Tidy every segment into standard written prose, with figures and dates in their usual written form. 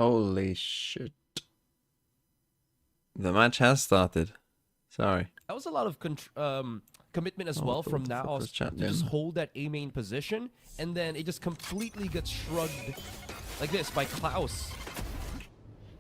Holy shit. The match has started. Sorry. That was a lot of commitment as well from NAOS to just hold that A main position, and then it just completely gets shrugged like this by Klaus.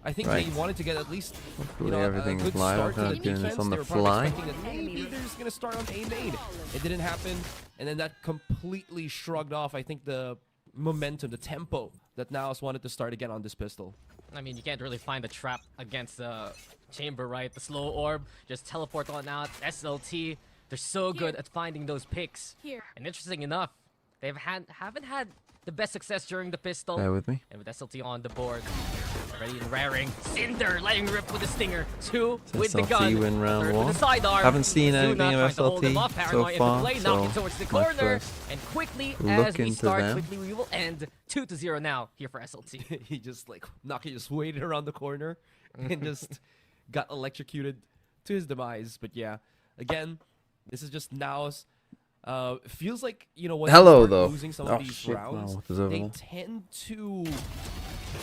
I think they wanted to get at least a good start to the defense. On the they were fly. expecting that maybe they're just going to start on A main. It didn't happen, and then that completely shrugged off, I think, the momentum, the tempo that NAOS wanted to start again on this pistol. I mean, you can't really find the trap against the chamber, right? The slow orb, just teleport on out. SLT, they're so good at finding those picks. And interesting enough, they haven't had the best success during the pistol. Bear with me. And with SLT on the board, ready and raring. Cinder letting rip with the stinger. 2 with the gun. Win round 3rd 1. with the sidearm. Haven't seen anything of SLT so far, knocking towards the corner. And quickly, as we start, quickly we will end 2-0 now here for SLT. He just like Naki just waited around the corner and just got electrocuted to his demise. But yeah, again, this is just NAOS. Feels like, you know, when they start losing some of these rounds, they tend to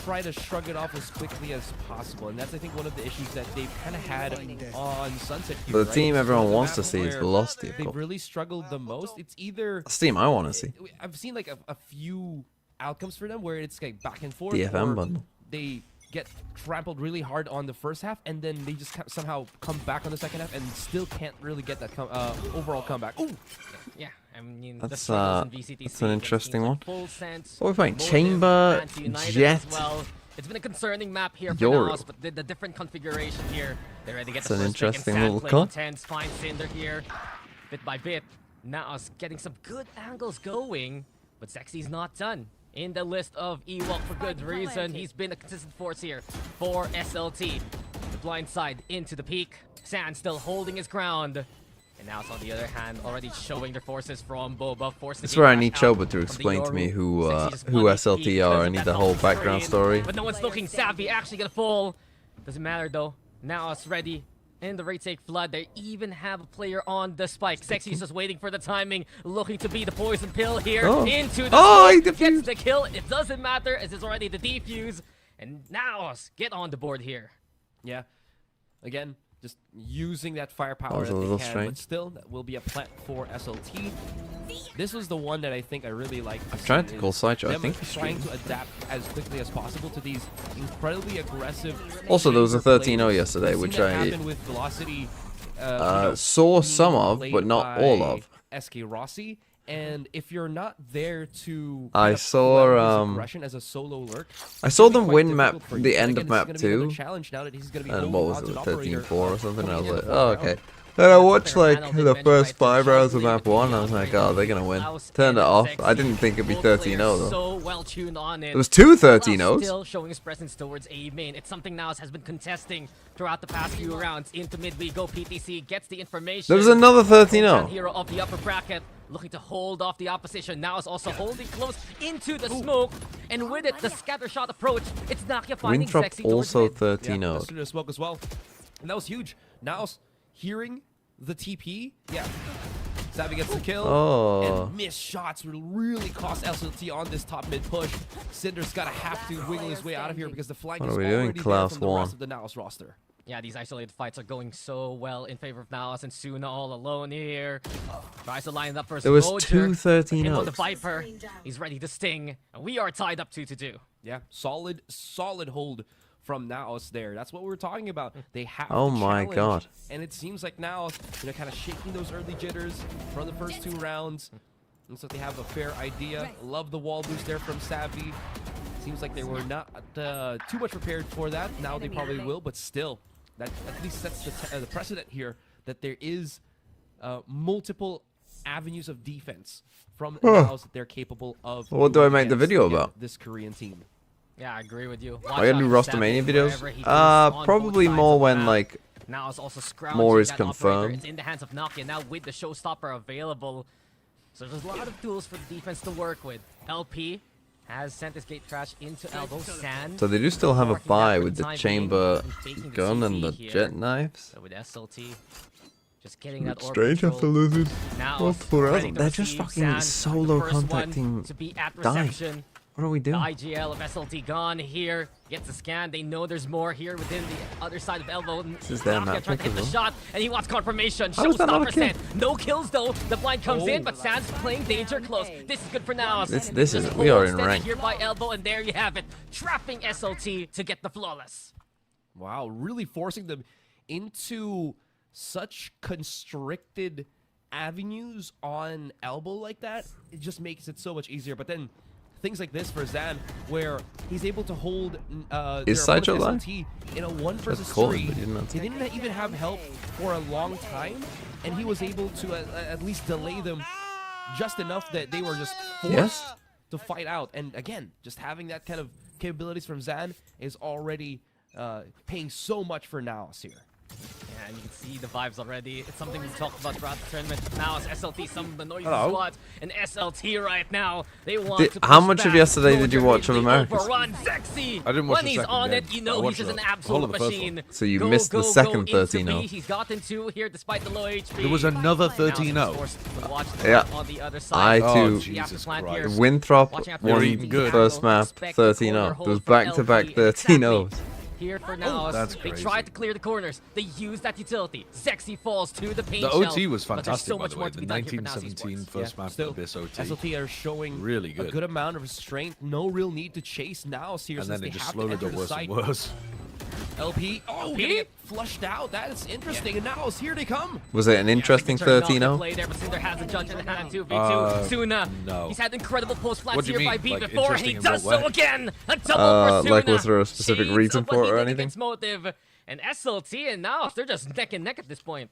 try to shrug it off as quickly as possible, and that's, I think, one of the issues that they've kind of had on Sunset here. But the team everyone wants to see is velocity. They've really struggled the most. It's either that's the team I want to see. I've seen like a few outcomes for them where it's like back and forth. DFM bundle. They get trampled really hard on the first half, and then they just somehow come back on the second half and still can't really get that overall comeback. Ooh. Yeah, I mean, that's an interesting one. Full sense, what are we playing? Chamber, Jet. Well, it's been a concerning map here for NAOS, but the different configuration here. They're ready to get the first interesting pick, and little play intense, find Cinder here, bit by bit. NAOS getting some good angles going, but Sexy's not done. In the list of Ewok for good reason. He's been a consistent force here for SLT. The blind side into the peak. Sand still holding his ground. And now it's on the other hand already showing their forces from Boba. This is where I need Choba to explain to me who SLT are. I need the whole background story. But no one's looking savvy. Actually gonna fall. Doesn't matter though. Now it's ready. In the retake flood, they even have a player on the spike. Sexy's just waiting for the timing, looking to be the poison pill here into the smoke. He gets the kill. It doesn't matter as it's already the defuse. And now get on the board here. Yeah, again, just using that firepower that they can, but still, that will be a plant for SLT. This was the one that I think I really liked. I'm trying to call Sideshow. I think he's trying to adapt as quickly as possible to these incredibly aggressive. Also, there was a 13-0 yesterday, which I with Velocity, saw some of, but not all of. SK Rossi. And if you're not there to I saw aggression as a solo lurk, I saw them win map the end of map 2. Challenge now that he's going to be and what was it, 13-4 or something? I was like, oh okay. Then I watched like the first 5 rounds of map 1. I was like, oh, they're gonna win. Turned it off. I didn't think it'd be 13-0 though. So well tuned on it. There was 2 13-0s. Still showing his presence towards A main. It's something NAOS has been contesting throughout the past few rounds. Into mid we go. PTC gets the information. There was another 13-0. Hero of the upper bracket looking to hold off the opposition. Now is also holding close into the smoke, and with it, the scatter shot approach. It's Nakia finding Sexy also towards 13-0. Yeah, the smoke as well, and that was huge. NAOS hearing the TP, Savvy gets the kill, and missed shots will really cost SLT on this top mid push. Cinder's gotta have to wiggle his way out of here because the flank is already there from the rest of the NAOS roster. Yeah, these isolated fights are going so well in favor of NAOS, and Suna all alone here. Tries to line up for there was 2 13-0s. On the Viper, he's ready to sting, and we are tied up 2-2. Yeah, solid hold from NAOS there. That's what we were talking about. They have oh my god. And it seems like NAOS, you know, kind of shaking those early jitters from the first 2 rounds. Looks like they have a fair idea. Love the wall boost there from Savvy. Seems like they were not too much prepared for that. Now they probably will, but still, that at least sets the precedent here that there is multiple avenues of defense from NAOS that they're capable of. What do I make the video about? This Korean team. Yeah, I agree with you. Are you gonna do Rostamania videos? Probably more when like more is confirmed. It's in the hands of Nakia now with the showstopper available. So there's a lot of tools for the defense to work with. LP has sent his gate crash into elbow. Sand. So they do still have a buy with the chamber gun and the jet knives. So with SLT, just getting that strange after losing now multiple rounds. They're just fucking solo contacting. To be at reception. What are we The doing? IGL of SLT gone here. Gets a scan. They know there's more here within the other side of elbow. This is their map trying to pick hit as the well. shot, and he wants confirmation. How is that not a Showstopper kill? sent. No kills though. The blind comes in, but Sans playing danger close. This is good for now. This is we are in rank. Here by elbow, and there you have it. Trapping SLT to get the flawless. Wow, really forcing them into such constricted avenues on elbow like that. It just makes it so much easier. But then things like this for Zan, where he's able to hold Is their Sideshow opponent's alive? SLT in a 1 versus cool, 3. but he didn't He didn't even have help for a long time, and he was able to at least delay them just enough that they were just forced Yes. to fight out. And again, just having that kind of capabilities from Zan is already paying so much for NAOS here. Yeah, you can see the vibes already. It's something we've talked about throughout the tournament. Now it's SLT, some of the noisy Hello. squads, and SLT right now. They want to How push much of back. yesterday did you Roger watch of Ridley Americas? overrun. Sexy. I didn't watch When the he's second on game. it, you I know he's watched just an the whole absolute of the first machine. one. So you Go, missed the go, second go into 13-0. B. He's gotten 2 here despite the low HP. There was another Now he's 13-0. forced to watch the Yeah. on the other I side. too. The after Jesus plant Christ. here. Winthrop Watching out for won the eating good. first map Expect the 13-0. corner There was hold for back-to-back LP. 13-0s. Here for now, that's they crazy. tried to clear the corners. They used that utility. Sexy falls to the paint The shell. OT was but there's fantastic, so by much the more way. to The be done here for NAOS 1917 Esports. first map Still, of this OT. SLT are showing Really a good. good amount of restraint. No real need to chase NAOS here, And since then they it just have slowly to enter got the worse site. and worse. LP, oh, LP? getting it flushed out. That is interesting. And NAOS, here they come. Was it an interesting Turning off the 13-0? play there, but Cinder has a judge in the hand 2v2. Uh, Suna, no. he's had incredible post What flats do you here by mean? B Like, before, and he interesting in does what so way? again. A double for Suna. Like, was there a specific Shades reason of for what it he or did anything? against Motive. And SLT and NAOS, they're just neck and neck at this point.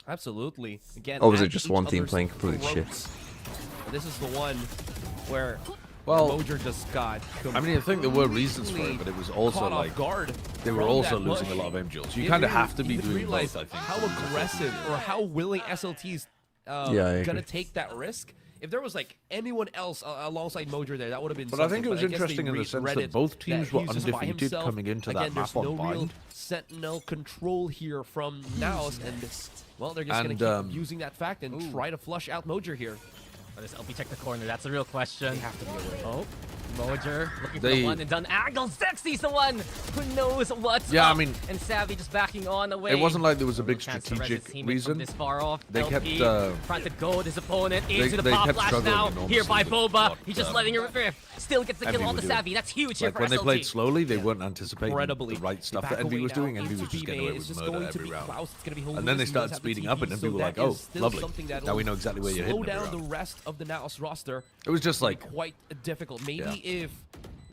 Absolutely. Again, Or was it at just each one team other's playing complete shit? throats. This is the one where Well, Mojer just got. I mean, I think there were reasons for it, but it was also caught like off guard. they were from also that losing push. a lot of aim duels. You It kind of really- have to be you doing realize both, I think. how aggressive or how willing SLT's Yeah, I gonna agree. take that risk. If there was like anyone else alongside Mojer there, that would have been. But I think something, it was I guess they interesting in the sense read that it both teams that were he was just by undefeated himself. coming into Again, that map there's on no real Bind. sentinel control here from NAOS, and well, they're just And, gonna keep using that fact and try to flush out Mojer here. But does LP check the corner? That's a real question. They have to be aware. Oh, Mojer looking for They- the one and done angle. Sexy's the one who knows what's Yeah, I up. mean, and Savvy just backing on away. It wasn't like there was a big Chance to res his strategic teammate from reason. This far off. They LP kept, trying to goad his opponent into the they pop kept flash struggling now. enormously Here by with Boba. what, He's just letting it rip. Still gets the kill Envy on were the doing. Savvy. That's huge here Like for when they SLT. played slowly, they weren't anticipating Incredibly. the right stuff Back that Envy away was now doing. Envy into was just getting B-May. away It's with just murder going to every be round. Klaus. It's going to be And then they Holiness, started he does have the speeding TP, up, and Envy so were that like, "Oh, is still lovely. something Now that'll we know exactly where you're hitting slow every down the round." rest of the NAOS roster. It was just like Quite difficult. Maybe Yeah. if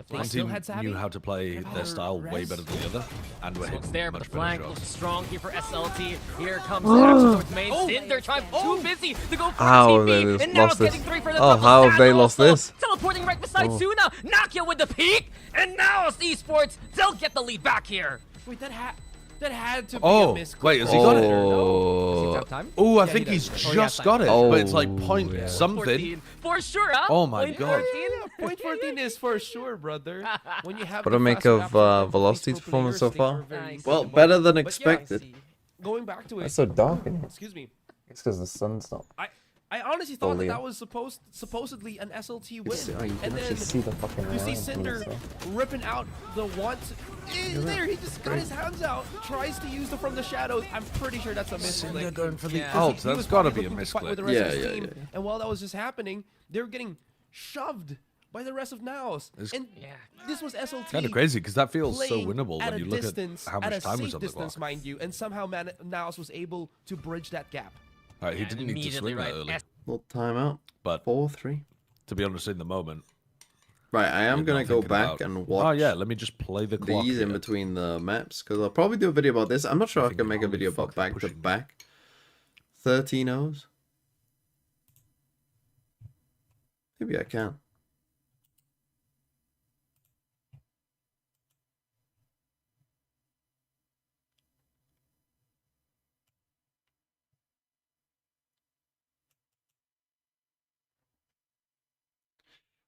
they one still team had Savvy, knew how to play have their had style way rest. better than the other, and were Looks hitting there, but much the better flank shots. looks strong here for SLT. Here comes the action towards main. Oh. Cinder trying too busy to go for How TP, have they and now lost it's this? getting 3 for the Oh, double how have stack they lost also. this? Teleporting right beside Oh. Suna. Nakia with the peek, and now Esports, they'll get the lead back here. Wait, that had to be Oh, a miss. wait, has he got it? Oh. Time? Oh, I Yeah, think he he's does. Oh, yeah, just fine. got it, but it's like Oh, point yeah. something. 14. For sure, huh? Oh my Point God. 14? Point 14 is for sure, brother. When you have What the do you make faster of map for Velocity's pro performance players, so they are far? very easy Well, to better than But yeah, expected. going back to it. It's so dark in here. Excuse me. It's because the sun's not. I honestly thought that, Fully. that was supposedly an SLT win. You can and actually then see the fucking you see line from Cinder this, ripping out the want. There, he just got his hands out. Tries to use the from the shadows. I'm pretty sure that's a miss. Cinder going for the Yeah. ult. He That's was got to probably be a looking to fight with misclick. the rest of Yeah, his yeah, team. yeah. And while that was just happening, they were getting shoved by the rest of NAOS. It's And Yeah. this was SLT. Kind of crazy because that feels so playing winnable at when a you look distance, at how at much a time safe was on the distance, clock. mind you, and somehow NAOS was able to bridge that gap. He didn't need to Immediately swing that early, Little timeout. but 4-3. to be honest, in the moment, Right, I am you're gonna not go thinking back about, and Oh watch yeah, let me just play the clock. these in here. between the maps because I'll probably do a video about this. I'm not sure I think can make a holy video fuck, about back to pushing. back 13-0s. Maybe I can.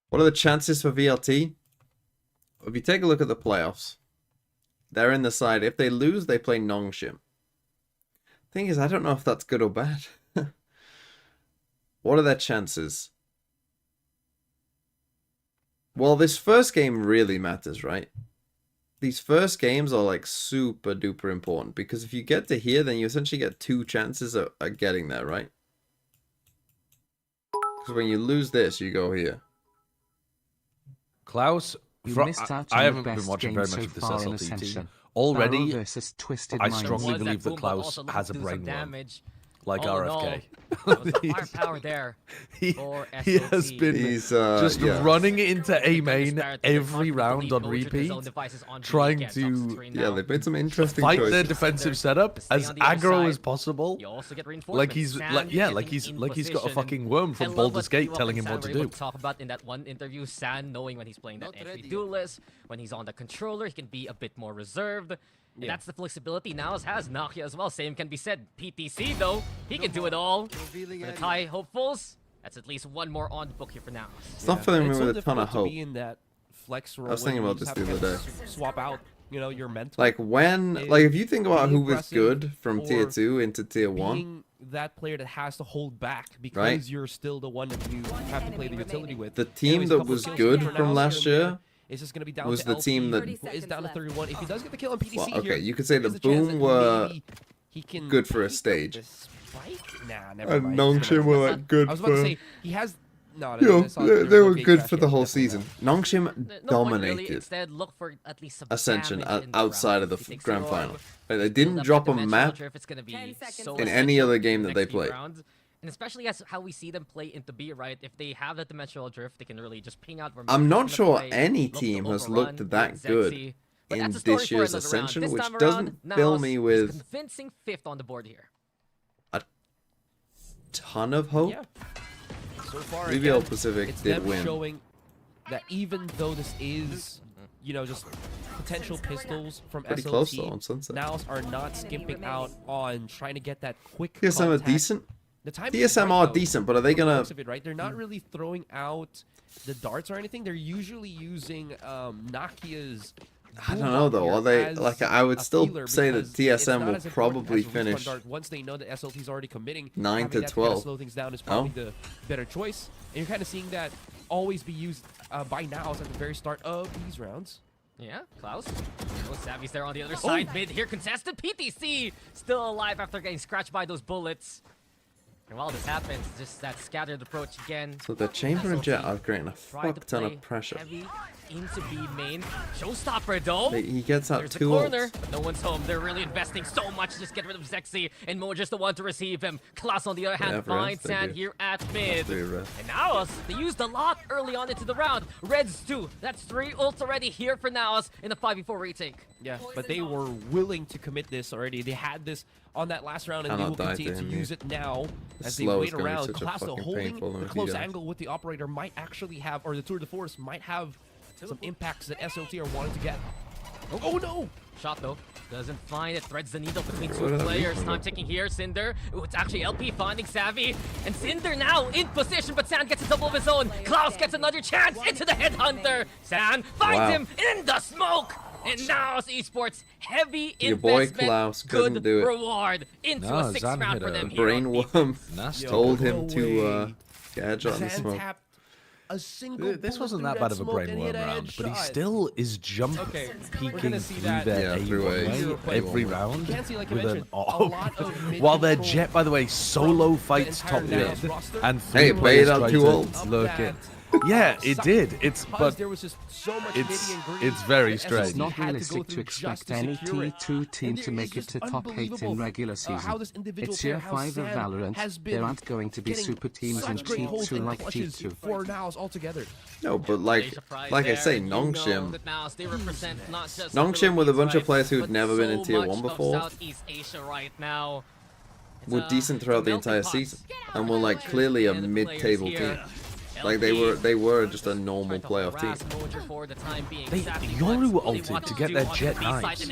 What are the chances for VLT? If you take a look at the playoffs, they're in the side. If they lose, they play Nongshim. Thing is, I don't know if that's good or bad. What are their chances? Well, this first game really matters, right? These first games are like super duper important because if you get to here, then you essentially get 2 chances at getting there, right? Because when you lose this, you go here. Klaus, You fro- missed out I on the haven't been best watching game very so much of this far in SLT team. Ascension. Already, Barrow versus Twisted I Minds. strongly Was believe that Boomba Klaus also looking has a to do some brain worm, damage. like Oh, RFK. No. There was a firepower there He, for he has SLT. been He's just yeah. running into A They're main disparate. They're every confidently round on go to the repeat, zone devices on B trying again. to Top screen Yeah, now. they've made some interesting fight choices. their defensive setup Stay as on the other aggro side. as possible. You also get Like reinforcements. he's Sam like getting like he's in like he's got a position. fucking worm I from love Baldur's what Gate Ewok telling and him what Sam to were do. able to talk about in that one interview. San knowing when he's playing that entry duelist, when he's on the controller, he can be a bit more reserved. And that's the flexibility NAOS has. Nakia as well. Same can be said. PTC though, he can do it all. For the Thai hopefuls, that's at least one more on the book here for NAOS. It's not filling me It's so with a ton of difficult to hope. be in that flex role I was when thinking you about just this have the to other kinda swap out, you know, your mental. Like when, is like if you think about who being was aggressive good from tier or 2 into tier 1, being that player that has to hold back because Right. you're still the one that you have to play the utility with. the team Anyways, a that couple was kills good for from NAOS last here and year there. It's just going to be down was to the LP, team that- who is down to 31. If he does get the kill on PTC Well, here, okay, you could say there's the a chance Boom that were maybe he can good for a take stage. the spike? Nah, never and mind. Nongshim were like good I was for. about to say he has. No, You know, I saw they there was no were gate good crash for yet, the whole definitely season. not. Nongshim No point really. dominated Instead, look for at least some Ascension damage in the outside round. of the If he takes grand the final. orb, Like, they build didn't up drop the a dimensional map drift, it's gonna be 10 seconds so left. in any essential other in game the that they next few played. rounds. And especially as how we see them play into B, right? If they have that dimensional drift, they can really just ping out where I'm Max not is sure gonna play, any look to team has overrun looked with that good Zexy. But in that's a story this for year's another round. Ascension, This which time doesn't around, fill NAOS me is with convincing 5th on the board here. a ton of hope. Yeah. So far, VLT again, Pacific it's did them win. showing that even though this is, you know, just potential pistols from Pretty SLT, close though on Sunset. NAOS are not skimping out on trying to get that quick TSM are contact. decent. The timing is TSM right, are though, decent, but are they from the gonna? looks of it, right? They're not really throwing out the darts or anything. They're usually using Nakia's. I don't know though. Are they like? I would still say that TSM will will probably finish once they know that SLT is already committing. 9 having to that to 12. kinda slow things down is probably the better choice. And you're kind of seeing that always be used by NAOS at the very start of these rounds. Yeah, Klaus. Oh, Savvy's there on the other side. Mid here contested. PTC still alive after getting scratched by those bullets. And while this happens, just that scattered approach again. So the Chamber and Jet are creating a Tried to fuck ton play of pressure. heavy into B main. Showstopper though. He gets out There's the 2 corner, ults. but no one's home. They're really investing so much to just get rid of Zexy, and Mo just the one to receive him. Klaus on the other hand have finds rest, they Sand do. here at mid. Three rest. And NAOS, they used a lot early on into the round. Reds 2, that's 3 ults already here for NAOS in the 5v4 retake. Yeah, but they were willing to commit this already. They had this on that last round, and they Cannot will die to continue to him, use it now The as they slow wait is gonna be around. such a Klaus, though, fucking holding painful the if he close dies. angle with the operator might actually have, or the Tour de Force might have some impacts that SLT are wanting to get. Oh no! Shot though, doesn't find it, threads the needle between What two did I players. do? Time ticking here, Cinder. Ooh, it's actually LP finding Savvy. And Cinder now in position, but Sand gets a double of his own. Klaus gets another chance into the headhunter. Sand finds Wow. him in the smoke. And now Esports, heavy Your boy investment, Klaus couldn't good do it. reward into No, a 6th Zan round hit for a them here on B. Brainworm Nasty. told no him to way. get a headshot in the Zan smoke. tapped a single This bullet wasn't through that bad of a smoke and hit brainworm round, but he headshot. still is jump Okay, we're peeking gonna see through that. their Yeah, through A1 a- way every round You can't see, like you with an mentioned, a AWP. lot of While their mid-control Jet, by the way, solo from fights the top entire mid, NAOS roster. and Hey, 3 it paid players out tried 2 to ults. lurk it. Yeah, it did. It's but there was just so much it's- nitty and gritty it's very that strange. SLT It's not had to go realistic through to just expect to any secure it. T2 team And to it make is it just to top 8 in unbelievable, regular how season. this individual It's year player, how 5 of Sam Valorant. has There been aren't going to be getting super teams in such great holds G2 and like clutches G2. for NAOS altogether. No, but like I say, Nongshim. Nongshim with a bunch of players who'd never been in Tier 1 before Southeast Asia right now. were decent throughout the entire season, and were like clearly a mid-table team. Like they were just a normal playoff team. They Yoru ulted to get their Jet knives.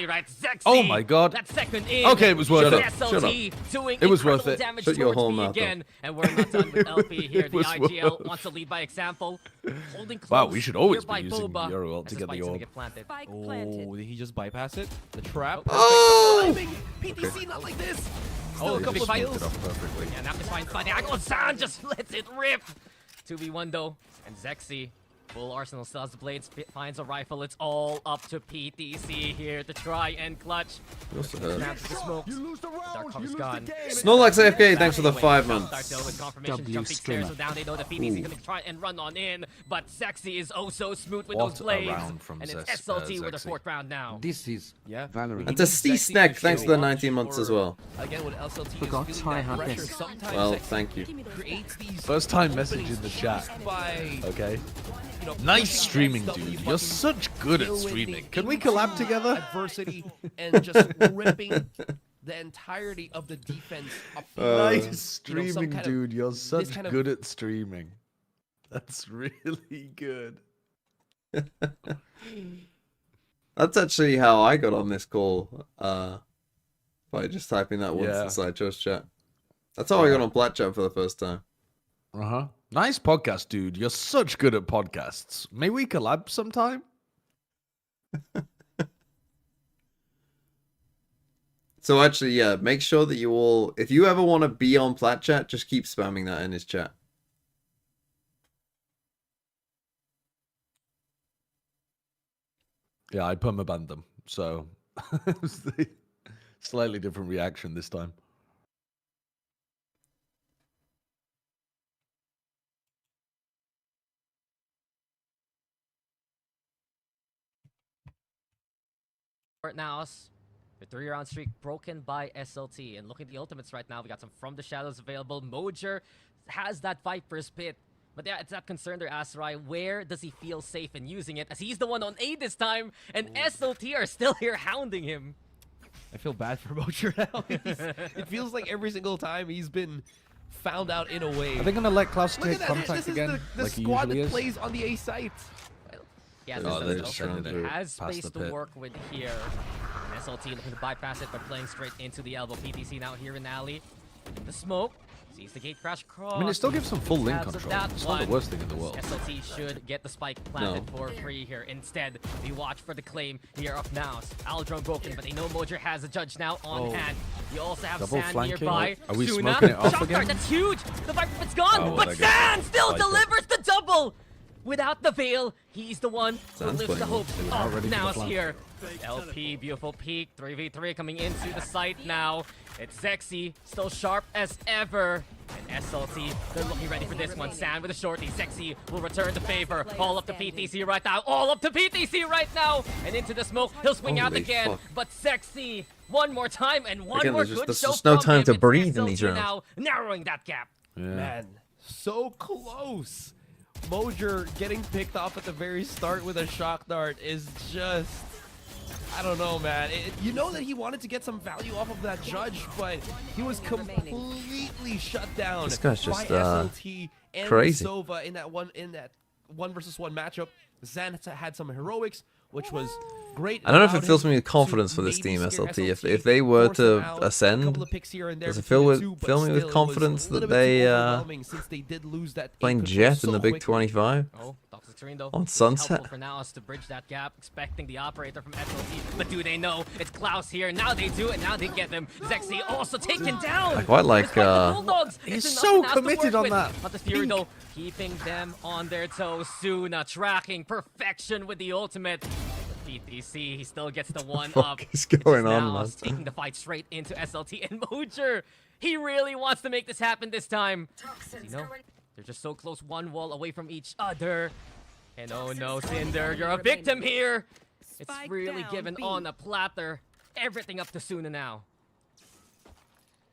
Right, Oh my God. That second in. Okay, it was worth Shut it. up, SLT doing It was worth incredible it. damage Shut your towards whole B mouth up. again. And we're not done with LP here. It The was IGL worth. wants to lead by example. Holding close. Wow, we should always be Here by using Boba. Yoru ult to As get the spike's gonna orb. get planted. Spike Oh, planted. did he just bypass it? The trap. Oh! Timing. PTC not like this. Oh, a They couple just of smoked kills. it off perfectly. And after find the angle, San just lets it rip. 2v1 though, and Zexy Full arsenal still has the blades, finds a rifle. It's all up to PTC here to try and clutch. Also heard. Snap to the smokes. Dark cover's gone. Snorlax AFK, thanks for the 5 months. Jumping stairs, so down they know that PTC gonna try and run on in, but Sexy is oh so smooth with those blades. From And it's SLT with a 4th round now. This is Valorant. And to C-Snack, thanks for the 19 months as well. Again, when SLT Forgot is feeling that tryhard pressure, this. sometimes Well, Sexy thank you. creates these First time message in the chat. by, Okay. you know, Nice pushing streaming, against dude. W, You're fucking such good at deal with streaming. the Can we collab together? adversity and just ripping the entirety of the defense up. Nice some streaming, kind of- dude. You're such kind of- good at streaming. That's really good. That's actually how I got on this call. By just typing that once Yeah. inside Joe's chat. That's how I got on Plat Chat for the first time. Uh-huh. Nice podcast, dude. You're such good at podcasts. May we collab sometime? So actually, yeah, make sure that you all, if you ever want to be on Plat Chat, just keep spamming that in his chat. Yeah, I permabanned them. So slightly different reaction this time. NAOS, the 3-round streak broken by SLT. And looking at the ultimates right now, we got some From the Shadows available. Mojer has that Viper's Pit. But yeah, it's that concern there, Asarai. Where does he feel safe in using it? As he's the one on A this time, and SLT are still here hounding him. I feel bad for Mocher now. It feels like every single time he's been found out in a way. Are they going to let Klaus Look at take that. contact This again? is the like he squad usually that is? plays on the A site. Yeah, Oh, this they're is just open. trying He to has pass space the to pit. work with here. And SLT looking to bypass it, but playing straight into the elbow. PTC now here in alley. In the smoke. Sees the gate crash cross. I mean, it still gives some full link Stabs at control. that It's not the one. worst thing in the world. SLT should get the spike planted for free here. Instead, we watch for the claim here of NAOS. Aldron broken, but they know Mojer has a judge now on hand. You also have Double Sand flanking. nearby. Are we Suna, smoking it off shot again? dart, that's huge! The Viper Pit's gone, Oh, but well, I guess Sand still Viper. delivers the double! Without the veil, he's the one who Sand's lifts the playing hope well. of Ready for the NAOS flank. here. LP, beautiful peek, 3v3 coming into the site now. It's Sexy, still sharp as ever. And SLT, they're looking ready for this one. Sand with a shorty. Sexy will return the favor. All up to PTC right now. All up to PTC right now. And into the smoke. He'll swing out Holy again. fuck. But Sexy, one more time and one Again, more there's good just show no from time him. to It's breathe in these SLT rounds. now, narrowing that gap. Yeah. Man, so close. Mojer getting picked off at the very start with a shock dart is just... I don't know, man. You know that he wanted to get some value off of that judge, but he was completely shut down This guy's by just, SLT and crazy. Sova in that 1-versus-1 matchup. Zan had some heroics, which was great. I don't know if Allowed it fills him me with confidence to for this maybe team, scare SLT. If they were force him to out, a ascend, couple of picks here and there does it between fill the two, but fill me with still, it was confidence a little that bit too they overwhelming since they did lose that playing control Jet in so the Big quickly. 25? Oh, Toxic Screen though. On It's Sunset? helpful for NAOS to bridge that gap, expecting the operator from SLT. But do they know it's Klaus here? Now they do it. Now they get them. Zexy also taken down. I quite like, Despite the Bulldogs, he's it's so enough for NAOS to committed work on with. that But the Fury though, keeping them on their toes. Suna tracking perfection with the ultimate. PTC, he still gets the one fuck up. is It's going just on, NAOS man? taking the fight straight into SLT and Mojer. He really wants to make this happen this time. You know, they're just so close, one wall away from each other. And oh no, Cinder, you're a victim here. It's really given on a platter. Everything up to Suna now.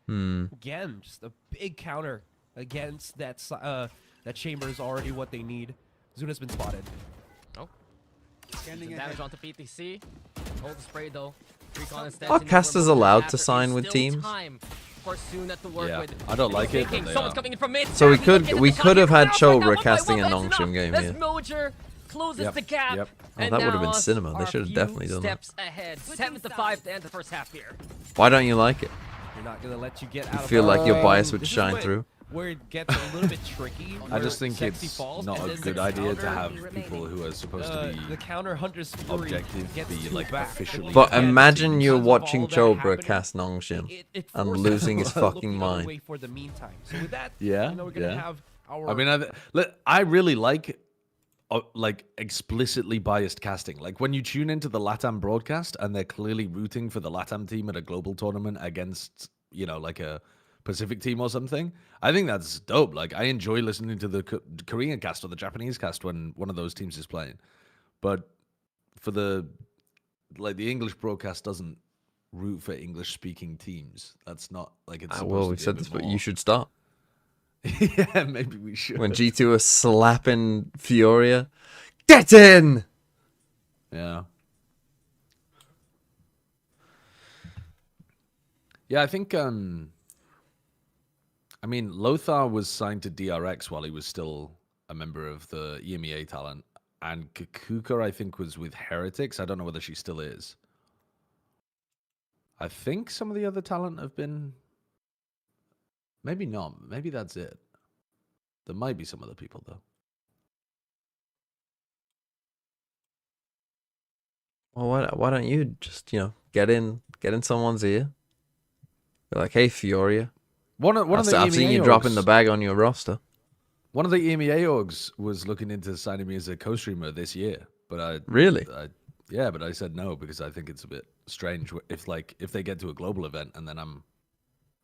Again, just a big counter against that. That chamber is already what they need. Zuna's been spotted. Oh. Some damage onto PTC. Hold the spray though. Recon instead. Are casters allowed to sign with Still teams? time for Suna to work Yeah, with. I don't like it, Thinking but they someone's are. coming in from mid. So we He's could- looking at we the shot. could have had Klaus right now, Chobra 1 by casting 1, a but it's Nongshim enough. game As here. Mojer closes Yep, the gap. yep. Oh, And that would have been NAOS cinema. They are should have few definitely done that. steps ahead. 7-5 to end the first half here. Why don't you like it? They're not gonna let you get You out of feel like your bounds. bias would This is shine where- through? Where it gets a little bit tricky. I just where think Sexy it's falls, not and a then good the idea to counter, have people who are supposed to be the counter Hunter's Fury objective gets be two like back. officially. But Yeah, imagine you're Because of watching all that Chobra happening, cast Nongshim it and forces losing his them to fucking look the other mind. way for the meantime. So with that, Yeah, you know, we're gonna yeah. have our. I mean, I really like like explicitly biased casting. Like when you tune into the LATAM broadcast and they're clearly rooting for the LATAM team at a global tournament against, like a Pacific team or something. I think that's dope. Like I enjoy listening to the Korean cast or the Japanese cast when one of those teams is playing. But for the English broadcast doesn't root for English speaking teams. That's not like it's supposed Well, to we be a said bit this, but more. you should start. Yeah, maybe we should. When G2 was slapping Fioria, get in! Yeah. Yeah, I think Lothar was signed to DRX while he was still a member of the EMEA talent, and Kakuka I think was with Heretics. I don't know whether she still is. I think some of the other talent have been, maybe not. Maybe that's it. There might be some other people though. Well, why don't you just get in someone's ear? Be like, hey, Fioria. I've seen you dropping the bag on your roster. One of the EMEA orgs was looking into signing me as a co-streamer this year, but Really? Yeah, but I said no because I think it's a bit strange if they get to a global event and then I'm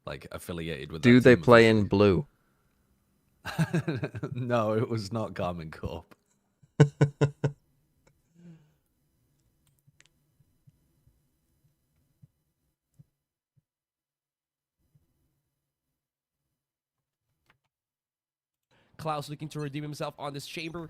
like affiliated with. Do that they team play in officially. blue? No, it was not Garmin Corp. Klaus looking to redeem himself on this chamber.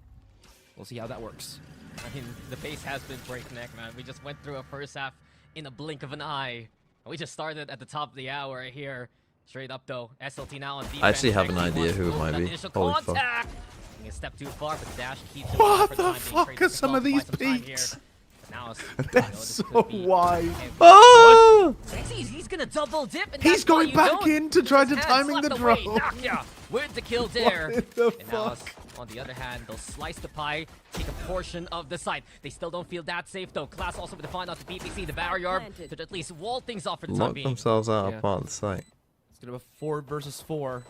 We'll see how that works. I mean, the pace has been breakneck, man. We just went through a first half in a blink of an eye. We just started at the top of the hour here. Straight up, though. SLT now on defense. I actually have an Sexy idea wants who it to might move be. that initial Holy fuck. contact. Taking a step too far, but Dash keeps him What for the time being. fuck Trades are with some of Skull these for quite some time peaks? here. But now That's so wide. Oh! Sexy, he's gonna double dip. And He's that's why going you back don't. in to try to His timing hand the slapped away. drone. Nakia with the kill there. What the And now, fuck? on the other hand, they'll slice the pie, take a portion of the site. They still don't feel that safe though. Class also with the find out the PPC, the barrier to at least wall things off for the time Lock being. themselves out Yeah. of part of the site. It's gonna be a 4 versus 4.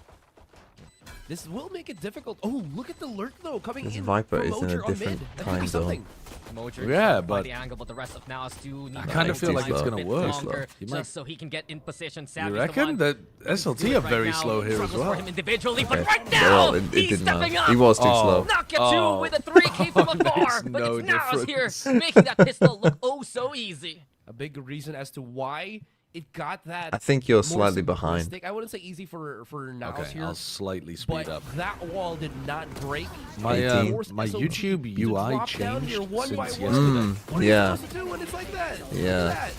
This will make it difficult. Oh, look at the lurk though coming This in. Viper from is in a Mojer on different mid. That could time be zone. something. Mojer Yeah, trapped by but the angle, but the rest of NAOS do need I to kinda hold feel the like line it's a gonna bit work. longer He might- just so he can get in position. You Savvy's the reckon one that who SLT can are do it very right now. slow here as Struggles for well? him individually, but Okay. right Well, now it he's didn't stepping matter. up. He was too Oh. slow. Knock it Oh. two with a 3K from There's afar, but no it's NAOS here, difference. making that pistol look oh so easy. A big reason as to why it got that. I think you're more slightly behind. simplistic. I wouldn't say easy for NAOS Okay, here. I'll slightly speed But up. that wall did not break. My It 18. forced my SLT YouTube to UI drop down changed here one by since one. yesterday. What are you Yeah. supposed to do when it's like that? Look at Yeah. that.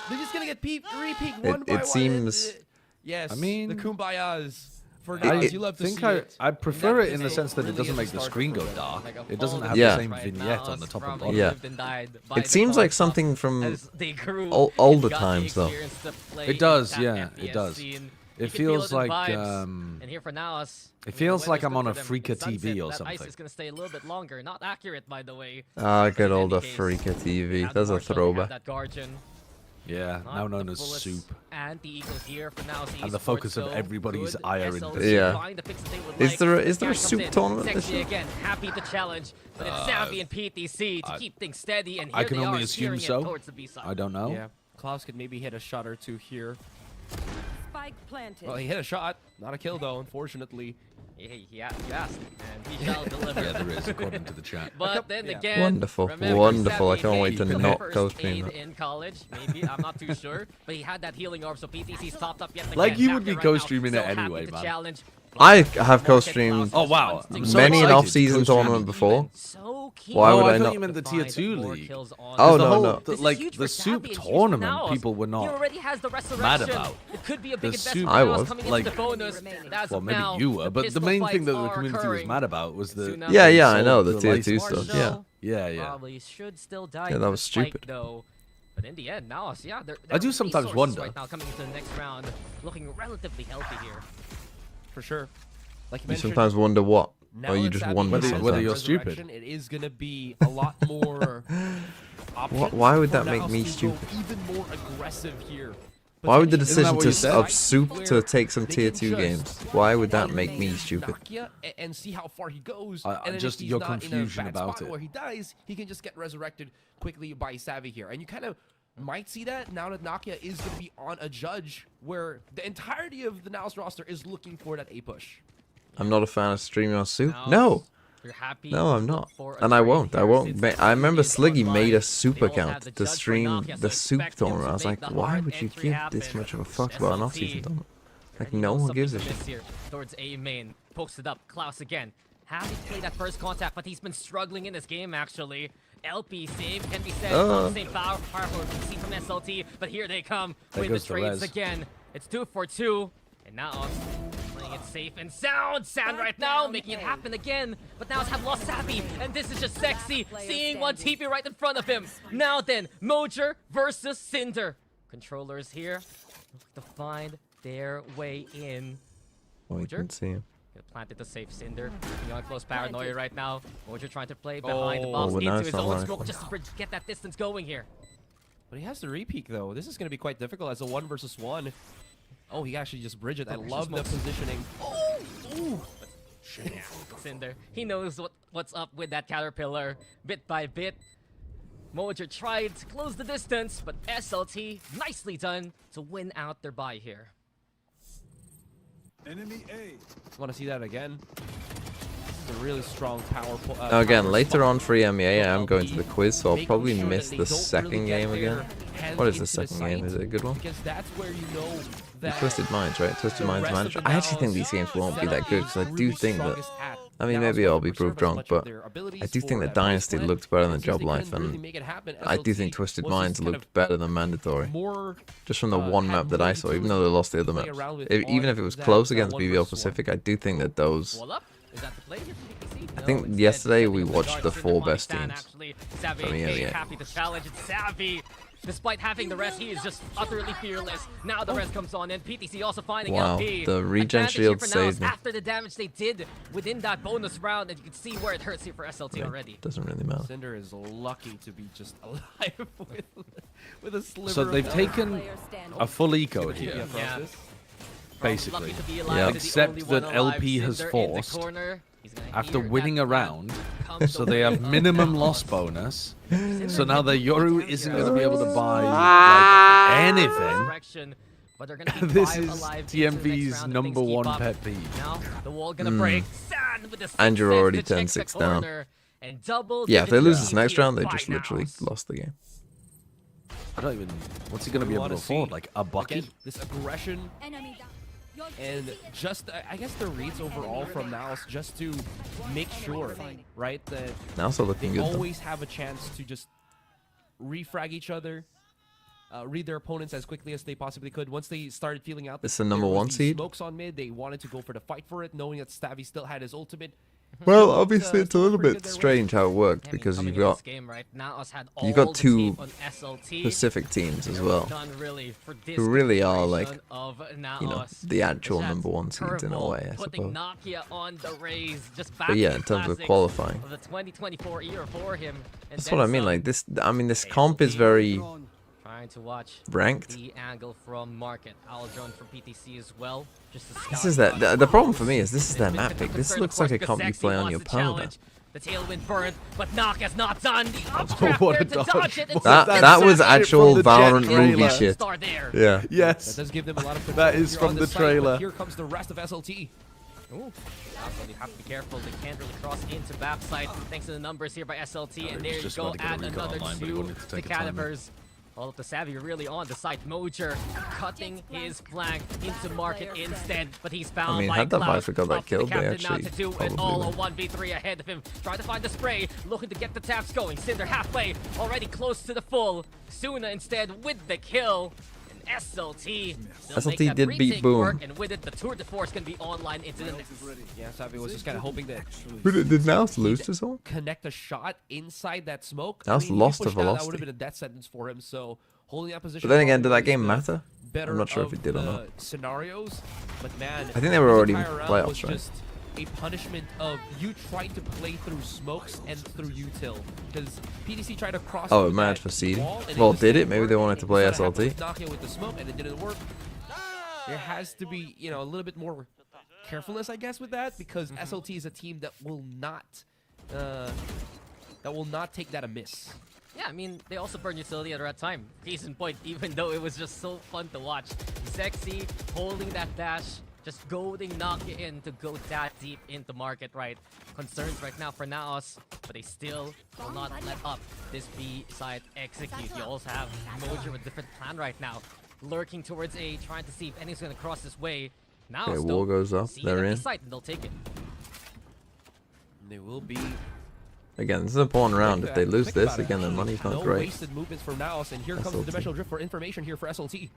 They're just gonna get re-peeked It- one by it one. seems- Yes. I mean, the kumbayas for I NAOS. You love to think see it. I prefer that it in the pistol sense that it really doesn't is make a the starter screen for go them. dark. Like a It doesn't fall have Yeah. the same right vignette now on the top from and bottom. Yeah. lived and died by It the seems like cause something of from as they grew older and got the times, though. experience to play It does, that yeah, it FPS does. scene. It You can feel feels in the like, vibes. And here for NAOS, it feels the like weather's I'm good on for a them. Freaker The sunset, TV or that ice something. is gonna stay a little bit longer. Not accurate, by the way. Ah, good In old any case, Freaker they TV. have the That's a Marshall, they have throwback. that Guardian. Yeah, Not now known the as bullets Soup. And the Eagles here for now. And the focus of everybody's ire in this. Yeah. Is there a soup tournament this Sexy year? again, happy to challenge, but it's Savvy and PTC to keep things steady, and here I can they only are assume steering it so. towards the B side. I don't know. Yeah. Klaus could maybe hit a shot or two here. Spike planted. Well, he hit a shot. Not a kill, though, unfortunately. You asked, and he shall deliver. Yeah, there is, according to the chat. But then Yeah. again, Wonderful, remember, wonderful. I Savvy can't wait made to the not first co-stream aid that. in college, maybe, I'm not too sure. But he had that healing orb, so PTC's topped up yet again. Like you would Nakia be right now, co-streaming so it happy anyway, to man. challenge. I have co-streamed Oh, wow. I'm so many an excited to off-season co-stream. tournament before. So keen Why Oh, would I I thought not? you meant the to tier find 2 more league. kills on Oh, the The no, whole, no. the- This is like huge the for Soup Savvy and huge for tournament, NAOS. people were He not. already has the resurrection. mad about. It could be a big The investment Soup- for I NAOS was. coming Like- into the bonus. And as Well, of maybe now, you were, but the pistol main thing fights that the are community was occurring. mad about was the. Soon Yeah, after yeah, the I know the sold tier license. 2 stuff. Yeah. Marshall Yeah, yeah. Probably should still die. Yeah, that to was the spike, stupid. though. But in the end, NAOS, yeah, I do sometimes wonder. right now coming into the next round, looking relatively healthy here. For sure. Like you You mentioned, sometimes wonder what, now or you that just Savvy wonder has whether sometimes. you're stupid. Resurrection, it is going to be a lot more options Why would for that make NAOS me to go stupid? even more aggressive here. Why would the potentially decision what to you said? of Soup to where take some they tier can 2 just games? Why would that fight make me stupid? Nakia and see how far he goes. I- And then just if he's your not in a confusion bad about spot it. where he dies, he can just get resurrected quickly by Savvy here. And you kind of might see that now that Nakia is going to be on a judge where the entirety of the NAOS roster is looking for that A push. I'm not a fan of streaming on Soup. Now, No. you're happy No, I'm to look not. for a And I trade won't. I here won't. since I the remember is Sliggy online. made a They Soup all have account the to judge for stream Nakia, the so Soup expect him tournament. to I was make like, the why hard would you entry give happen. this much of a fuck about an SLT. off-season tournament? Like, Already no knows one gives a something's shit. amiss here towards A main. Posted up. Klaus again. Happy to play that first contact, but he's been struggling in this game, actually. LP save can be said. Not the same power we see from SLT, but here they come There with the goes the trades res. again. It's 2 for 2. And now playing it safe and sound. Sound right now, making it happen again. But now have lost Savvy, and this is just sexy. Seeing one TP right in front of him. Now then, Mojer versus Cinder. Controllers here look to find their way in. Oh, you Mojer? can see him. Planted to save Cinder. Looking on close paranoia right now. Mojer trying to play behind the Oh, box but now into it's his not own running. smoke just to get that distance going here. But he has the repeat though. This is going to be quite difficult as a 1 versus 1. Oh, he actually just bridged it. I love the positioning. Cinder. He knows what's up with that caterpillar. Bit by bit. Mojer tried to close the distance, but SLT nicely done to win out their bye here. Enemy A. Want to see that again? This is a really strong power. Now again, power later spot on for EMEA, I am going to the LP, quiz, so I'll making probably sure that miss they the don't second really get game their again. hands What is the into second game? sight, Is it a good one? Because that's where you know that Twisted Minds, right? Twisted the Minds rest of Manager. the I actually think NAOS these games won't be that setup good is because I do really think that. strongest at I mean, NAOS maybe want I'll to be preserve proved as wrong, much of but their abilities I do for think that that base Dynasty split. looked better than Since they Job couldn't Life, really and make it happen, I do SLT think Twisted was Minds just kind looked of better than Mandatory. more Just from the one had map that more I saw, even though they utility lost the other play maps. around with Even on if it was that, close 1 against BBL versus 1. Pacific, I do think that those. Wall up? Is that the play here for PPC? I No, think instead, yesterday setting we up the watched guard. the Cinder 4 finally best stand, teams. actually. Savvy From AK EMEA. happy to challenge. It's Savvy. Despite having the rest, he is just utterly fearless. Now the rest comes on, and PTC also finding Wow, LP. the regen Advantage here shield for saved NAOS me. after the damage they did within that bonus round, and you can see where it hurts here for SLT already. Doesn't really matter. Cinder is lucky to be just alive with a sliver. So they've of taken Player standing. a full eco keep you here, across Yeah. this. basically. Lucky to be Yeah. alive, the Except only that one alive. LP has Cinder in the forced, corner. He's gonna after hear winning that a round, comes so the they have way of minimum NAOS. loss bonus. Cinder So now can their do Yoru damage isn't here. going to be able to buy Ah! like anything. Resurrection, but they're gonna be This 5 is alive into the next TMV's round if number things keep one up. pet peeve. Now the wall gonna break. Sand with the And you're sixth already to check 10-6 the down. corner, and double Yeah, if they lose the this next round, they by just literally NAOS. lost the game. I don't even. What's he going to be We able to wanna afford? see, Like a bucky? Again, this aggression Enemy down. You're and choosing it. just I guess the reads overall from NAOS just to make sure, right, that Now still looking they good. Though. always have a chance to just refrag each other, read their opponents as quickly as they possibly could. Once they started feeling out that This is the there number was 1 these seed? smokes on mid, they wanted to go for the fight for it, knowing that Stabby still had his ultimate. Well, Still obviously looked, it's a little pretty bit good their way. strange how it worked I mean, because coming you've in this got game, right? NAOS had you got all the 2 tape on SLT. Pacific teams as well, Done really for this who really are like, configuration of you know, NAOS. the actual Which has number 1 seeds in a Curveball way, I putting suppose. Nokia on the raise, just back But yeah, to in the terms of classics qualifying, of the 2024 year for him. And that's then what I mean. some. Like this, I mean, this comp is very Trying to watch ranked. the angle from Market. Owl drone from PTC as well. Just to This scout is that. out The problem for me is this is their and map Mr. pick. This concerned, looks of like a course, comp you because play Sexy on your wants to permaban. challenge. The tailwind burned, but Naka's not done. The updraft What a there to dodge. dodge it. and That Sexy that was from actual the Valorant jet movie trailer. shit. Star there. Yeah. That Yes. does give them a lot of control That is here from on the this site, trailer. but here comes the rest of SLT. Ooh. Also, you have to be careful. They can't really cross into BAP side thanks to the numbers here by SLT. And he there was you just go. about to get a Add recon another online, but he 2 wanted to to take a timer. calibers. All of the Savvy really on the site. Mojer cutting his flank into Market instead, but he's found I mean, by had that Klaus. Viper got that Up to the killed, they captain now actually to do it probably all. A win. 1v3 ahead of him. Trying to find the spray, looking to get the taps going. Cinder halfway, already close to the full. Suna instead with the kill. And SLT still SLT make that did beat retake Boom. work, and with it, the Tour de Force can be online into the next. Yeah, Savvy was just kind of hoping that Did NAOS lose to someone? connect a shot inside that smoke. NAOS if he lost to pushed out, That would Velocity. have been a death sentence for him. So holding that position. But then again, did probably that game was the matter? Better I'm not sure if of it did or the not. Scenarios, but man, I think they were this already entire round playoffs, was right? just a punishment of you trying to play through smokes and through util. Because PDC tried to cross Oh, through match that for seed. wall, and Well, just did it? didn't Maybe work. they wanted to You play saw what happened SLT. with Nakia with the smoke, and it didn't work. There has to be, you know, a little bit more carefulness, I guess, with that, because SLT is a team that will not take that amiss. Yeah, I mean, they also burned utility at the right time. Case in point, even though it was just so fun to watch. Zexy holding that dash, just goading Nakia in to go that deep into market, right? Concerns right now for NAOS, but they still will not let up this B side execute. You also have Mojo with a different plan right now. Lurking towards A, trying to see if anyone's going to cross this way. Now, Okay, wall goes up. They're in. Site and they'll take it. They will be. Again, this is an important round. If they lose this, again, their money's not no great. wasted movements from NAOS, and here comes the SLT. dimensional drift for information here for SLT.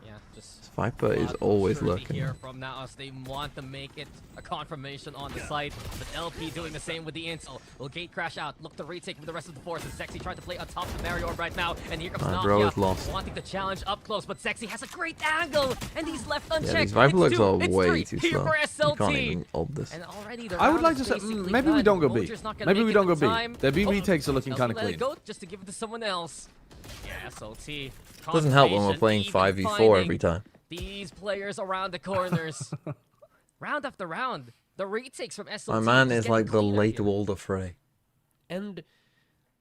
Yeah, just Viper is lot of always surety lurking. here from NAOS. They want to make it a confirmation on the site, but LP doing the same with the intel. Will gate crash out, look to retake with the rest of the forces. Zexy trying to play on top of the Mario Orb right now, and here comes Bro is Nakia lost. wanting to challenge up close, but Zexy has a great angle, and he's left unchecked. Yeah, these Viper It's looks two, are it's way three too here slow. for You SLT. can't even ult this. And already the I would round like is to say, basically maybe we done. don't go B. Mojo's not gonna Maybe make we it don't go in B. time. Their B Oh, retakes are looking LP kind of let it clean. go just to give it to someone else. Yeah, SLT. Doesn't help when we're playing Confirmation, 5v4 even every time. these players around the corners. Round after round. The retakes from SLT. My man just is getting like the cleaner late here. Walder Frey. And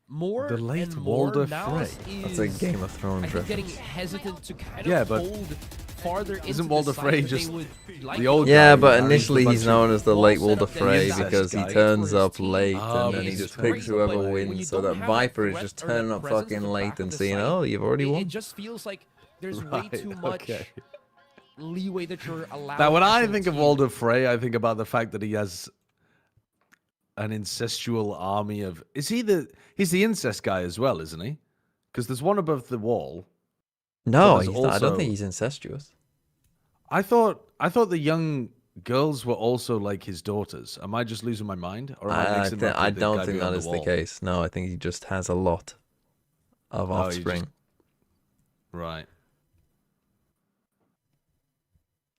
more The late and more Walder NAOS Frey. That's a is, Game of Thrones I think, getting reference. hesitant to kind Yeah, of but hold farther into isn't the Walder side Frey that they just would like the to old go. Yeah, guy but who initially marries he's a bunch known of as the wall late setup Walder that Frey is because he guy. turns Great for up his team. late Oh, and then he he's just great, picks but whoever when wins. you So don't that have Viper the is threat just or the turning up presence fucking at the late back of and the saying, site, "Oh, you've already it won." just feels like there's way Right, too much okay. leeway that you're allowed. Now, when I think of SLT. Walder Frey, I think about the fact that he has an incestual army of. He's the incest guy as well, isn't he? Because there's one above the wall. No, there's he's not. I don't also- think he's incestuous. I thought the young girls were also like his daughters. Am I just losing my mind, or am I mixing them up I with the don't guy think that beyond is the wall? case. No, I think he just has a lot of Oh, he offspring. Right.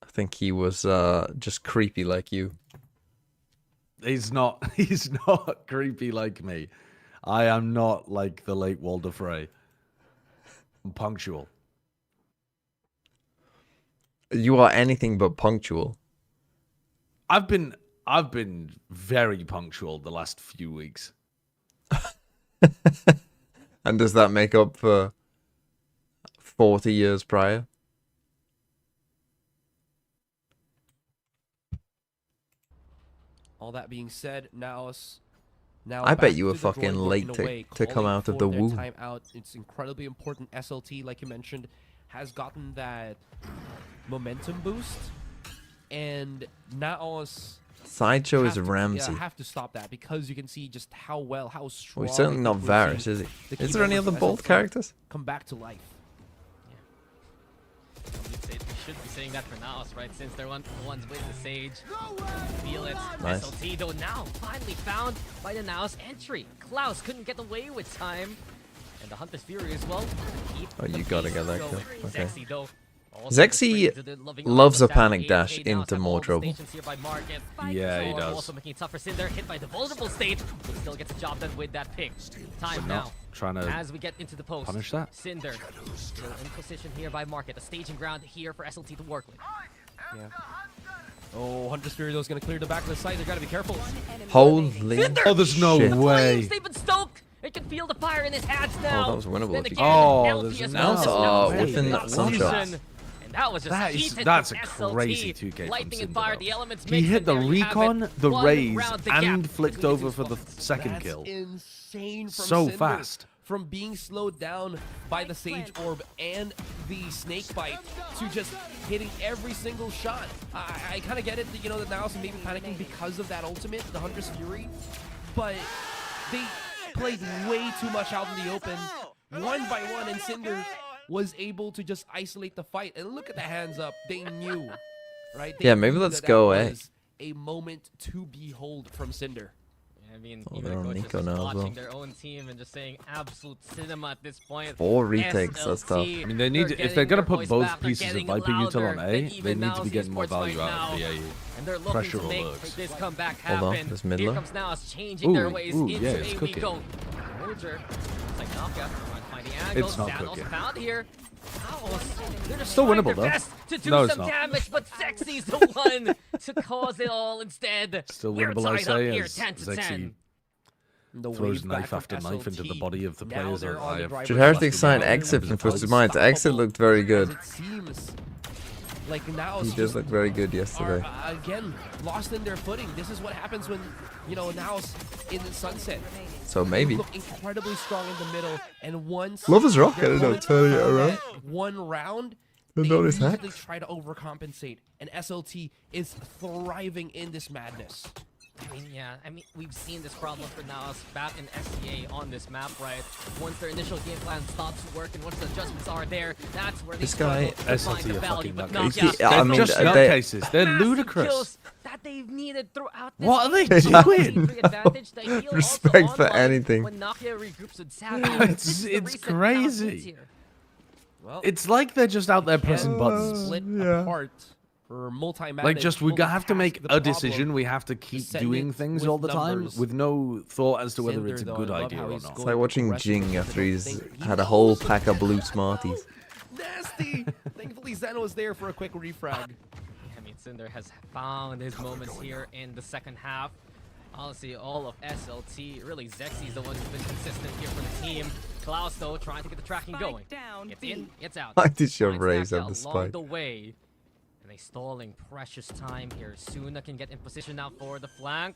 I think he was just creepy like you. He's not. He's not creepy like me. I am not like the late Walder Frey. I'm punctual. You are anything but punctual. I've been very punctual the last few weeks. And does that make up for 40 years prior? All that being said, NAOS now I bet back you were to the drawing fucking board late in a to- way, to come calling out of for the their womb. timeout. It's incredibly important. SLT, like you mentioned, has gotten that momentum boost, and NAOS Sideshow is have to- Ramsey. Yeah, have to stop that because you can see just how strong. Well, he's certainly not we're Varus, seeing is he? the key Is there any members other of bold SLT characters? come back to life. We should be saying that for NAOS, right? Since they're the ones with the Sage. Feel it. Nice. SLT, though, now finally found by the NAOS entry. Klaus couldn't get away with time. And the Hunter's Fury as well. Keep Oh, the you gotta beast get that going. kill. Okay. Zexy, though, also Zexy displaying the loving loves arms a of panic Savvy. dash 8K now into have more all the trouble. stations here by Market. Yeah, he Storm does. also making it tough for Cinder, hit by the vulnerable state, but still gets the job done with that pick. Time not now. trying to As we get into the post, punish that. Cinder still in position here by Market, a staging ground here for SLT to work with. Yeah. Oh, Hunter's Fury though is going to clear the back of the site. They got to be careful. Holy. Oh, there's no Shit. way. Flames, they've been stoked. It can feel the fire in his hands now. that was winnable Then if you again, Oh, LP there's as no well. way. Now Within taking that the sun shot. position. And that was just heated That's from a SLT. crazy 2K from Lightning and Cinder, fire, though. the elements He mix, hit and the there you have recon, it. the One raise, round the gap and flicked between over these for the spots. second That's kill. insane from So Cinder. fast. From being slowed down by the Sage Orb and the Snake Bite to just hitting every single shot. I kind of get it, that, you know, that NAOS may be panicking because of that ultimate, the Hunter's Fury, but they played way too much out in the open, one by one, and Cinder was able to just isolate the fight. And look at the hands up. They knew, right? They Yeah, maybe knew let's that go that A. was a moment to behold from Cinder. I mean, Oh, even they're the on coaches Nico just now as watching well. their own team and just saying absolute cinema at this point. 4 retakes, that's tough. SLT, I mean, they need they're if they're getting gonna their put voice both back, they're pieces of getting Viper Util louder on than A, they even need to NAOS be getting more esports right value out of now. the A. And they're looking Pressure to make alerts. this comeback Hold on, happen. this Here middler. comes NAOS changing their Ooh, ways ooh, into yeah, it's A we cooking. go. Roger, it's like knockout, trying to find the angle. It's not Sandals cooking. found here. NAOS, they're just Still trying winnable, their though. best to do No, it's some not. damage, but Sexy's the one to cause it all instead. Still We're winnable, I tied up say, here, as 10 to Zexy 10. The throws wave back knife from after knife into the SLT. body of the Now players. they're on I the have driver's Should side. Heretics sign Now Exit they're from Twisted Minds? unstoppable, Exit looked very as good. it seems like now He did look very good yesterday. are again lost in their footing. This is what happens when now in the sunset. So They maybe. look incredibly strong in the middle, and once Love his rocket, they're I don't know, going turning it for around. that one round, Don't they notice immediately hacks. try to overcompensate, and SLT is thriving in this madness. I mean, we've seen this problem for NAOS back in SCA on this map, right? Once their initial game plan stops working, once the adjustments are there, that's where they This guy- struggle to find SLT the are value. fucking But nutcases. knockout, Yeah, I They're mean, just they- nutcases. They're massive ludicrous. kills that they've needed throughout this What are they game. doing? Free advantage, they heal also Respect for online anything. When Nokia regroups with Savvy. It's- This is the it's reset NAOS crazy. needs here. Well, It's like they're just out there pressing buttons. split yeah. apart for multi-manage. Like, just we have to make multitask the a decision. problem. We have to keep Send doing it things with all the time numbers. with no thought as to whether Cinder, it's a though, good I love idea how or he's not. It's like watching aggressive with Jing it. after he's He had a whole also pack of blue gets- Smarties. Nasty. Thankfully, Zen was there for a quick refrag. I mean, Cinder has found his moments here in the second half. Honestly, all of SLT, really Zexy's the one who's been consistent here for the team. Klaus, though, trying to get the tracking Spike going. down, It's B. in, it's out. Why did your Finds Braves Naka have the along spike? the way. And they stalling precious time here. Suna can get in position now for the flank.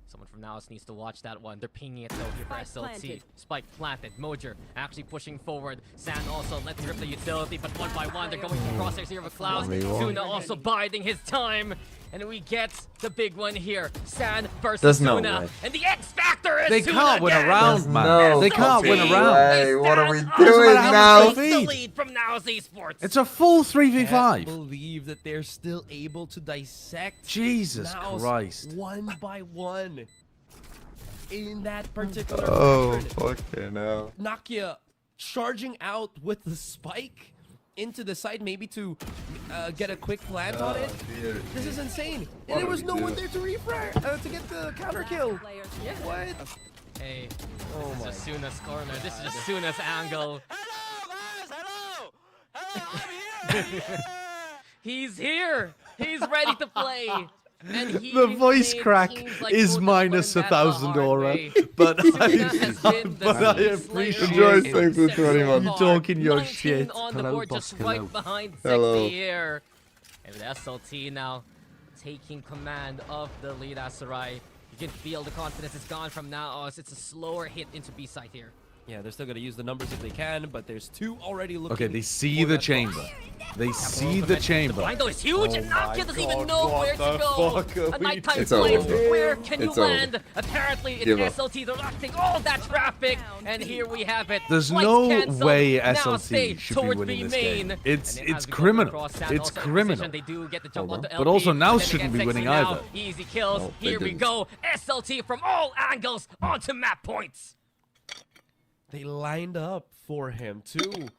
Someone from NAOS needs to watch that one. They're pinging it though here for Spike SLT. planted. Spike planted. Mojer actually pushing forward. San also lets rip the utility, but one by one they're going for crosshairs here with Klaus. Reroll. Suna also biding his time. And we get the big one here. San versus There's no Suna. way. And the X Factor is They Suna can't win a again. round, There's man. no They can't win a fucking round. way. What are we Stand doing up. now? Takes the lead from NAOS Esports. It's a full Can't 3v5. believe that they're still able to dissect Jesus Naos Christ. one by one in that particular Oh, pattern. fucking hell. Nokia charging out with the spike into the side, maybe to get a quick plant on it. This is insane. And there was no one there to to get the counter kill. Player What? Hey, Oh this my. is just Suna's corner. This is just Suna's angle. He's here. He's ready to play. And he The voice made crack teams like is Fortnite minus learn that the 1,000 hard aura, way. but Suna has been the but I Slayer appreciate Enjoy of it. the Thanks for set 21. so You far. talking your 19 shit. on the Hello, board, boss, just right hello. behind Hello. Sexy here. And with SLT now taking command of the lead Asarai. You can feel the confidence is gone from NAOS. It's a slower hit into B side here. Yeah, they're still gonna use the numbers if they can, but there's two already looking. Okay, they see for the that chamber. cross. They see the The chamber. window is huge, and Nokia doesn't even know what where to the go. fuck are A we nighttime It's flame. over. Where can you It's over. land? Apparently, it's Give up. SLT. They're locking all that traffic, and here we have it. There's Flights no canceled. way Now SLT stay should be towards winning B this main. game. It's And it has become criminal. across San It's also in criminal. position. They do get the jump Hold onto on. LP. But also now and then shouldn't be again, winning Sexy now. either. Easy kills. Oh, they Here we didn't. go. SLT from all angles onto map points. They lined up for him too.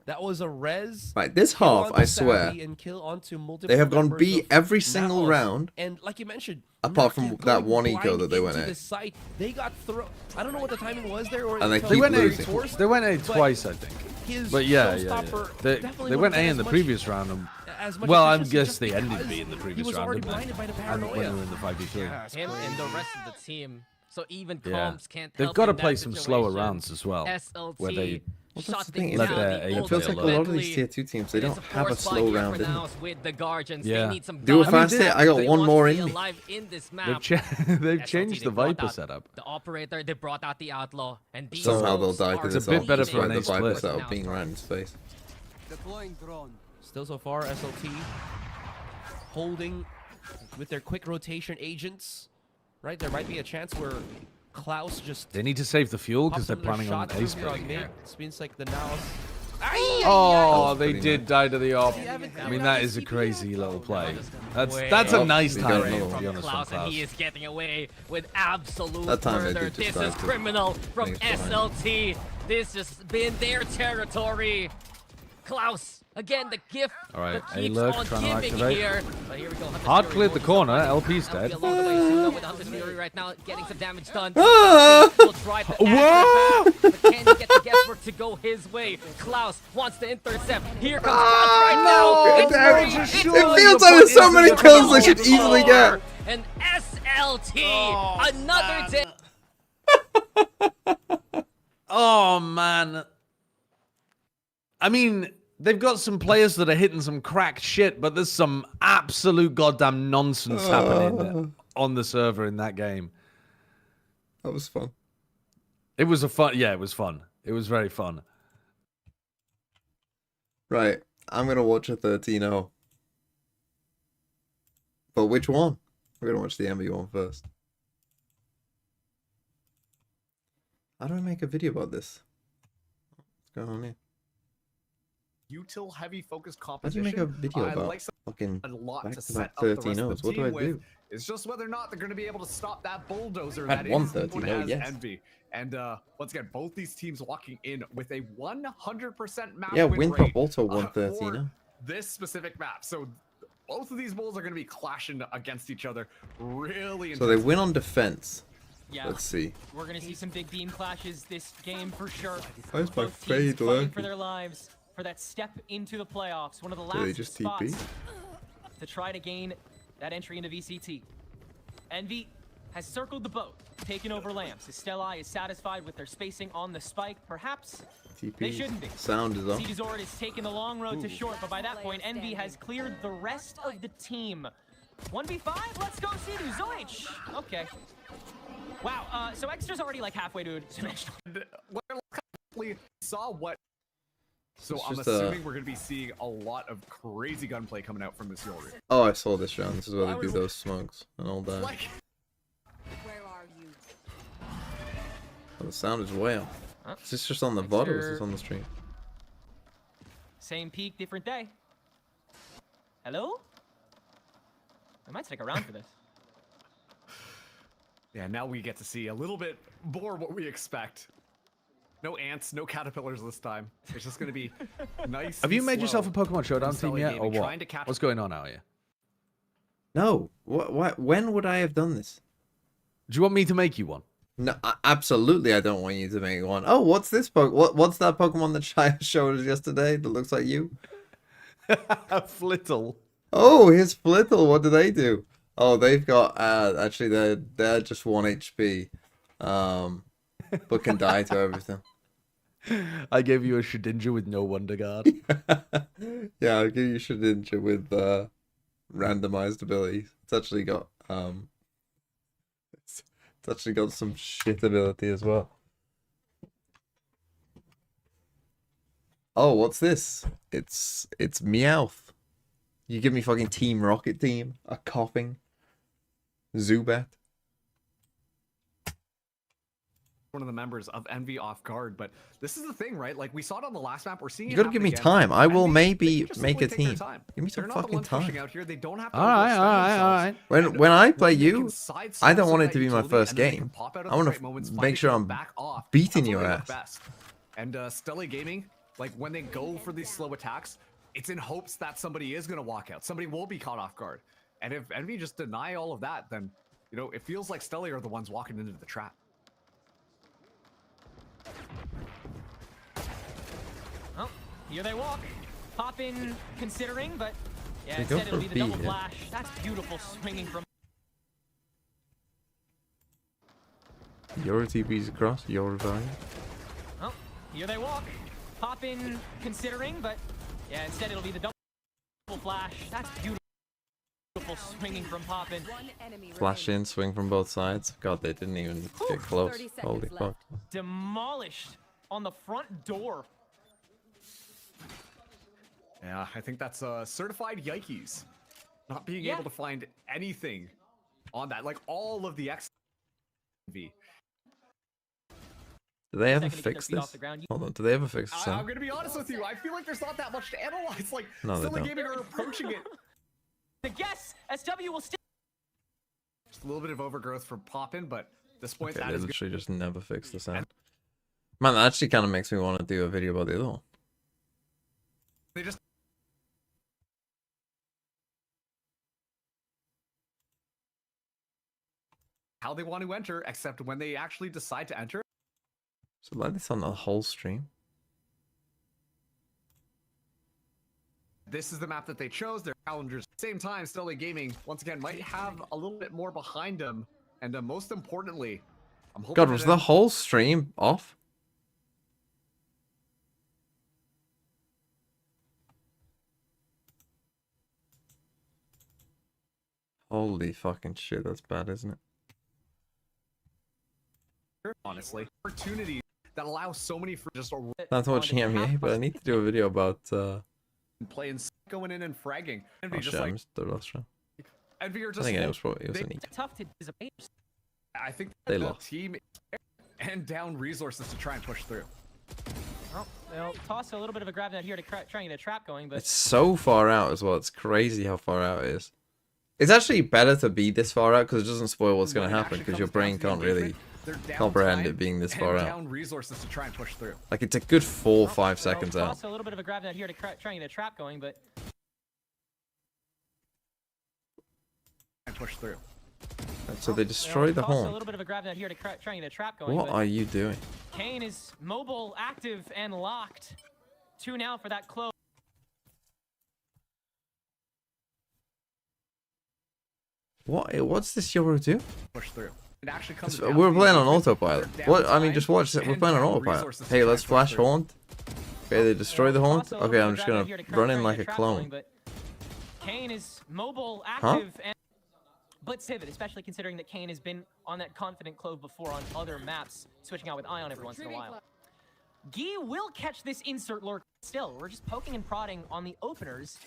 That was a res. Right, this kill half, onto I swear, Savvy and kill onto multiple they have gone members B of every single Naos. round. And like you mentioned, Apart from Nokia that going one eco blind that they went into at. the site. They got thrown. I don't know what the timing was there, or And they if it keep was losing. forced, They went A but twice, I think. his But yeah. showstopper They definitely went A wouldn't in get the as much- previous round. as much Well, I efficiency guess just they ended because B in the he previous was round, already didn't they? blinded by the And when they paranoia. were in the 5v3. Yeah, Him crazy. and the rest of the team. So even Yeah. comms can't They've help got to in that play some slower situation. rounds as well. SLT where they shot the thing, things let down. their The A It ultimate feels like a lot of Bentley. these tier 2 teams, they It's don't a have a force fight slow here round for in them. NAOS with the Guardians. Yeah. They need some Do a guns. fast hit, I got They one want more to in stay me. alive in this They've, map. they've SLT, changed they the brought Viper out setup. The operator, they brought out the Outlaw. And these Somehow they'll folks die are to It's this a bit off, better just for by an the A Viper split. setup being right in space. Still so far, SLT holding with their quick rotation agents. Right, there might be a chance where Klaus just They need to save the fuel pops because they're another planning on shot A through splitting. mid. It means like the NAOS Oh, they pretty did nice. die to the op. haven't I come mean, out that with is a CPR. crazy little play. That's Wait. a Oh, nice we got time, another to one. be honest, from Klaus, and Klaus. he is getting away with absolute That time they murder. did just This dive is to- criminal from Thanks, Brian. SLT. This has been their territory. Klaus, again, the gift All right, that keeps A-Lurk on trying to giving activate. here. But here we go. Hunter's Hard Fury cleared the launches corner. somebody. LP's LP dead. along the way. Suno with Hunter's Fury right now, getting some damage done. Ah! Will try to Whoa! but can he get the guesswork to go his way? Klaus wants to intercept. Here comes Klaus right now. It's damage free. is It's short. It free. feels like there's so many It's kills they free. should easily get. And SLT, another day. Oh man. I mean, they've got some players that are hitting some cracked shit, but there's some absolute goddamn nonsense happening on the server in that game. That was fun. It was a fun, yeah, it was fun. It was very fun. Right, I'm gonna watch a 13-0. But which one? We're gonna watch the MV one first. How do I make a video about this? What's going on here? Util heavy focused How do you composition. make a video I about like fucking a lot to back-to-back set up the rest 13-0s? of the What do I team with. do? It's just whether or not they're going to be able to stop that bulldozer At that one is known 13-0, as yes. Envy. And once again, both these teams walking in with a 100% map Yeah, win Winthrop rate, also won for 13-0. this specific map. So both of these bulls are going to be clashing against each other really. So they intensely. win on defense. Yeah, Let's see. we're gonna see some big beam clashes this game for sure. Why is my Both teams fade fighting lurking? for their lives, for that step into the playoffs. One of the Do they last just spots TP? to try to gain that entry into VCT. Envy has circled the boat, taken over lamps. Estella is satisfied with their spacing on the spike. Perhaps they TP. shouldn't be. Sound is off. Zord is taking the long road to short, but by that point, Envy has cleared the rest of the team. 1v5, let's go Sidu, Zoich! Okay. Wow, so Extra's already like halfway to a dimensional. We saw what. So It's I'm just, assuming we're going to be seeing a lot of crazy gunplay coming out from this Yori. Oh, I saw this round. This is where I they do was- those smokes and all that. Like, Where are you? Oh, the sound is way off. Huh? Is this just on the VOD or is this Extra- on the stream? Same peak, different day. Hello? I might stick around for this. yeah, now we get to see a little bit more what we expect. No ants, no caterpillars this time. It's just going to be nice. Have you and made yourself a slow Pokemon Showdown from team Stelly yet, or Gaming, what? trying to catch- What's going on out here? No. What? When would I have done this? Do you want me to make you one? No, absolutely. I don't want you to make one. Oh, what's this What's that Pokemon that Shia showed us yesterday that looks like you? Flittle. Oh, here's Flittle. What do they do? Oh, they've got actually they're just 1 HP, but can die to everything. I gave you a Shedinja with no Wonder Guard. Yeah, I'll give you Shedinja with randomized abilities. It's actually got some shit ability as well. Oh, what's this? It's Meowth. You give me fucking Team Rocket Team, a coughing Zubat. one of the members of Envy off guard, but this is the thing, right? Like we saw it on the last map. We're seeing You it gotta give me happen time. again. I will Envy, maybe they can just make a simply take their team. time. Give me some They're not the fucking ones pushing time. out here. They don't have to All right, overextend all right, all themselves. right. And When I play they you, can sidestep I don't some want of it to that be my utility, first and then they game. can pop out at I want the to right moments, make find sure each other I'm back off. beating That's your where they look ass. best. And Stelly Gaming, like when they go for these slow attacks, it's in hopes that somebody is going to walk out. Somebody will be caught off guard. And if Envy just deny all of that, then, you know, it feels like Stelly are the ones walking into the trap. Oh, here they walk. Pop in considering, but yeah, They go instead it'll for be the B, double yeah. flash. That's beautiful swinging from. Your TP's across, your value. Oh, here they walk. Pop in considering, but yeah, instead it'll be the double flash. That's beautiful swinging from Poppin. One enemy Flash in, swing from both sides. God, they didn't even get close. 30 seconds Holy left. fuck. Demolished on the front door. Yeah, I think that's certified yikes. Not being Yeah. able to find anything on that. Like all of the X. Do they ever Second to get their fix feet off this? the ground. Hold on, do they ever fix the I'm sound? gonna be honest with you. I feel like there's not that much to analyze. Like, No, they Stella don't. Gaming are approaching it. The guess, SW will still. Just a little bit of overgrowth from Poppin, but at this point, Okay, that they is good. literally just never fix the sound. Man, that actually kind of makes me want to do a video about the other one. They just how they want to enter, except when they actually decide to enter. So like this on the whole stream. This is the map that they chose. Their challengers. Same time, Stella Gaming once again might have a little bit more behind them, and most importantly, I'm hoping. God, was the whole stream off? Holy fucking shit, that's bad, isn't it? honestly opportunities that allow so many for just Not watching MEA, but I need to do a video about playing, going in and fragging. Envy oh, just shit, I like missed the last round. Envy are I just. think it was probably they- an E. Tough to disappoint. I think They the lost. team and down resources to try and push through. Well, they'll toss a little bit of a grab net here to try and get a trap going, but It's so far out as well. It's crazy how far out it is. It's actually better to be this far out because it doesn't spoil what's going When to it happen actually because your comes down brain to the can't really engagement, they're down comprehend time it being this and far out. down resources to try and push through. Like it's a good 4 or 5 they'll seconds out. toss a little bit of a grab net here to try and get a trap going, but And push through. So they destroy the toss a horn. little bit of a grab net here to try and get a trap going. What but are you doing? Kane is mobile, active, and locked. 2 now for that close. What's this Euro do? Push through. It actually comes. We're down to the playing on engagement. autopilot. They're down What? I mean, time just watch it. We're and playing on down autopilot. resources to Hey, try let's and push flash through. horn. Okay, they destroy the horn. Toss a little Okay, bit I'm of just grab net gonna here to run try in and like get a trap clone. going, but Kane is mobile, Huh? active, and blitz pivot, especially considering that Kane has been on that confident clove before on other maps, switching out with Ion every once in a while. Guy will catch this insert lurk. Still, we're just poking and prodding on the openers,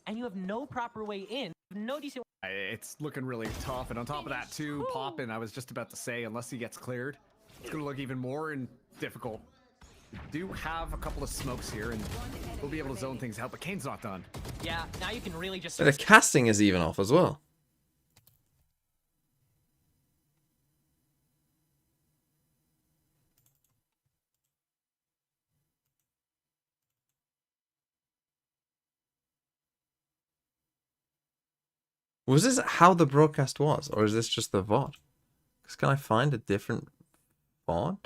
and you have no proper way in, no decent. It's looking really tough, and on top of that, too, Poppin. I was just about to say, unless he gets cleared, it's gonna look even more difficult. We do have a couple of smokes here, and we'll be able to zone things out. But Kane's not done. Yeah, now you can really just. The casting is even off as well. Was this how the broadcast was, or is this just the VOD? Because can I find a different VOD?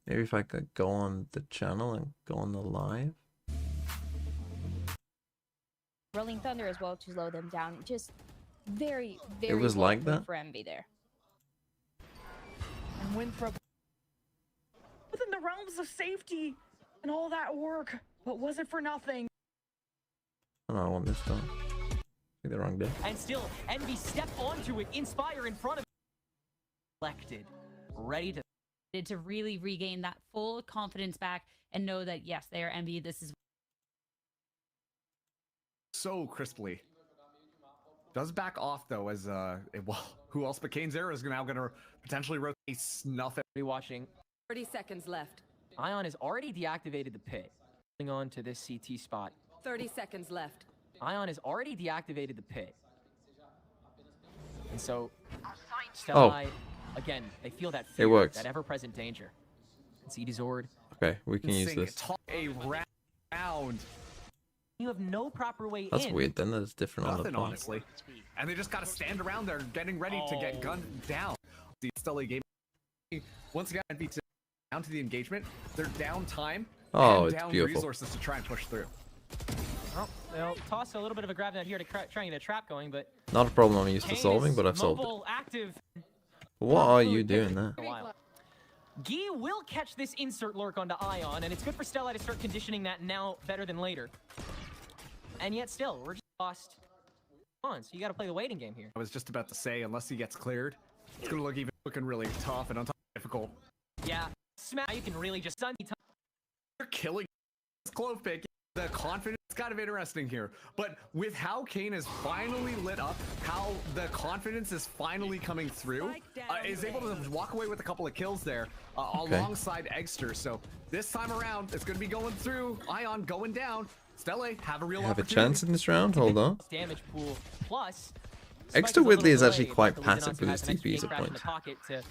Maybe if I could go on the channel and go on the live. Rolling Thunder as well to slow them down. Just very, very was well like played that? for Envy there. And Winthrop within the realms of safety and all that work, but was it for nothing? Oh, no, I want this done. I the wrong day. And still, Envy step onto it, Inspire in front of it. Collected, ready to really regain that full confidence back and know that yes, they are Envy. This is So crisply. Does back off though, as well, who else but Kane's Era is now gonna potentially rotate snuff it. be watching. 30 seconds left. Ion has already deactivated the pit. Holding on to this CT spot. 30 seconds left. Ion has already deactivated the pit. And so, Stellai, again, they feel that fear, works. that ever-present danger. And see Zord. Okay, we can use Sink this. a round. You have no proper way That's in. weird then, that's different on the Nothing, phone. honestly. And they just gotta stand around there getting ready to get gunned down. The Stella game. Once again, down to the engagement. They're down time. Oh, and it's down beautiful. resources to try and push through. Well, they'll toss a little bit of a grab net here to try and get a trap going, but Not a problem I'm used to Kane solving, is but I've solved it. mobile, active. What are you doing there? A while. Guy will catch this insert lurk onto Ion, and it's good for Stella to start conditioning that now better than later. And yet still, we're just lost on, so you gotta play the waiting game here. I was just about to say, unless he gets cleared, it's gonna look looking really tough and on top difficult. Yeah, smack, you can really just sun. They're killing this clove pick. The confidence is kind of interesting here, but with how Kane is finally lit up, how the confidence is finally coming through, is able to walk away with a couple of kills there alongside Eggster. So this time around, it's going to be going through. Ion going down. Stelle have a real Have a opportunity. chance in this round. Hold on. Damage pool plus. Extra Whitley is actually quite passive with his TPs at points.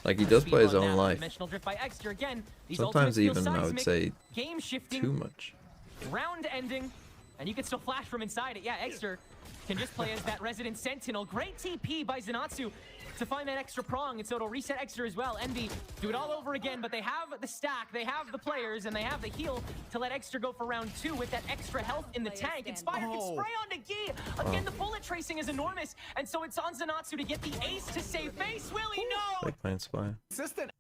Like, he does play his own life. Sometimes even, I would say, too much. Round ending, and you can still flash from inside it. Yeah, Eggster can just play as that resident sentinel. Great TP by Zenatsu to find that extra prong, and so it'll reset Eggster as well. Envy do it all over again, but they have the stack, they have the players, and they have the heal to let Eggster go for round 2 with that extra health in the tank. Inspire can spray onto Gi. Again, the bullet tracing is enormous, and so it's on Zenatsu to get the ace to save face. Willie, no! Like my Inspire. Consistent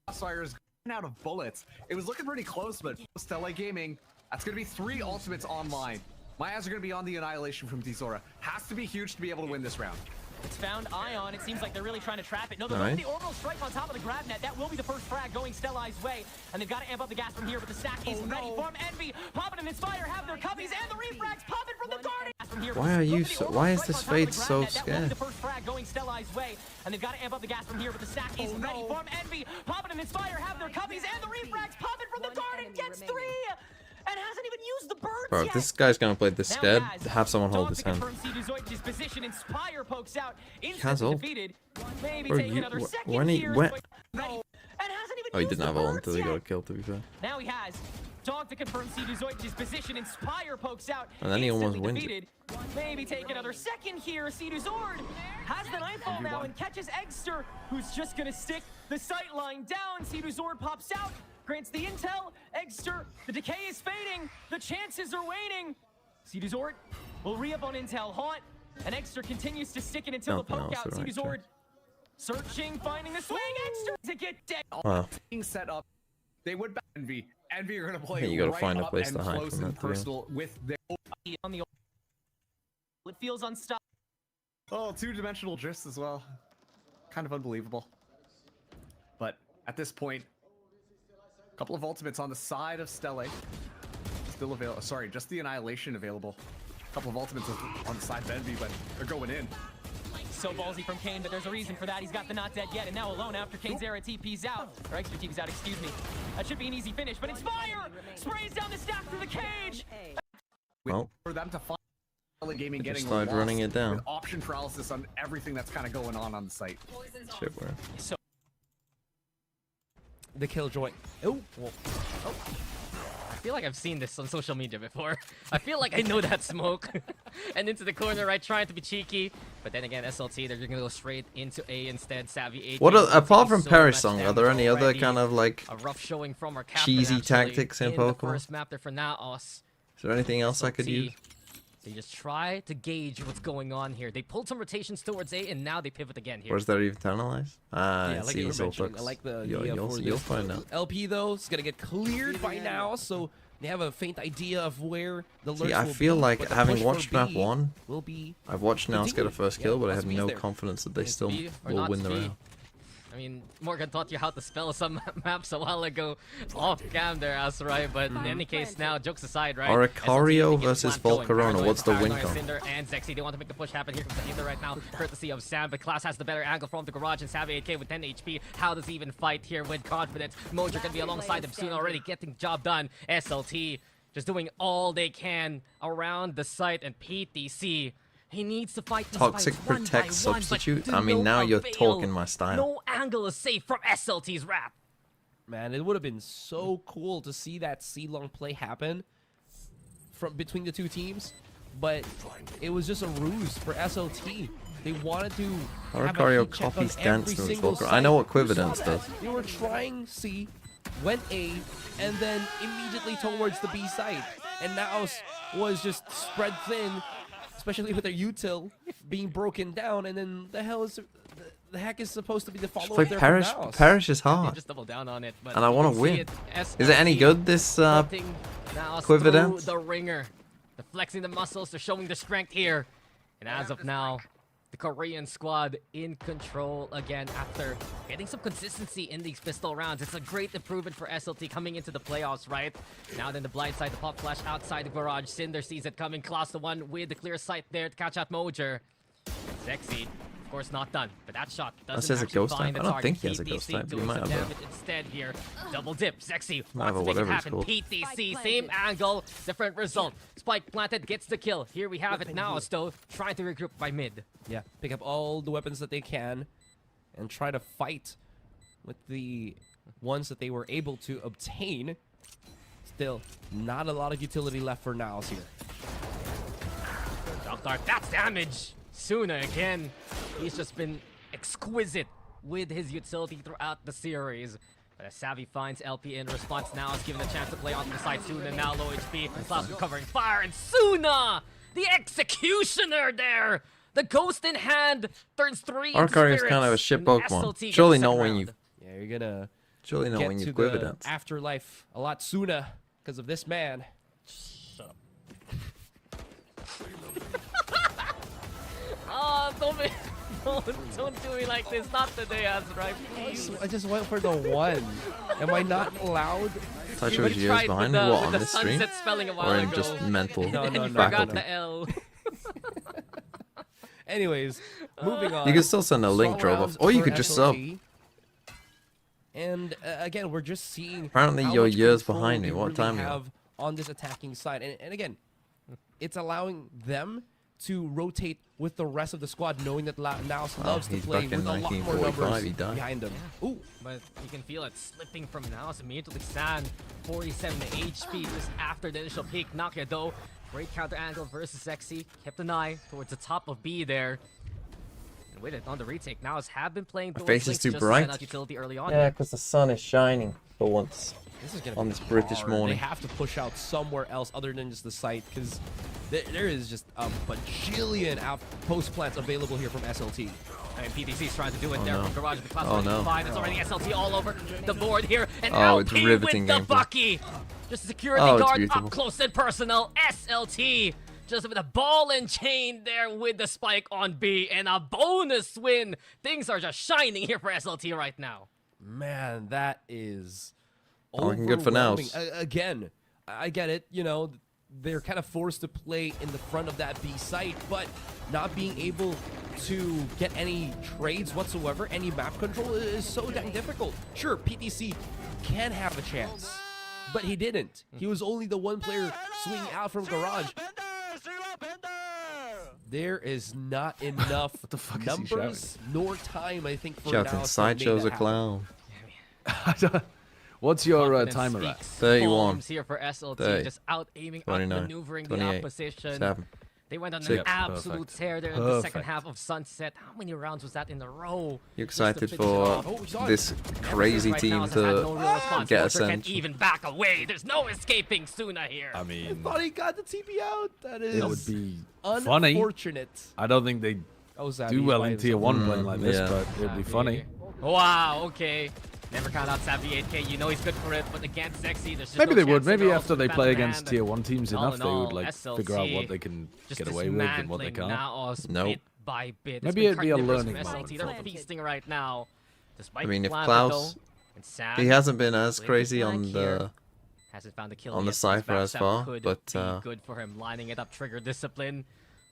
Crossfire's going out of bullets. It was looking pretty close, but Stelle Gaming, that's going to be 3 ultimates online. My eyes are going to be on the Annihilation from Dizora. Has to be huge to be able to win this round. It's found Ion. It seems like they're really trying to trap it. No, they're going the orbital strike on top of the grab net. That will be the first frag going Stelli's way. And they've got to amp up the gas from here, but the stack is ready. Farm Envy, Poppin and Inspire have their cubbies, and the refrags popping from the garden. Why are you so, why is this Fade so scared? The first frag going Stelli's way, and they've got to amp up the gas from here, but the stack is ready. Farm Envy, Poppin and Inspire have their cubbies, and the refrags popping from the garden. Gets 3! And hasn't even used the birds Bro, yet. if this guy's gonna play this scared, have someone hold his hand. Position, Inspire pokes out. Has ult. Defeated. Maybe Bro, take another second when he here, went. and hasn't even Oh, he used didn't the have ult birds until he yet. got a kill, to be fair. Now he has. Dog to confirm Ceduzoid's position. Inspire pokes out. And then he almost Instantly wins it. defeated. Maybe take another second here. Ceduzord has the nightfall now and catches Eggster, who's just gonna stick the sight line down. Ceduzord pops out, grants the intel. Eggster, the decay is fading. The chances are waning. Ceduzord will re-up on intel. Haunt, and Eggster continues to stick it until the Nothing poke else out. to write, Ceduzord searching, finding the swing. Eggster to get dead. Wow. Being set up, they would back Envy. Envy are going to play Yeah, you gotta right find a up place and to hide close from and that, to be honest. personal with their On the it feels unstoppable. 2-dimensional drifts as well. Kind of unbelievable. But at this point, a couple of ultimates on the side of Stelle. Still available. Sorry, just the Annihilation available. A couple of ultimates on the side of Envy, but they're going in. So ballsy from Kane, but there's a reason for that. He's got the not dead yet, and now alone after Kane's era TP's out. Or extra TP's out, excuse me. That should be an easy finish, but Inspire sprays down the stack through the cage. Well, For them to find Stelle Gaming they just getting started lost running it down. with option paralysis on everything that's kind of going on the site. Shit, bro. So The Killjoy. Oh. I feel like I've seen this on social media before. I feel like I know that smoke. And into the corner, right, trying to be cheeky. But then again, SLT, they're gonna go straight into A instead. Savvy 8. What apart from Perish Song, are there any other kind of like a rough showing from our captain, cheesy actually, tactics in the Pokemon? first map there for NAOS. Is there anything else I could SLT, use? They just try to gauge what's going on here. They pulled some rotations towards A, and now they pivot again here. Or is there even Tantalize? Ah, Yeah, I like see. you were So mentioning, I like the idea for you'll this. find out. LP though is gonna get cleared by now, so they have a faint idea of where the lurks See, I will feel be, like but the having push for watched map B 1, will be I've watched NAOS get a first kill, but I have Lots of no Bs there. confidence that they It's still B or will not win the B. round. I mean, Morgan taught you how to spell some maps a while ago off cam there, Asrai, but in any case now, jokes aside, right? Oricario SLT, they get versus the plant going. Volcarona, Paranoid, what's the win Paranoid, con? Cinder and Zexy, they want to make the push happen. Here comes the Hither right now, courtesy of Sam, but Klaus has the better angle from the garage, and Savvy 8K with 10 HP. How does he even fight here with confidence? Mojo can be alongside them soon already, getting job done. SLT just doing all they can around the site, and PTC, he needs to fight these Toxic fights one by Protect one, substitute? but to I mean, no now you're avail. talking my style. No angle is safe from SLT's wrap. Man, it would have been so cool to see that C-long play happen from between the two teams, but it was just a ruse for SLT. They wanted to have a Oricario heat check on copies every Dance moves. single I know what site. Quiver You saw Dance that. does. They were trying C, went A, and then immediately towards the B site. And NAOS was just spread thin, especially with their util being broken down. And then the heck is supposed to be the Just follow-up play there Perish. for NAOS? Perish is Yeah, hard. just double down on it. But And I you wanna can see win. it, Is it any SLT good, this putting NAOS Quiver through Dance? the ringer. They're flexing the muscles, they're showing their strength here. And as of now, The Korean squad in control again after getting some consistency in these pistol rounds. It's a great improvement for SLT coming into the playoffs, right? Now then the blind side, the pop flash outside the garage. Cinder sees it coming, Klaus the one with the clear sight there to catch out Mojer. Sexy, of course, not done, but that shot doesn't says a actually ghost find type. the I don't target. think he has a ghost PTC type, but he doing might some have, damage instead here. Double dip, Sexy Might have wants to make it whatever it's happen. called. PTC, same angle, different result. Spike planted, gets the kill. Here we have it now, though, trying to regroup by mid. Yeah, pick up all the weapons that they can and try to fight with the ones that they were able to obtain. Still, not a lot of utility left for NAOS here. Dark Dart, that's damage! Suna again. He's just been exquisite with his utility throughout the series. But as Savvy finds LP in response, now is given a chance to play onto the side. Suna now low HP. Klaus recovering fire, and Suna! The executioner there! The ghost in hand turns 3 into Arcari is spirits, kind of a shit and Pokemon. SLT gets Surely the not second when round. you've Yeah, you're gonna surely not get when to you've the Quividence. afterlife a lot sooner because of this man. Oh, don't do me like this. Not today, right? Please. I just went for the one. Am I not allowed? Touch You was years tried behind with me. the, What, with on the this stream? sunset spelling a while Or in ago. just mental No, no, And no, you forgot faculty? the L. Anyways, moving on. You can still send a link, Strong Drove, rounds or you for could just sub. SLT. And again, we're just seeing Apparently how you're much years control behind me. they What really time you have on this attacking side. And again, it's allowing them to rotate with the rest of the squad, knowing that NAOS loves to he's play back in with a lot more 1945, numbers he died. behind them. Ooh, But you can feel it slipping from NAOS immediately. Sand, 47 HP just after the initial peak. Nakia though, great counter angle versus Sexy. Kept an eye towards the top of B there. And with it on the retake, NAOS have been playing towards face is links too just to bright. send out utility early on. Yeah, because the sun is shining for once. this is gonna On be this British hard. morning. They have to push out somewhere else other than just the site, because there is just a bajillion post plants available here from SLT. And PTC's trying to do it Oh, there no. from Garage. The class Oh, no. 5. It's already SLT all over the board here. And Oh, it's LP riveting with the gameplay. Bucky. Just security Oh, it's guard beautiful. up close and personal. SLT just with a ball and chain there with the spike on B. And a bonus win. Things are just shining here for SLT right now. Man, that is All looking good for overwhelming. Naos. Again, I get it. You know, they're kind of forced to play in the front of that B site, but not being able to get any trades whatsoever, any map control is so dang difficult. Sure, PTC can have a chance, but he didn't. He was only the one player swinging out from Garage. There is not enough the fuck is he numbers nor time, I think, for Shouting, NAOS to Sideshow's make a that happen. clown. What's your Confidence timer at? speaks 31. volumes here for SLT, 30, just out aiming, out 29, maneuvering the 28, opposition. 7. They went on an 6. absolute Perfect. tear there in the second Perfect. half of Sunset. How many rounds was that in a row? You Just to excited finish it for off. Oh, we saw it. this crazy Right team now, has had no real to response. get Vulture can't Ascension? even back away. There's no escaping Suna here. I mean, Thought he got the TP out. That is it would be funny. unfortunate. I don't think they Oh, do well in tier 1 playing like this, yeah. but it would be funny. Wow, okay. Never count out Savvy 8K. You know he's good for it, but against Sexy, there's just Maybe no they would. chance in Maybe the after they battle play hand. against tier 1 teams All enough, in they would all, like SLT figure out what they can just get away with and what they dismantling can't. NAOS Nope. bit by bit. Maybe It's it'd be a been learning carnivorous for moment SLT. for They're them. feasting right now. Despite I mean, if Planted, Klaus, though, and Sand he hasn't been as Blink crazy is on blank here. the hasn't found the kill on the yet, so his Cypher as backstab far, could but, be good for him. Lining it up, trigger discipline.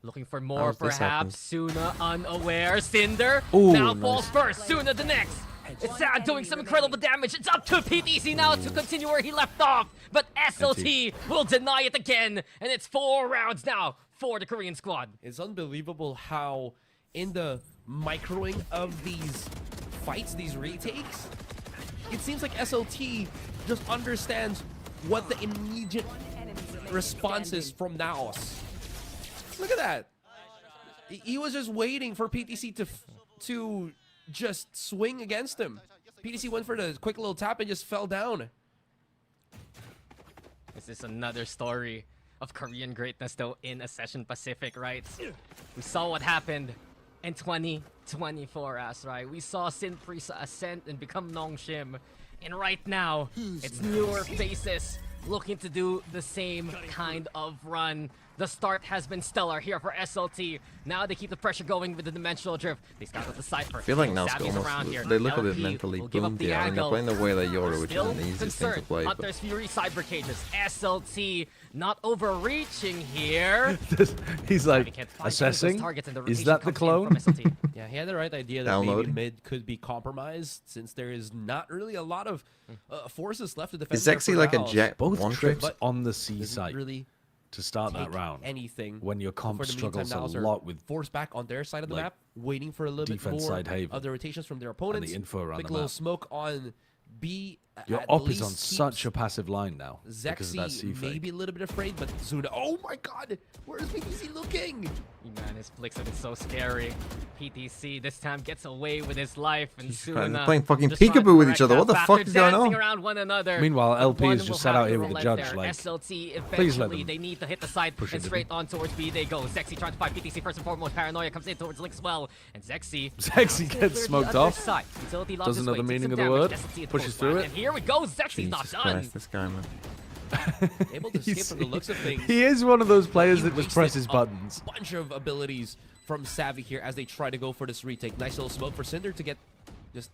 Looking for How more, does this happen? perhaps. Suna unaware. Cinder Ooh, now nice. falls first. Suna the next. It's Sad doing some incredible damage. It's up to PTC now to continue where he left off. But SLT will deny it again. And it's 4 rounds now for the Korean squad. It's unbelievable how in the microing of these fights, these retakes, it seems like SLT just understands what the immediate response is from NAOS. Look at that. He was just waiting for PTC to just swing against him. PTC went for the quick little tap and just fell down. This is another story of Korean greatness, though, in Ascension Pacific, right? We saw what happened in 2024, right? We saw Sin Prisa ascend and become Nongshim. And right now, it's newer faces looking to do the same kind of run. The start has been stellar here for SLT. Now they keep the pressure going with the dimensional drift. They start with the Cypher. I feel like now Savvy's around almost here. they look a bit LP mentally will give up boomed the here, and they're angle. playing the way that Yoru, which Still is an easy thing to concerned. play. But Hunter's Fury cyber cages. SLT not overreaching here. He's Savvy like can't find those assessing. targets, and the Is rotation that the comes in from clone? SLT. Yeah, he had the right idea that Downloading. maybe mid could be compromised since there is not really a lot of forces left to defend. is there Zexy for like a Naos. jet Both one trick? trips on the C Doesn't site really to start take that round. anything. When your comp For the meantime, struggles a Naos are lot with forced back on their side of the like, map, waiting for a little bit defense more side haven of the rotations from their opponents. info around Quick the little map. smoke on B. Your at op is least on keeps such a passive line now because of that C Zexy maybe fake. a little bit afraid, but Zuna. Oh my God, where is PTC looking? Man, his flicks have been so scary. PTC this time gets away with his life, and Christ, soon they're playing fucking just trying to peekaboo with correct each other. that What the back. fuck They're is going dancing on? around one another. Meanwhile, LP One is just will sat have out to here with the relent judge, there. like, SLT please let eventually them they need to hit the side push and it, straight on towards B they go. Zexy trying to find PTC first and foremost. Paranoia comes in towards Link as well, and Zexy Gets smoked off. Side. Utility loves Doesn't his know way, the takes meaning some of the damage. word, SLT at the pushes post through line, it. And here we go. Zexy's not Jesus done. Christ, this guy, man. Able to escape from the looks of things. He is one of those players He that just wasted presses a buttons. Bunch of abilities from Savvy here as they try to go for this retake. Nice little smoke for Cinder to get just,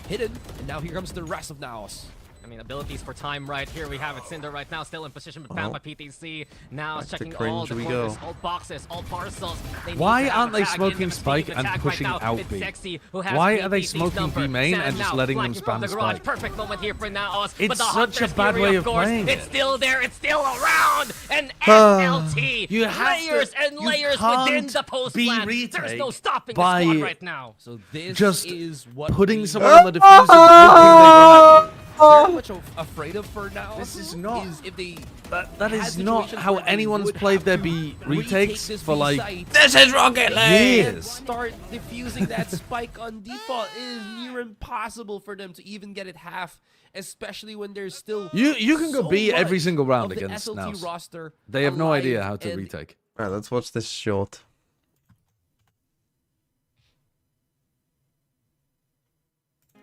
hidden. And now here comes the rest of Naos. I mean, abilities for time right here. We have it. Cinder right now still in position, but found by PTC. Now Back to checking all cringe the we corners, go. all boxes, all parcels. They need Why to have aren't a they tag in, smoking but Spike speaking and attack pushing right now, out it's B? Zexy who has Why are they PTC's smoking number. B main and Sam just now letting them flanking from the spam garage. Spike? Perfect moment here for Naos. It's but the such a Hunter's bad Fury, way of of course, playing it's it. still there. It's still around. And SLT, You have to- layers and you layers can't within the post be plan. There's retake no stopping the by squad right now. So this Just is what putting we someone on the defuse and hoping they very much afraid of for now. This is not- if they that had is not situations how where they anyone's would played have their to B retake retakes this for B like site. This is Rocket League! years. Start diffusing that spike on default. It is near impossible for them to even get it half, especially when there's still You can go so B every much single round of the against SLT Naos. roster. They have no alive, idea how to and retake. Alright, let's watch this short.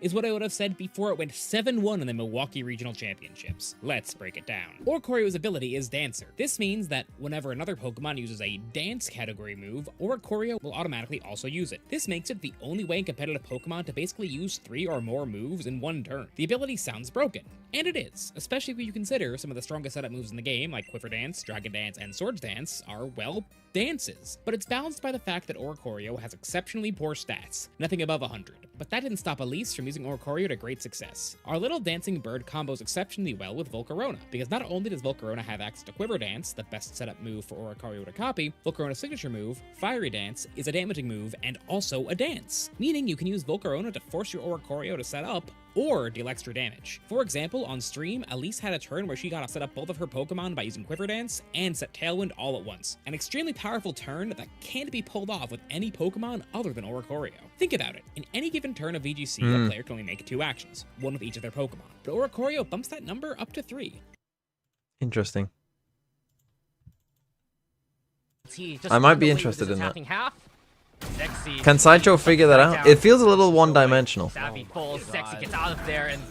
Is what I would have said before it went 7-1 in the Milwaukee Regional Championships. Let's break it down. Oricorio's ability is Dancer. This means that whenever another Pokemon uses a Dance category move, Oricorio will automatically also use it. This makes it the only way in competitive Pokemon to basically use 3 or more moves in one turn. The ability sounds broken, and it is, especially when you consider some of the strongest setup moves in the game, like Quiver Dance, Dragon Dance, and Swords Dance, are, well, dances. But it's balanced by the fact that Oricorio has exceptionally poor stats, nothing above 100. But that didn't stop Elise from using Oricorio to great success. Our little dancing bird combos exceptionally well with Volcarona, because not only does Volcarona have access to Quiver Dance, the best setup move for Oricorio to copy, Volcarona's signature move, Fiery Dance, is a damaging move and also a dance, meaning you can use Volcarona to force your Oricorio to set up or deal extra damage. For example, on stream, Elise had a turn where she got to set up both of her Pokemon by using Quiver Dance and set Tailwind all at once. An extremely powerful turn that can't be pulled off with any Pokemon other than Oricorio. Think about it. In any given turn of VGC, a player can only make 2 actions, one with each of their Pokemon. But Oricorio bumps that number up to 3. Interesting. Just I might run be away with interested his in that. attacking half. Zexy Can Sideshow figure that out? It feels a little one-dimensional. Savvy falls, Zexy gets out of there, and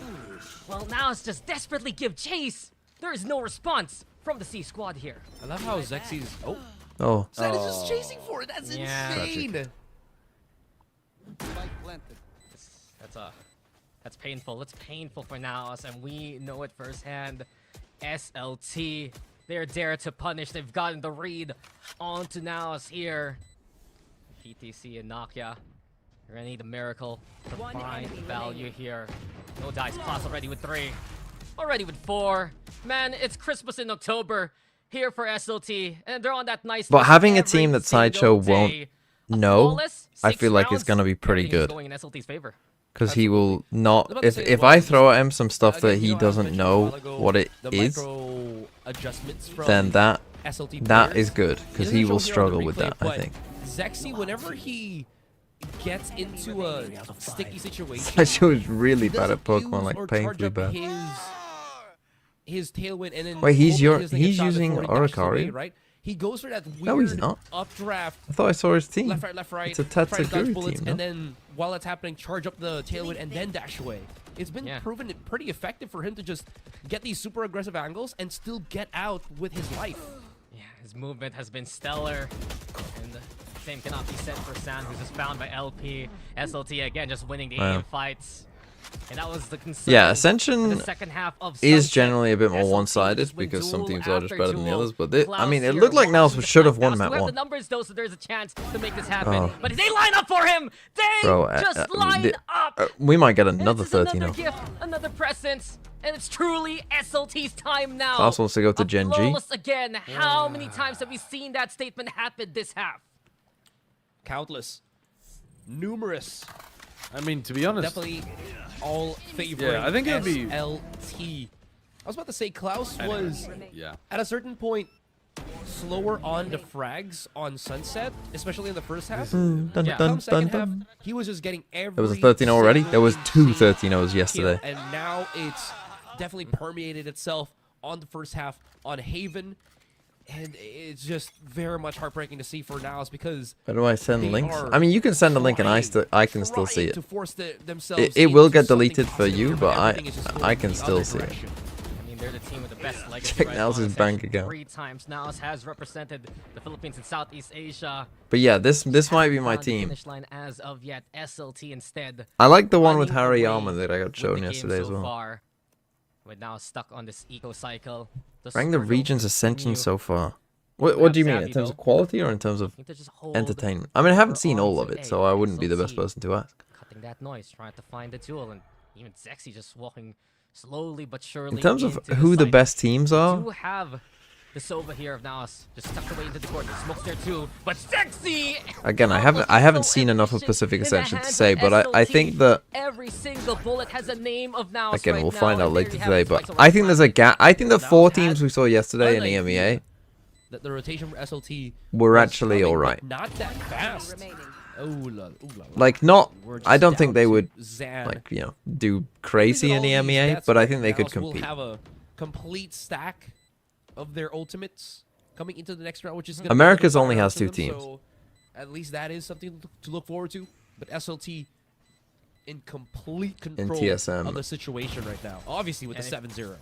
well, now it's just desperately give chase. There is no response from the C squad here. I love how Zexy's Oh. Zed is just chasing for it. That's Yeah. insane. That's painful. It's painful for Naos, and we know it firsthand. SLT, they're there to punish. They've gotten the read onto Naos here. PTC and Nokia, you're gonna need a miracle to find value here. No dice class already with 3, already with 4. Man, it's Christmas in October here for SLT, and they're on that nice. But list having a every team that single Sideshow won't day. know, Flawless, I 6 feel like it's rounds, gonna be pretty everything's good. going in SLT's favor. Because he will not. I'm about to If say, if well, I throw at him some stuff that Again, he as I doesn't mentioned a know while ago, what it the is, micro adjustments from then that SLT that players. is good because It he doesn't will show here on the struggle with replay, that. I but think. Zexy, whenever he gets into a sticky situation, Sideshow is really he bad at doesn't Pokemon, use like or painfully charge up bad. his tailwind and then Wait, hoping he doesn't get he's shot using before he dashes away, Oricorio? right? He goes for that weird No, he's not. updraft, I thought I saw his team. left, right, It's a try to dodge Tatsuguri bullets, team, no? and then while it's happening, charge up the tailwind and then dash away. it's been proven pretty effective for him to just get these super aggressive angles and still get out with his life. Yeah, his movement has been stellar. And the same cannot be said for San, who's just found by LP. SLT again just winning the aim fights. And that was the concern. Yeah, in Ascension the second half of is Sunset. generally a bit more SLT one-sided just win because some duel teams are just after better than the duel. others. But it Klaus looked like here NAOS watching should have the won fight. map We have the 1. numbers though, so there's a chance to make this happen. Oh. But they line up for him. They Bro, just line up. we might get And another this is 13 another gift, another presence, and it's truly SLT's time now. Klaus wants to go to Of Gen G. flawless again. How many times have we seen that statement happen this half? Countless. Numerous. I mean, to be honest, Definitely all favoring I think it would be SLT. I was about to say Klaus was yeah. at a certain point slower on the frags on Sunset, especially in the first half. Dun, Come dun, second dun, half, dun. he was just getting every There was a 13-0 already. single There was 2 easy 13-0s yesterday. kill, and now it's definitely permeated itself on the first half on Haven. And it's just very much heartbreaking to see for NAOS because Where do I send they links? are I mean, you can send a link and I can still see it. It will get deleted for you, but I can still see it. I mean, they're the team with the best legacy. Check right NAOS's now. bank account. 3 times NAOS has represented the Philippines and Southeast Asia. But yeah, this might be my On the team. finish line as of yet, SLT instead. I like the one with running Harry away Almond that I got with shown the game yesterday as so well. far. We're now stuck on this eco cycle. Rank the struggle region's Ascension continue. so far. What do you mean, in Savvy, terms though. of quality or in terms of I think they just hold entertainment? I mean, I haven't her seen on all of to it, so I wouldn't be the best SLT. person to ask. Cutting that noise, trying to find the tool, and even Zexy just walking slowly but surely. In terms of into who the site. best teams We are, do have the Sova here of NAOS just tucked away into the corner. Smokes there too, but Zexy. again, I haven't seen enough of Pacific Ascension to say, but I think that every single bullet has a name of NAOS. again right we'll now, find out and there later you have today. it. But Spikes I think there's a gap. I think the NAOS 4 had teams we saw yesterday in the an EMEA the rotation for SLT were was actually coming, alright. but not that fast. Remaining. Oh, la, ooh, la, la. Like not. We're I just don't think down they to would Zan. like do crazy in the All these EMEA, stats but I right think they could now, so compete. We'll have a complete stack of their ultimates coming into the next round, which is gonna be America's another only fire has to 2 them, teams. So at least that is something to look forward to. But SLT in complete control TSM. of the situation right now. Obviously with And the 7-0.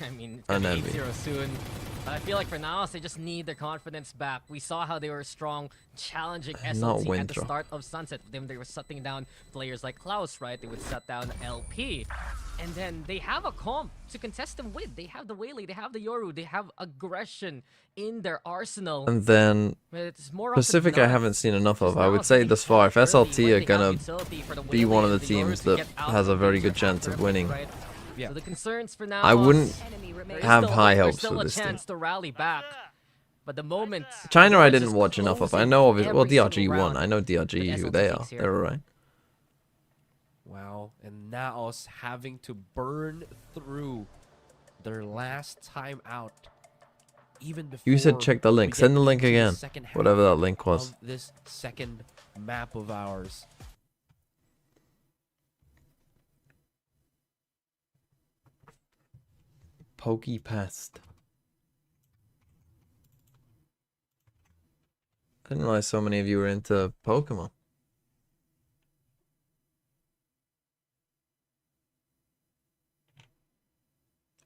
I mean, it's And gonna be envy. 8-0 soon. But I feel like for NAOS, they just need their confidence back. We saw how they were strong, challenging Not SLT at the Winter. start of Sunset. Then they were shutting down players like Klaus, right? They would shut down LP. And then they have a comp to contest them with. They have the Whaley, they have the Yoru, they have aggression in their arsenal. And then But it's more often Pacific than I not, haven't seen enough just of. I would NAOS say getting thus far, if stuck early SLT when are they have gonna utility for the be Whaley one of and the Yoru teams to that get out has a of very danger good chance of perfectly, winning, right? Yeah. So the concerns for now I wouldn't Enemy there remaining. is have still high hope, hopes there's for still this a team. chance to rally back. But the moment China I it's didn't just watch enough of. I closing know of it. Well, every DRG single won. round I know with DRG who SLT they are. takes here. They're alright. Wow, and NAOS having to burn through their last time out. Even before You said check the link. we Send get the link into again. second half Whatever that link was. of this second map of ours. Pokey Pest. I didn't realize so many of you were into Pokemon.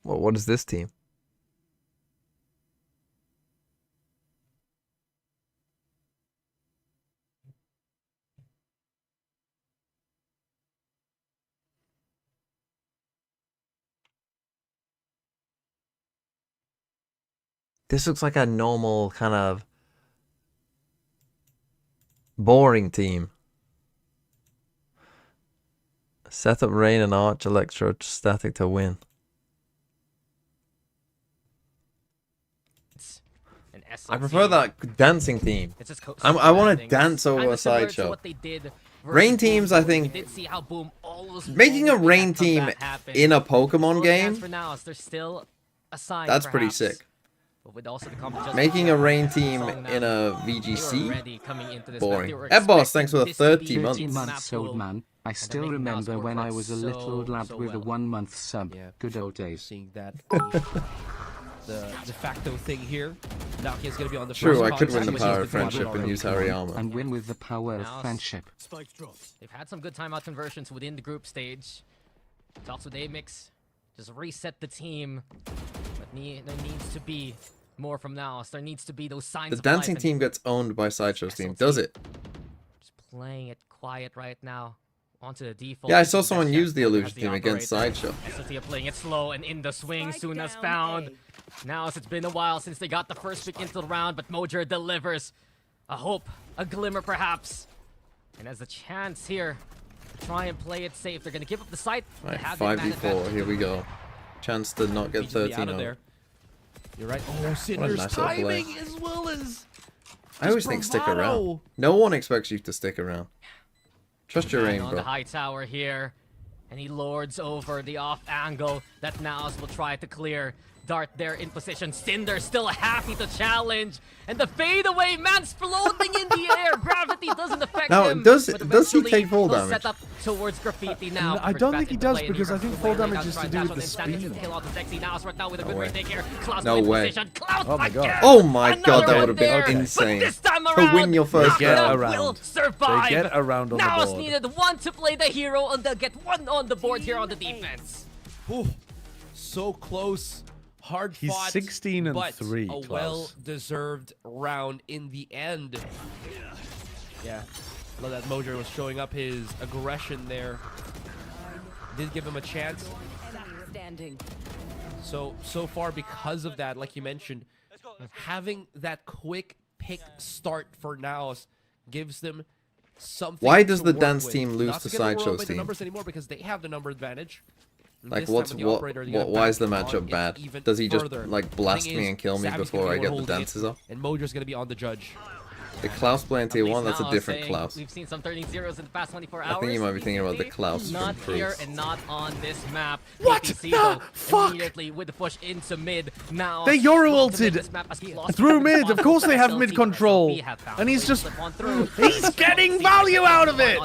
Well, what is this team? This looks like a normal kind of boring team. Set up Rain and Arch Electrostatic to win. An I SLT. prefer that dancing team. It's just I want to co-branding. dance over Kinda a similar to sideshow. what they did versus Rain Boom, teams, I but think, we did see how Boom almost making a made Rain that team comeback happen. in a Still Pokemon a chance game, for now, so there's still a sign, that's pretty perhaps. sick. But with also the competition Making a Rain team song now, in a they were VGC, ready coming into this boring. match. They were Ed Boss, thanks for the expecting 30 this to be months. the 13 map months pool, old man. I and still they're making NAOS remember work when for I it was a little so, lad so with a well. 1 month sub. Yeah. Good old days. Seeing that the de facto thing here. Naoki is going to be on the True, first I could win contact, the which is power the of friendship quadruple. and use Harry Armor. And win with the power of NAOS. friendship. They've had some good timeout conversions within the group stage. Talks with Amix. Just reset the team. But there needs to be more from NAOS. There needs to be those signs The of dancing life, team gets owned by Sideshow's team. SLT. Does it? Just playing it quiet right now. Onto the default. Yeah, I saw Best someone chance use the Mojo illusion has the team against operator. Sideshow. SLT are playing it slow and in the swing. Strike Soon as down found. A. NAOS, it's been a while since they got the first pick into the round, but Mojo delivers. A hope, a glimmer perhaps. And as a chance here to try and play it safe. They're going to give up the site. Right, 5v4. Here we go. Chance to not get He should be 13 out of out. there. You're right. Oh, Cinder's nice little play. timing as well as. I always think stick around. bravado. No one expects you to stick around. Trust your Man aim, on bro. the high tower here. And he lords over the off angle that NAOS will try to clear. Dart there in position. Cinder still happy to challenge. And the fadeaway, man's floating in the air. Gravity doesn't affect Now, him. does but he eventually take fall he'll damage? Set up towards Graffiti now. I don't think he does, Play, and because I reverses think the fall way. They damage got is to try do dash with on the instant speed. kill out the Sexy NAOS right now with a good way. retake here. Klaus No in way. position. Klaus Oh my again. God. Oh my god, Another that one would have been there. insane. But this time To around, win your first They get round. around. will survive. They get around on the NAOS board. needed one to play the hero, and they'll get one on the board here on the defense. Ooh, so close. Hard He's fought, 16 and but 3, a Klaus. well-deserved round in the end. Yeah, love that Mojo was showing up his aggression there. Did give him a chance. Standing. So far, because of that, like you mentioned, having that quick pick start for NAOS gives them something. Why does to the work dance with. team lose Not to get overwhelmed Sideshow's by the team? numbers anymore because they have the number advantage. Like, This time what's with the what? operator, they're gonna Why is the back matchup on bad? it even Does he just further. like blast Thing me is, and kill me Savvy's before gonna I be get the holding it, dances up? And Mojo's gonna be on the judge. The Klaus playing tier At least 1, that's a NAOS different saying Klaus. We've seen some 13-0s in the past 24 hours. I think you might be thinking about the Klaus from Not here Priest. and not on this map. What PTC, the though, fuck? Immediately with the push into mid. Now They Euro ulted through mid. Of course they have mid control. And he's just... He's getting value out of it!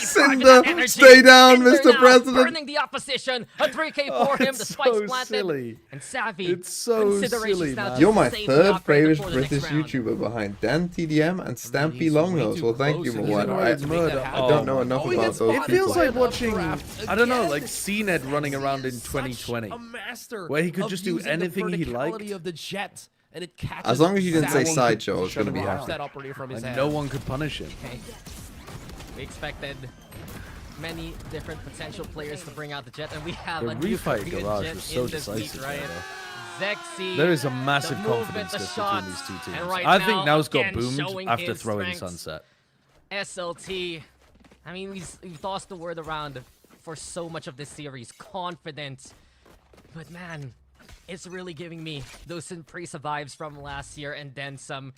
Cinder, stay down, Mr. President. Burning the opposition. A 3K for him. The it's spikes so planted. silly. And Savvy. It's so considerations silly, now man. to You're my save the third operator favorite for the next British round. YouTuber behind Dan TDM and Stampy he's way Longnose. too Well, thank you, close, and he's Mawad. gonna I make that happen. don't know enough Oh, he about gets those It spotted people. feels like by watching, updraft I don't know, again. like CNED running around in Such 2020. a master where he could of just do using the anything he verticality liked. of the jet, and it catches As long as you didn't say Savvy. Sideshow, I was going to be Drops happy. that operator from his Like, hand. no one could punish him. Okay. We expected many different potential players to bring out the jet, and we have The a new refight Korean garage jet was so in this league, decisive, right? though. Zexy. There is a massive the movement, confidence the difference shots, between these two and teams. right I think now, now's got again, boomed showing after his throwing strengths. Sunset. SLT. I mean, we've tossed the word around for so much of this series. Confident. But man, it's really giving me those Impresa vibes from last year and then some.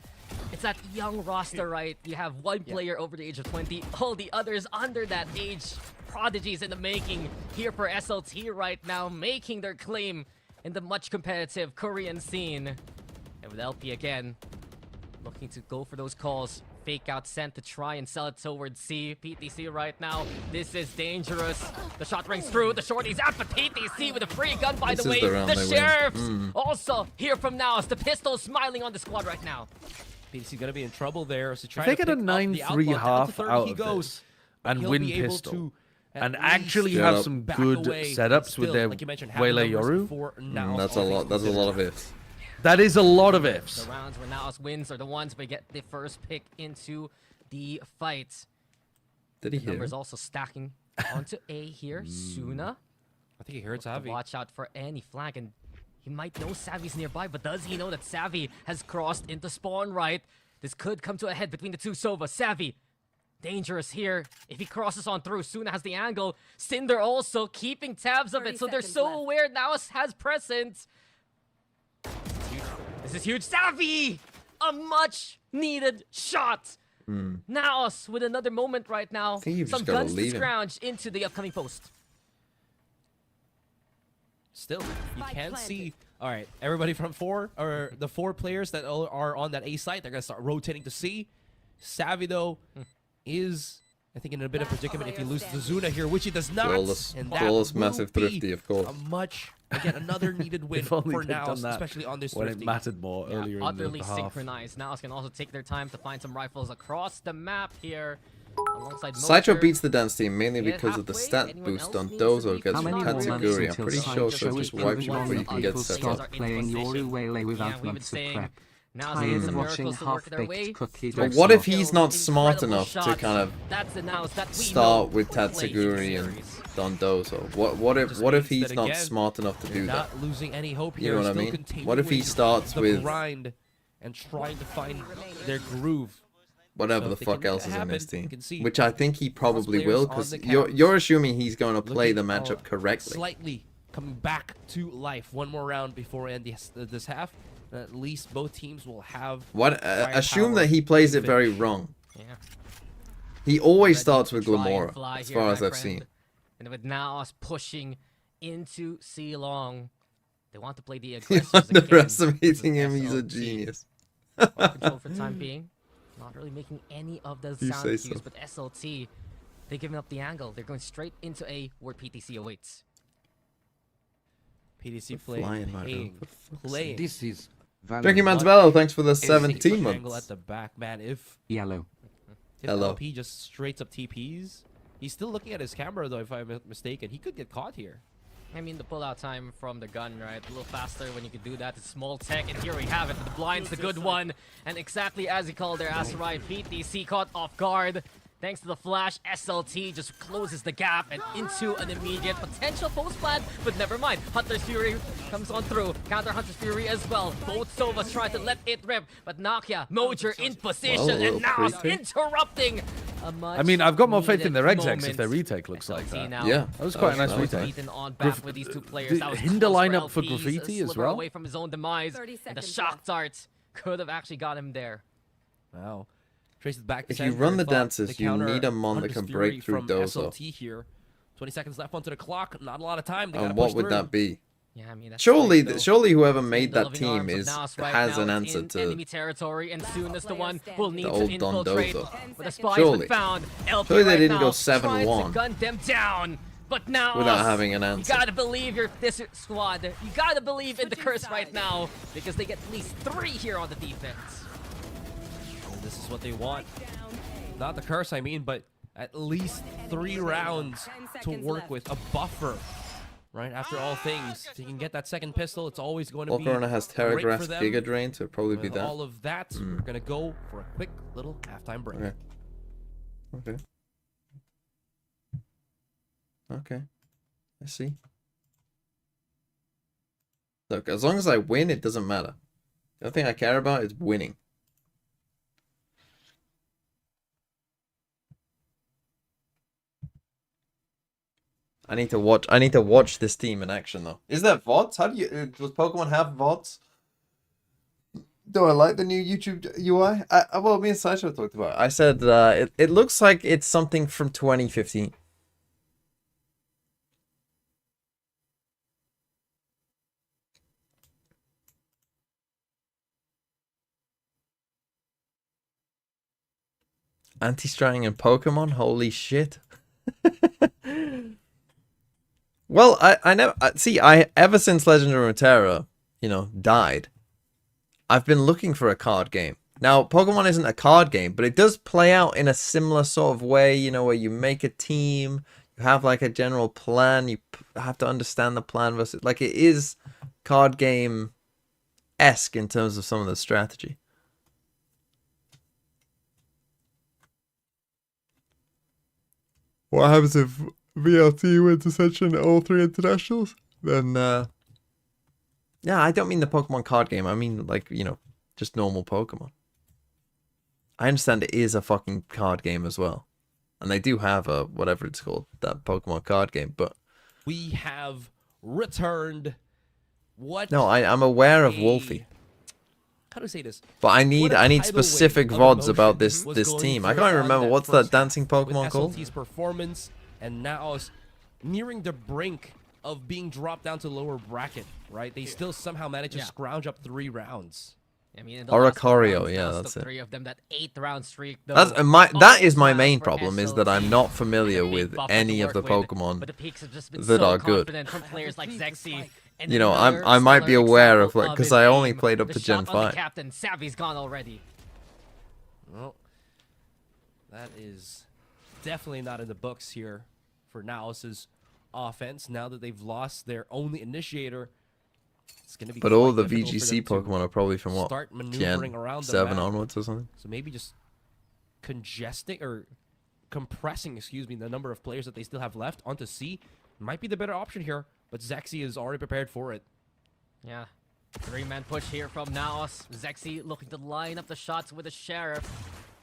It's that young roster, right? You have one player over the age of 20, all the others under that age. Prodigies in the making here for SLT right now, making their claim in the much competitive Korean scene. And with LP again, looking to go for those calls. Fake out sent to try and sell it towards C. PTC right now. This is dangerous. The shot rings through. The shorty's out, but PTC with a free gun, by This the is way. the round The they win. Sheriffs also here from NAOS. The pistol smiling on the squad right now. PTC gonna be in trouble there. So If trying they to get a pick up the 9-3 outlaw, down to half third out he of goes, this but and he'll win be able pistol, to at and least actually Shut have up. some back good away, setups still, with their like you mentioned, have Waylay the numbers Yoru, for NAOS, That's a all lot. things That's a lot of considered. ifs. that is a lot of ifs. The rounds where NAOS wins are the ones we get the first pick into the fight. Did he hear? Numbers also stacking onto A here. Suna. I think he heard To Savvy. watch out for any flag, and he might know Savvy's nearby, but does he know that Savvy has crossed into spawn right? This could come to a head between the two Sova. Savvy, dangerous here. If he crosses on through, Suna has the angle. Cinder also keeping tabs of 30 it, so they're seconds so left. aware NAOS has presence. This is huge. Savvy! A much needed shot. NAOS with another moment right now. think you've Some just gotta guns to leave him. scrounge into the upcoming post. Still, you Spike can planted. see. All right, everybody from four, or the four players that are on that A site, they're gonna start rotating to C. Savvy though is, I think, in a bit of predicament if he loses to Zuna here, which he does not. Flawless, and that flawless, will massive be thrifty, of course. A much, again, another needed win If for only they'd now, done that especially on this when thrifty. it mattered more earlier in Utterly the half. synchronized. NAOS can also take their time to find some rifles across the map here. alongside Saito Moser. beats the dance team mainly Get because of the halfway. stat Anyone boost else on needs to Dozo be gets How from many more months Tatsuguri. I'm until pretty sure so Sideshow just is wipes you one before you of can the get people set stop up. playing Ukulele without Yeah, we've been months of saying prep? now Tired seeing of some watching miracles to work their way. half-baked cookies But like what if Snow? he's not smart enough to kind of That's the NAOS that we start know with would play in the Tatsuguri and series. Don Dozo? What Just if means he's that, not again, smart enough to they're do that? not losing any hope You here. know what I Still mean? What if he continuing starts the with grind and trying to find their groove? whatever So the if they fuck can make else that is in happen, his you team? can see Which I think he probably players will, on because the you're counts assuming he's going to play the looking, matchup correctly. Slightly coming back to life. One more round before end this half. At least both teams will have. What? Assume firepower that he plays to it very finish. wrong. Yeah. He always Ready starts to with try and Glamora, fly as here, far my as I've friend. seen. And with NAOS pushing into C-Long, they want to play the You're aggressors again. underestimating him. versus He's a SLT. genius. Ball control for the time being. Not really making any of the You sound say cues, so. but SLT, they're giving up the angle. They're going straight into A where PTC awaits. PDC Flying, my playing, God, for fuck's playing. This is Drinking Valorant. Mantabello, thanks for the Is he 17 push angle months. at the back, man. If Yellow. Hello. LP just straight up TPs, he's still looking at his camera though. If I'm mistaken, he could get caught here. I mean, the pullout time from the gun, right? A little faster when you can do that. It's small tech, and here we have it. The blind's the good one. And exactly as he called there, Asteroid, PTC caught off guard. Thanks to the flash, SLT just closes the gap and into an immediate potential post plant, but never mind. Hunter's Fury comes on through. Counter Hunter's Fury as well. Both Sovas trying to let it rip, but Nokia, Mojer in position, Well, a and now little creepy. interrupting. I mean, I've got more faith in their much-needed execs if their moment. retake looks like SLT that. now. Yeah. That was quite a nice that was retake. Beaten on back with these two players. That was Hinder close lineup for LPs, a Graffiti as sliver well. away from his own demise, 30 and the seconds shock left. darts could have actually got him there. Wow. Traces back to If you center, run the thought dances, you counter need a mon that Hunter's can Fury break through from Dozo. SLT here. 20 seconds left onto the clock. Not a lot of time. They gotta And what push would through. that be? Yeah, I mean, that's Surely, great, though. surely whoever made In the that loving team arms of is NAOS right has now, an it's answer in to enemy territory, and soon as the one will need the to old Don infiltrate. Dozo. But the spy has Surely. been found. LP Surely they right didn't now go trying 7-1 to gun them down. But now without having an answer. You gotta believe this squad. You gotta believe in the curse right now because they get at least 3 here on the defense. And this is what they want. Not the curse, I mean, but at least 3 rounds to work with. A buffer, right? After all things, if you can get that second pistol, it's always going to be Ocarina has great for Terragraph's them. Giga Drain, so it'd probably be With that. all of that, we're gonna go for a quick little halftime break. Okay. Okay. Okay. I see. Look, as long as I win, it doesn't matter. The only thing I care about is winning. I need to watch this team in action though. Is there VODs? How do you does Pokemon have VODs? Do I like the new YouTube UI? Well, me and Sideshow talked about it. I said it looks like it's something from 2015. Anti-stratting in Pokemon? Holy shit. Well, I never see. Ever since Legend of Runeterra, died, I've been looking for a card game. Now, Pokemon isn't a card game, but it does play out in a similar sort of way. Where you make a team, you have like a general plan. You have to understand the plan versus like it is card game-esque in terms of some of the strategy. What happens if VLT wins Ascension at all 3 internationals? Then, yeah, I don't mean the Pokemon card game. I mean, like, just normal Pokemon. I understand it is a fucking card game as well. And they do have a, whatever it's called, that Pokemon card game, but... We have returned. What? No, I'm aware of Wolfie. How do I say this? But I need What a specific tidal wave VODs of about emotion this was going team. I through can't on remember what's that first dancing half Pokemon with called? SLT's performance, and now is nearing the brink of being dropped down to lower bracket. Right? They still somehow manage to scrounge up 3 rounds. I mean, Oricorio, yeah, that's it. 3 of them, that 8th-round streak. Though, That is my main for problem, is that I'm not familiar with any of the Pokemon but the peaks have just been that so are good. confident from players like Zexy. And I might be aware of, like, because I only mid-game. played up The to Gen shot on the 5. captain, Savvy's gone already. Well, that is definitely not in the books here for NAOS's offense. Now that they've lost their only initiator, it's going to be But all quite the difficult for VGC them to Pokemon are probably from what? start maneuvering Gen around the 7 map. onwards or something? So maybe just congesting or compressing, excuse me, the number of players that they still have left onto C might be the better option here. But Zexy is already prepared for it. Yeah. 3-man push here from Naos. Zexy looking to line up the shots with the Sheriff.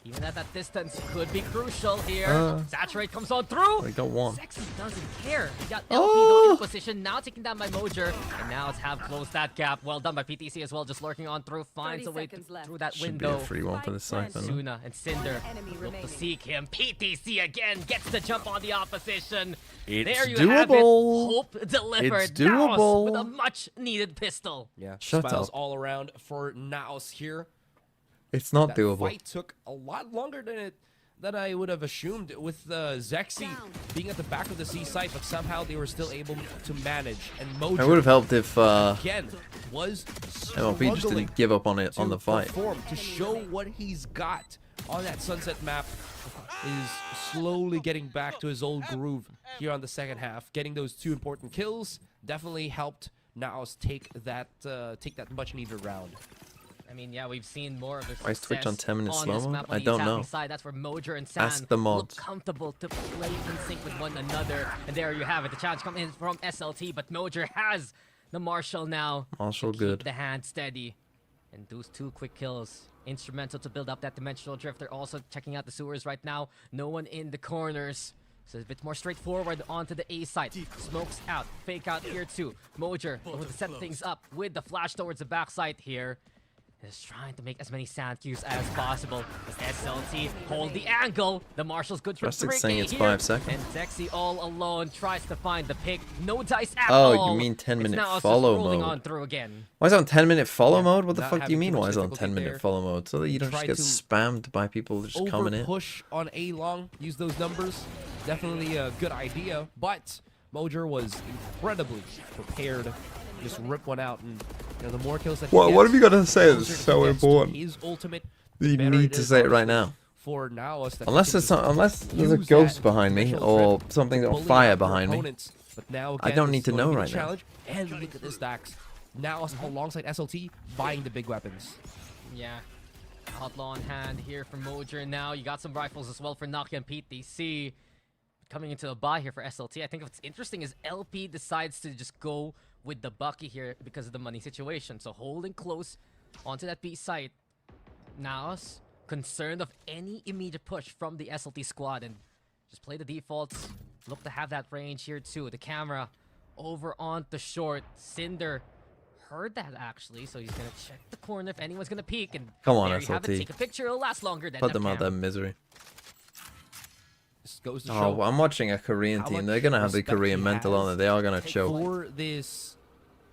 Even at that distance could be crucial here. Saturate comes on through. They got one. Zexy doesn't care. He got LP though in position. Now taken down by Mojer. And now it's have closed that gap. Well done by PTC as well. Just lurking on through. Finds a way through that Should be window. a free one for this side. Then. Suna and Cinder look to seek him. PTC again gets the jump on the opposition. It's There you have it. doable. Hope delivered. It's doable. Naos with a much needed pistol. Yeah, Shut smiles up. all around for Naos here. It's not That doable. fight took a lot longer than I would have assumed, with Zexy being at the back of the C site, but somehow they were still able to manage. And Mojo It would have helped if again was MLP just didn't give up on it on the fight. to show what he's got on that Sunset map. Is slowly getting back to his old groove here on the second half. Getting those 2 important kills definitely helped Naos take that much needed round. I mean, yeah, we've seen more of this. Why is Twitch on 10 minutes this slow-mo? map on I the don't attacking know. Side. That's where Mojer and San Ask the mods. look comfortable to play in sync with one another. And there you have it. The challenge coming in from SLT, but Mojer has the Marshall now. Marshall to good. Keep the hand steady. And those 2 quick kills, instrumental to build up that dimensional drift. They're also checking out the sewers right now. No one in the corners. So it's a bit more straightforward onto the A side. Smokes out. Fake out here too. Mojer will set things up with the flash towards the backside here. Is trying to make as many sand cues as possible. SLT hold the angle. The Marshall's good for Rustic's 3K saying it's here. 5 seconds. And Zexy all alone tries to find the pick. No dice at Oh, all. you mean 10-minute It's now follow just rolling mode. on through again. Why is it on 10-minute follow mode? What the not fuck do you having mean? too Why much is it on difficulty 10-minute there. follow mode? So that you don't just Try get to spammed by people just coming in. Push on A long. Use those numbers. Definitely a good idea. But Mojer was incredibly prepared. Just rip one out, and the more kills that he gets, What have you got to say that's closer so he gets to important? His ultimate. You better need it to is, say it right honestly, now. For Naos, that Unless he there's can some, unless there's a use ghost that behind me dimensional or drift something to on bully fire out your behind me. opponents. But now, I again, don't this need is to going know be the right now. challenge. And look at this stacks. Naos alongside SLT buying the big weapons. Yeah. Outlaw on hand here for Mojer now. You got some rifles as well for Nokia and PTC. Coming into a buy here for SLT. I think what's interesting is LP decides to just go with the Bucky here because of the money situation. So holding close onto that B site. Naos concerned of any immediate push from the SLT squad and just play the defaults. Look to have that range here too. The camera over on the short. Cinder heard that actually, so he's gonna check the corner if anyone's gonna peek. And Come on, there you have it. SLT. Take a picture. It'll last longer than Put the them out camera. their misery. This goes to Oh, show well, I'm watching a Korean how team. much They're gonna have the respect Korean he mental on has it. They are gonna choke. for this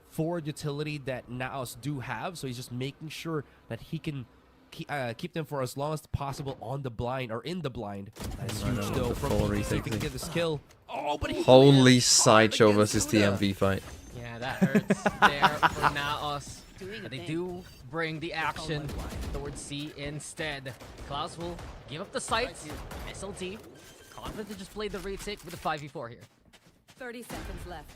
forward utility that Naos do have. So he's just making sure that he can keep them for as long as possible on the blind or in the blind. That is I huge know, though the from full PTC if he retake can get this kill. Oh, but he Holy clears hard sideshow against versus Suna. TMV fight. Yeah, that hurts there for Naos. But they do bring the action towards C instead. Klaus will give up the sights. SLT confident to just play the retake with a 5v4 here. 30 seconds left.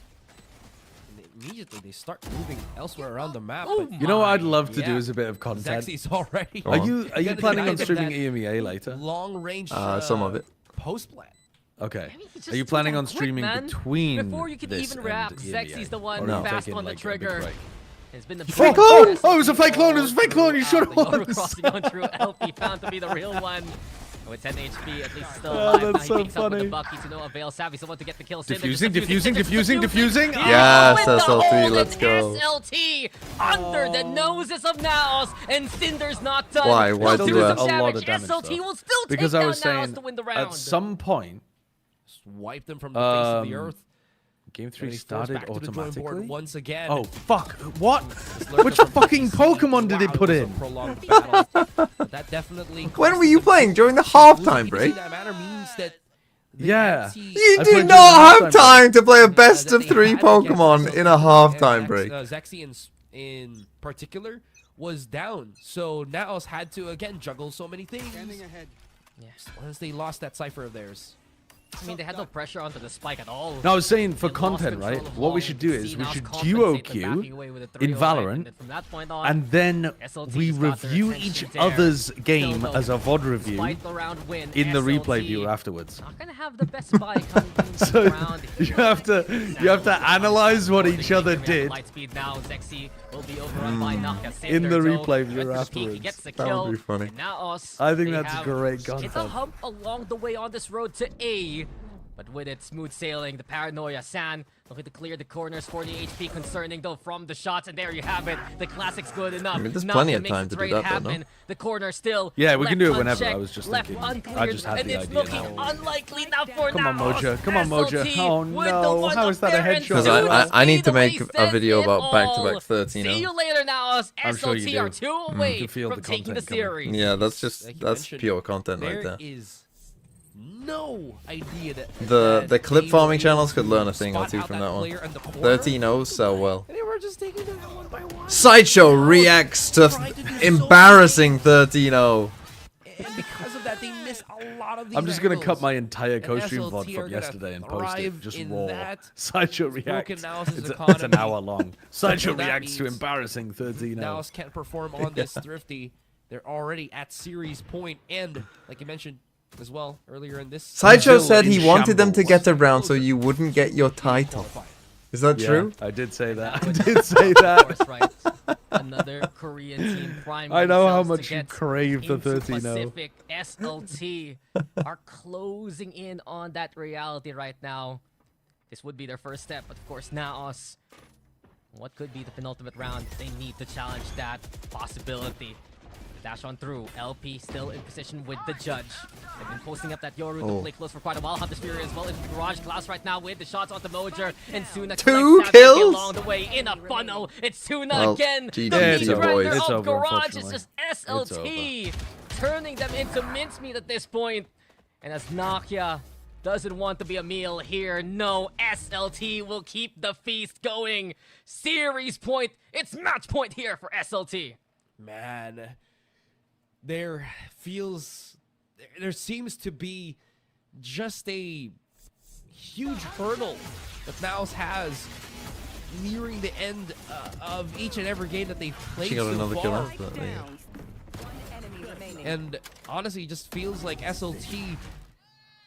And immediately they start moving elsewhere around the map. Oh but You know what I'd love to do yeah. as a bit of content? Zexy's already. Go Are on. you gotta planning on deny streaming that EMEA later? Long range. Some of it. Post plan. Okay. Maybe he's Are just you too planning damn on quick, streaming man. between Before you can this even and wrap, EMEA? Zexy's the Or one are you fast taking, on the like, a big trigger. break? It's been the Fake best clone! Oh, it was a fake clone! It was a fake clone! You showed throughout. The once! crossing on through LP found to be the real one. With 10 HP, at least still Oh, alive. that's Now he so picks up with the funny. Bucky to no avail. Savvy's the one to get the kill. Cinder Diffusing, just diffusing, Cinder just diffusing. Yes, with the SLT, hold, let's it's go. SLT under the noses of Naos, and Cinder's not done. Why? He'll Why do do some that? A lot damage. of damage, SLT though. will still take Because down I was Naos saying, to win the round. at some point, Wipe them from the face of the earth. Game And 3 he's forced started back to the drawing board automatically. once again. Oh, fuck. What? Lurker Which from fucking PTC. Pokemon did it Wow, put it was in? a prolonged battle. But that definitely When were you playing? During the halftime break? That matter means that they Yeah. had You I did played not during have the halftime time to play a best that of they 3 had against Pokemon in a SLT, halftime and break. Zexy in particular was down, so Naos had to again juggle so many things. Yes. Once they lost that cipher of theirs. I mean, they had no pressure onto the spike at all. No, I was saying for They lost content, right? control of What we long. should do is we CNOS should compensate duo by queue backing away with a in 3-0 Valorant, and then from that point on, and then SLT's we got their review attention each there. other's Still game though, as a VOD review despite the round win, in the replay SLT viewer afterwards. not gonna have the best buy coming into So the round. you have to analyze what each other did Lightspeed now. Zexy will be overrun by Naka. in the replay He viewer went for the peak, he afterwards. gets the That kill. would be funny. And NAOS, I think they that's have- great It's a content. hump along the way on this road to A. But with it smooth sailing, the paranoia, San looking to clear the corners, 40 HP concerning though from the shots, and there you have it. The classic's good enough. I mean, there's Naka plenty of makes time the to do trade that, though, no? happen. The corner still Yeah, we can left do it whenever. I unchecked, was just left thinking. I uncleared, just had and the it's idea looking now. unlikely now for Come on, NAOS. Mojo. Come on, Mojo. SLT Oh, with the no. one How is that a up there, and headshot? Because Judas I need to speed away make a says video it about back-to-back all. 13. See you later, NAOS. I'm sure you SLT do. are 2 away can feel from the taking the content coming. series. Yeah, that's Like you that's mentioned, pure content right There there. is no idea that The clip they farming were channels able could to learn a thing or spot two out from that that one. player in the corner, 13-0 sell well. and they were just taking them one by one. Sideshow reacts to embarrassing 13-0. And because of that, they miss a lot of these I'm just gonna angles. cut my entire And co-stream SLT VOD are from gonna yesterday and post it thrive just in raw. that Sideshow broken reacts. NAOS's It's an economy. hour long. Sideshow So that reacts to means embarrassing 13-0. NAOS can't perform on this Thrifty. They're already at series point, and like you mentioned as well earlier in this. Sideshow Still said in he wanted them to shambles. get around so you wouldn't get your title. Is that Yeah, true? I did say that. I With did say of that. course, right. Another Korean team prime. I know how themselves much to you get crave the into 13-0. Pacific. SLT are closing in on that reality right now. This would be their first step, but of course, NAOS. What could be the penultimate round? They need to challenge that possibility. Dash on through. LP still in position with the judge. They've been posting up that Yoru to play close for quite a while. Hunter's Fury as well in the garage class right now with the shots on the Mojer. And Suna Two collects Savage kills? along the way in a funnel. It's Suna Well, again. GG The to meat you, grinder boys. It's of over, garage is unfortunately. just SLT. Turning them into mincemeat at this point. And as Nakia doesn't want to be a meal here, no, SLT will keep the feast going. Series point. It's match point here for SLT. Man, there seems to be just a huge hurdle that NAOS has nearing the end of each and every game that they've played She got so another kill far. after that. There you go. One enemy remaining. And honestly, it just feels like SLT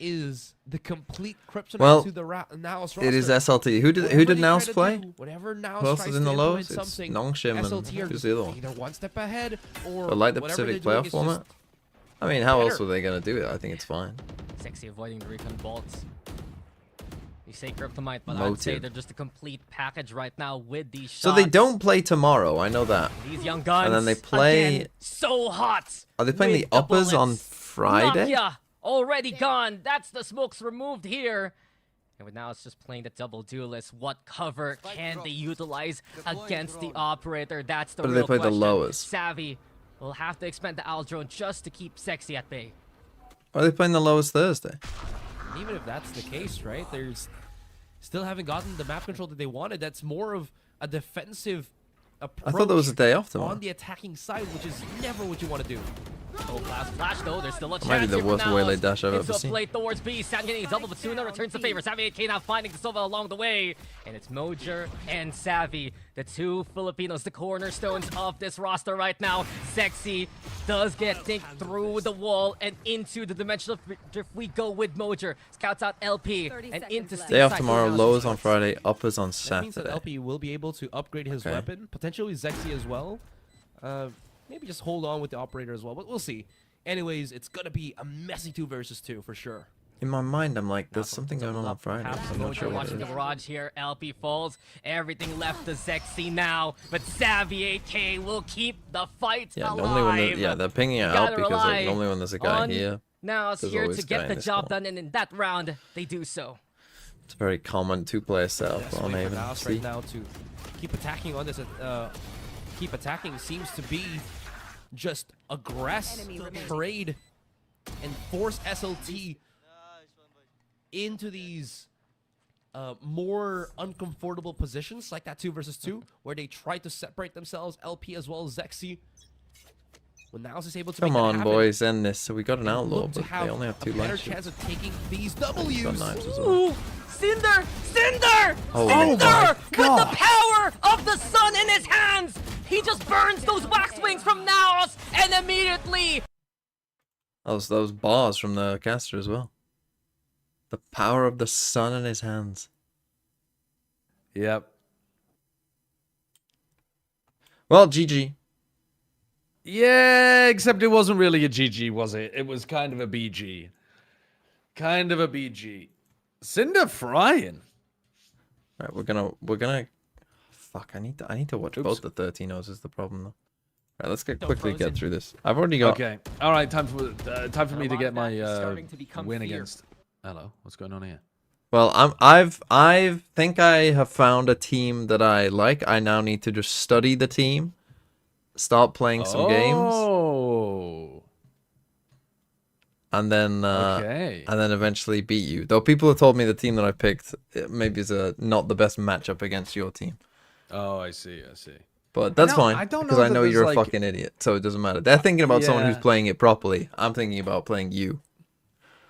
is the complete kryptonite Well, to the NAOS roster. It is SLT. Who did Whatever they NAOS try to play? do, whatever NAOS Who else tries is in to the implement lows? It's something, Nongshim and SLT are who's just the other one? either one step ahead or But like the whatever Pacific they're doing playoff is format? just I mean, how else better. were they gonna do it? I think it's fine. Sexy avoiding the recon bolts. You say Kryptonite, but I'd say Motive. they're just a complete package right now with these shots. So they don't play tomorrow. I know that. These young guns. And then they play- again, so hot. Are they playing with the uppers on bullets. Friday? Nakia already gone. That's the smokes removed here. And with now it's just playing the double duelist. What cover can they utilize against the operator? That's the Or do real they play the question. lowers? Savvy will have to expend the Owl Drone just to keep Sexy at bay. Are they playing the lowest Thursday? Even if that's the case, right? There's still haven't gotten the map control that they wanted. That's more of a defensive approach. I thought there was a day off tomorrow. on the attacking side, which is never what you want to do. Oh, last flash though. There's still a chance Might be the here for worst NAOS. waylay dash I've Into ever a seen. play towards B. Sam getting a double, but Suna returns the favor. Savvy 8K now finding the Silva along the way. And it's Mojer and Savvy, the two Filipinos, the cornerstones of this roster right now. Sexy does get think through the wall and into the dimensional drift. We go with Mojer. Scouts out LP 30 and seconds into left. Day off Steamside. tomorrow, lows on Friday, uppers on That means that Saturday. LP will be able to upgrade his Okay. weapon, potentially Zexy as well. Maybe just hold on with the operator as well, but we'll see. Anyways, it's gonna be a messy 2 versus 2 for sure. In my mind, I'm like, there's something going on Up Friday. perhaps I'm not sure Mojo what watching it the is. garage here. LP falls. Everything left to Sexy now, but Savvy 8K will keep the fight Yeah, alive. normally when they're pinging it Gotta out because rely like, normally when there's a guy on here, Now it's there's here always to a guy get in the this job corner. done, and in that round, they do so. it's a very common two-player setup Best on way for Haven. NAOS See? right now to keep attacking on this. Keep attacking seems to be just aggress, Enemy remaining. trade, and force SLT into these more uncomfortable positions, like that 2 versus 2, where they try to separate themselves. LP as well as Zexy. When NAOS is able to Come make that on, happen, boys, end this. So we got an they outlaw, look to but they only have 2 a better lights. chance of taking these Got W's. knives as well. Ooh, Cinder! Cinder! Oh Cinder! my With the power of the sun in his hands! He just burns those wax wings from NAOS and immediately... Those bars from the caster as well. The power of the sun in his hands. Yep. Well, GG. Yeah, except it wasn't really a GG, was it? It was kind of a BG. Kind of a BG. Cinder frying. Right, we're gonna. Fuck, I need to watch both the 13-0s is the problem though. Right, let's quickly get through this. I've already got. Okay. All right. Time for me to get my win fear. against. Hello. What's going on here? Well, I think I have found a team that I like. I now need to just study the team, start playing some games, and then eventually beat you. Though people have told me the team that I picked maybe is not the best matchup against your team. Oh, I see. But that's fine, I don't know because I that know there's, you're a like- fucking idiot, so it doesn't matter. They're thinking about someone who's Yeah. playing it properly. I'm thinking about playing you.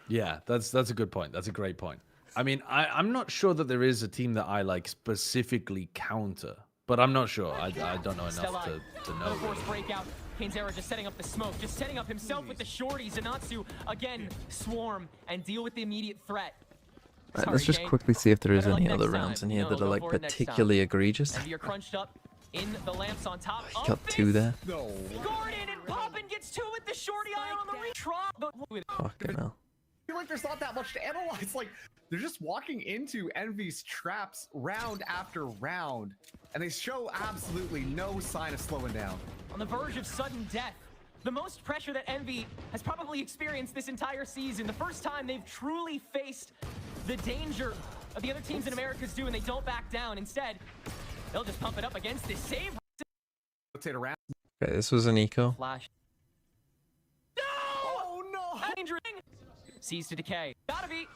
Yeah, that's a good point. That's a great point. I mean, I'm not sure that there is a team that I like specifically counter, but I'm not sure. I don't know enough to know. Another forced breakout. Cainzera just setting up the smoke, just setting up himself with the shorties. Zanatsu again swarm and deal with the immediate threat. Right, let's just quickly see if there is Better luck any next other time. rounds in here No, that are go like for it next time. particularly egregious. And you're crunched up in the lamps on top. Got 2 there. No. Gordon and Poppin gets 2 with the shorty eye on the retry. Fucking hell. I feel like there's not that much to analyze. Like, they're just walking into Envy's traps round after round, and they show absolutely no sign of slowing down. On the verge of sudden death. The most pressure that Envy has probably experienced this entire season. The first time they've truly faced the danger of the other teams in Americas do, and they don't back down. Instead, they'll just pump it up against this save. Rotate around. Okay, this was an eco. Flash. No! Oh no! Dangerous. Sees to decay. Gotta be.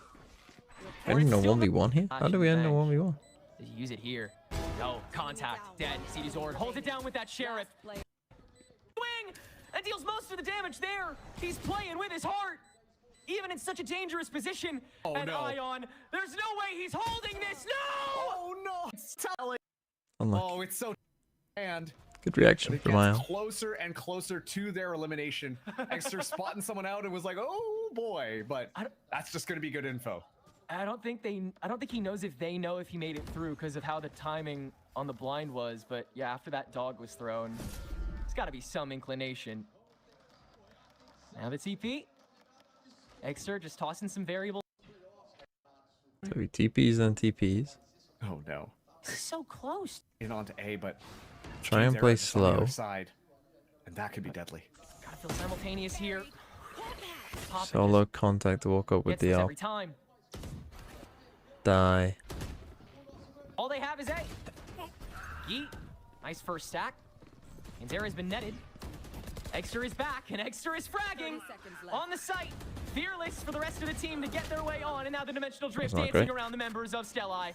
I didn't know 1v1 here. How do we end a 1v1? Did you use it here? No. Contact. Dead. CD Zord holds it down with that sheriff. Swing! And deals most of the damage there. He's playing with his heart. Even in such a dangerous position. Oh, and no. Ion, there's no way he's holding this. No! Oh no! It's telling. Unlucky. Oh, it's so. And Good reaction it from gets Ion. closer and closer to their elimination. Extra spotting someone out and was like, "Oh boy!" But that's just gonna be good info. I don't think he knows if they know if he made it through because of how the timing on the blind was. But yeah, after that dog was thrown, there's got to be some inclination. Now the TP. Exter just tossing some variables. So we TPs and TPs. Oh no! So close. In onto A, but Try and Cainzera play is on the slow. other side, and that could be deadly. Gotta feel simultaneous here. Pop Solo contact, walk up with gets the this AWP. every time. Die. All they have is A. Yeet. Nice first stack. Cainzera has been netted. Exter is back, and Exter is fragging on the site. Fearless for the rest of the team to get their way on, and now the Dimensional Drift That's not dancing great. around the members of Stellai.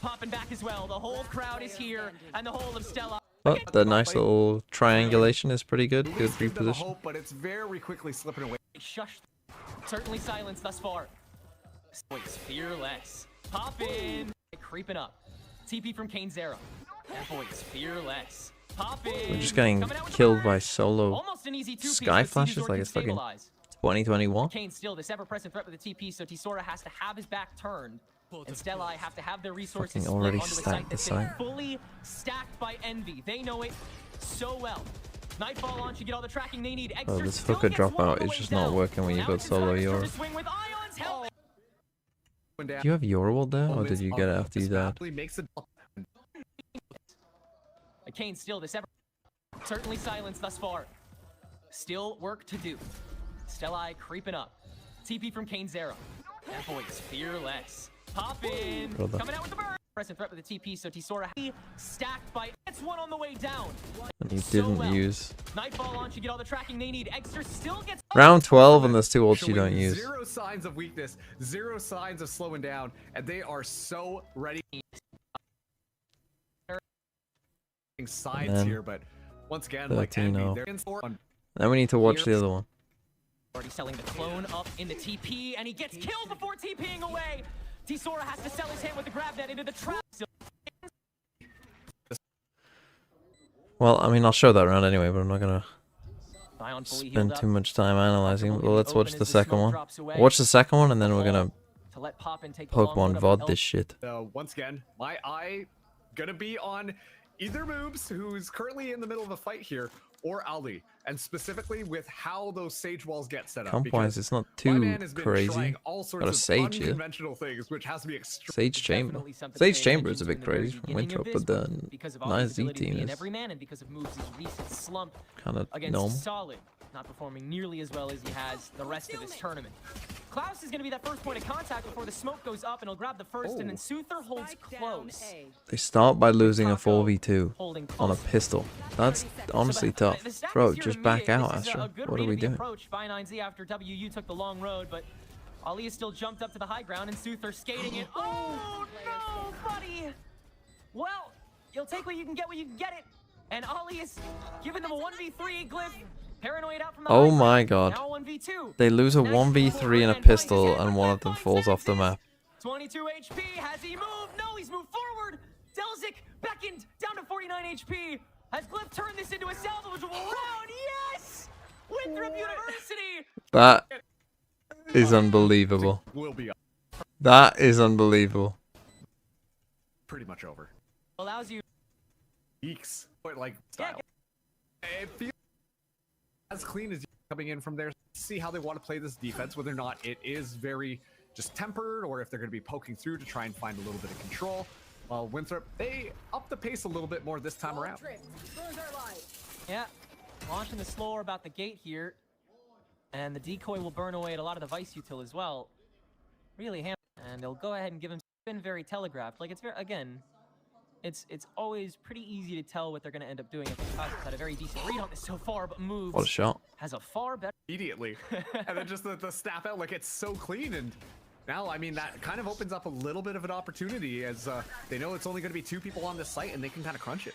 Popping back as well. The whole crowd is here, and the whole of Stellai. But the nice little triangulation is pretty good. Good Give them a reposition. hope, but it's very quickly slipping away. Shush. Certainly silence thus far. Boys, fearless. Pop in. Creeping up. TP from Cainzera. That boy's fearless. Pop in. We're just getting Coming out with the killed burn. by solo Almost an easy two-piece, sky but flashes Zord like can it's fucking stabilize. 2021. Kane still this ever-present threat with the TP, so Tisora has to have his back turned. And Stellai have to have their resources Fucking split already onto a stacked site the that's site. been fully stacked by Envy. They know it so well. Nightfall on should get all the tracking they need. Oh, Extra this still hooker gets one on dropout the is way just down. not working when you Now got it's solo time to Euro. swing with Ion's help. Do you have Yorwald there, or did you get it after you died? Makes it. Kane still this ever certainly silence thus far. Still work to do. Stellai creeping up. TP from Cainzera. That boy's fearless. Pop in. Brother. Coming out with the burn. Present threat with the TP, so Tisora stacked by. It's one on the way down. And you So didn't well. use. Nightfall on should get all the tracking they need. Extra still gets. Round 12, and there's 2 ults you Showing don't use. Zero signs of weakness, zero signs of slowing down, and they are so ready. Sides then here, but once again, like 13-0. Envy, they're in for Then we need to watch the other one. Already selling the clone up in the TP, and he gets killed before TPing away. T-Sora has to sell his hand with the grab net into the trap. Well, I mean, I'll show that round anyway, but I'm not gonna spend too much time analyzing. Well, let's watch the second one. Watch the second one, and then we're gonna Pokemon VOD this shit. Once again, my eye gonna be on either Moobs, who's currently in the middle of a fight here, or Ali, and specifically with how those Sage walls get set up. Comp-wise, it's not too crazy. Got a Sage here. Things, which has to be Sage Chamber. Sage Chamber is a bit crazy from Winthrop, but the nice Z team is kind of normal. Solid, not performing nearly as well as he has the rest of his tournament. Klaus is going to be that first point of contact before the smoke goes up, and he'll grab the first, and then Suther holds close. They start by losing a 4v2 on a pistol. That's honestly tough. Bro, just back out, Astra. What are we doing? By 9Z after WU took the long road, but Ali is still jumped up to the high ground, and Suther skating it. Oh, no, buddy! Well, you'll take what you can get when you can get it. And Ali is giving them a 1v3 Glyph. Paranoid out from the Oh my god. They lose a 1v3 in a pistol and one of them falls off the map. 22 HP. Has he moved? No, he's moved forward. Delzik beckoned down to 49 HP. Has Glyph turned this into a salvageable round? Yes! Winthrop University! That is unbelievable. That is unbelievable. Pretty much over. Allows you Eeks, like style. It feels as clean as coming in from there. See how they want to play this defense, whether or not it is very just tempered, or if they're going to be poking through to try and find a little bit of control. While Winthrop, they up the pace a little bit more this time around. Yeah, launching the slower about the gate here, and the decoy will burn away at a lot of the Vice util as well. Really hammer, and they'll go ahead and give him. Been very telegraphed. Like it's very again. It's always pretty easy to tell what they're going to end up doing. Has had a very decent read on this so far, but moves. What a shot. Has a far better. Immediately. And then just the snap out, like it's so clean. And now, I mean, that kind of opens up a little bit of an opportunity as they know it's only going to be 2 people on this site and they can kind of crunch it.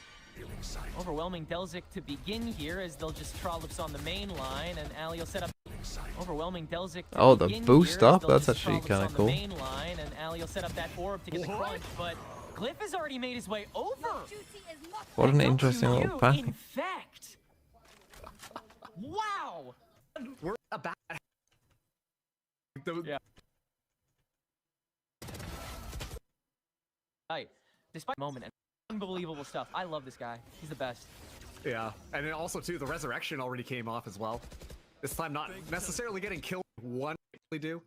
Overwhelming Delzik to begin here as they'll just trollops on the main line, and Ali will set up. Overwhelming Delzik. Oh, the boost up? That's actually kind of cool. Main line, and Ali will set up that orb to get the crunch, but Glyph has already made his way over. What an interesting little path. In fact, wow. We're about. Yeah. Right. Despite moment, unbelievable stuff. I love this guy. He's the best. Yeah, and then also too, the resurrection already came off as well. This time, not necessarily getting killed. One really do.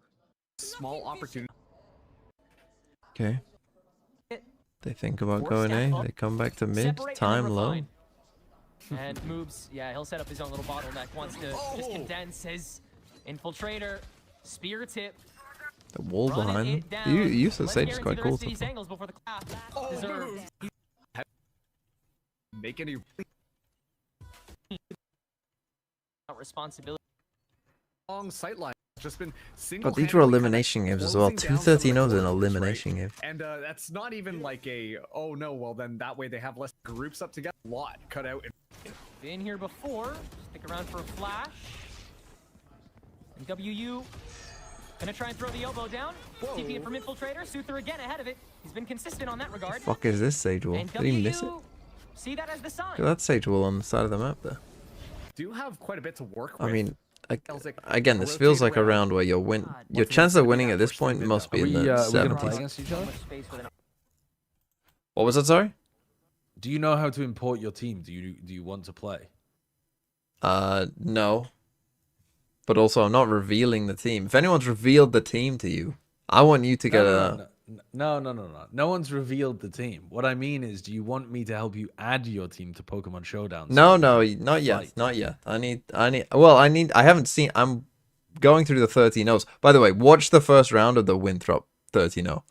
Small opportunity. Okay. They think about going A. They come back to mid. Time low. And moves. Yeah, he'll set up his own little bottleneck. Wants to just condense his infiltrator. Spear tip. The wall behind them. Use of Sage is quite cool. Make any responsibility. Long sightline. Just been single. But these were elimination games as well. 213-0 is an elimination game. And that's not even like a, oh no, well then that way they have less groups up together. A lot cut out. Been here before. Stick around for a flash. And WU gonna try and throw the elbow down. TP it from Infiltrator. Suther again ahead of it. He's been consistent on that regard. The fuck is this Sage wall? Did he miss it? See that as the sign. Look at that Sage wall on the side of the map there. Do have quite a bit to work with. I mean, again, this feels like a round where your chance of winning at this point must be in the 70s. What was that, sorry? Do you know how to import your team? Do you want to play? No. But also, I'm not revealing the team. If anyone's revealed the team to you, I want you to get No. No one's revealed the team. What I mean is, do you want me to help you add your team to Pokemon Showdown? No, not yet. Not yet. I haven't seen. I'm going through the 13-0s. By the way, watch the first round of the Winthrop 13-0.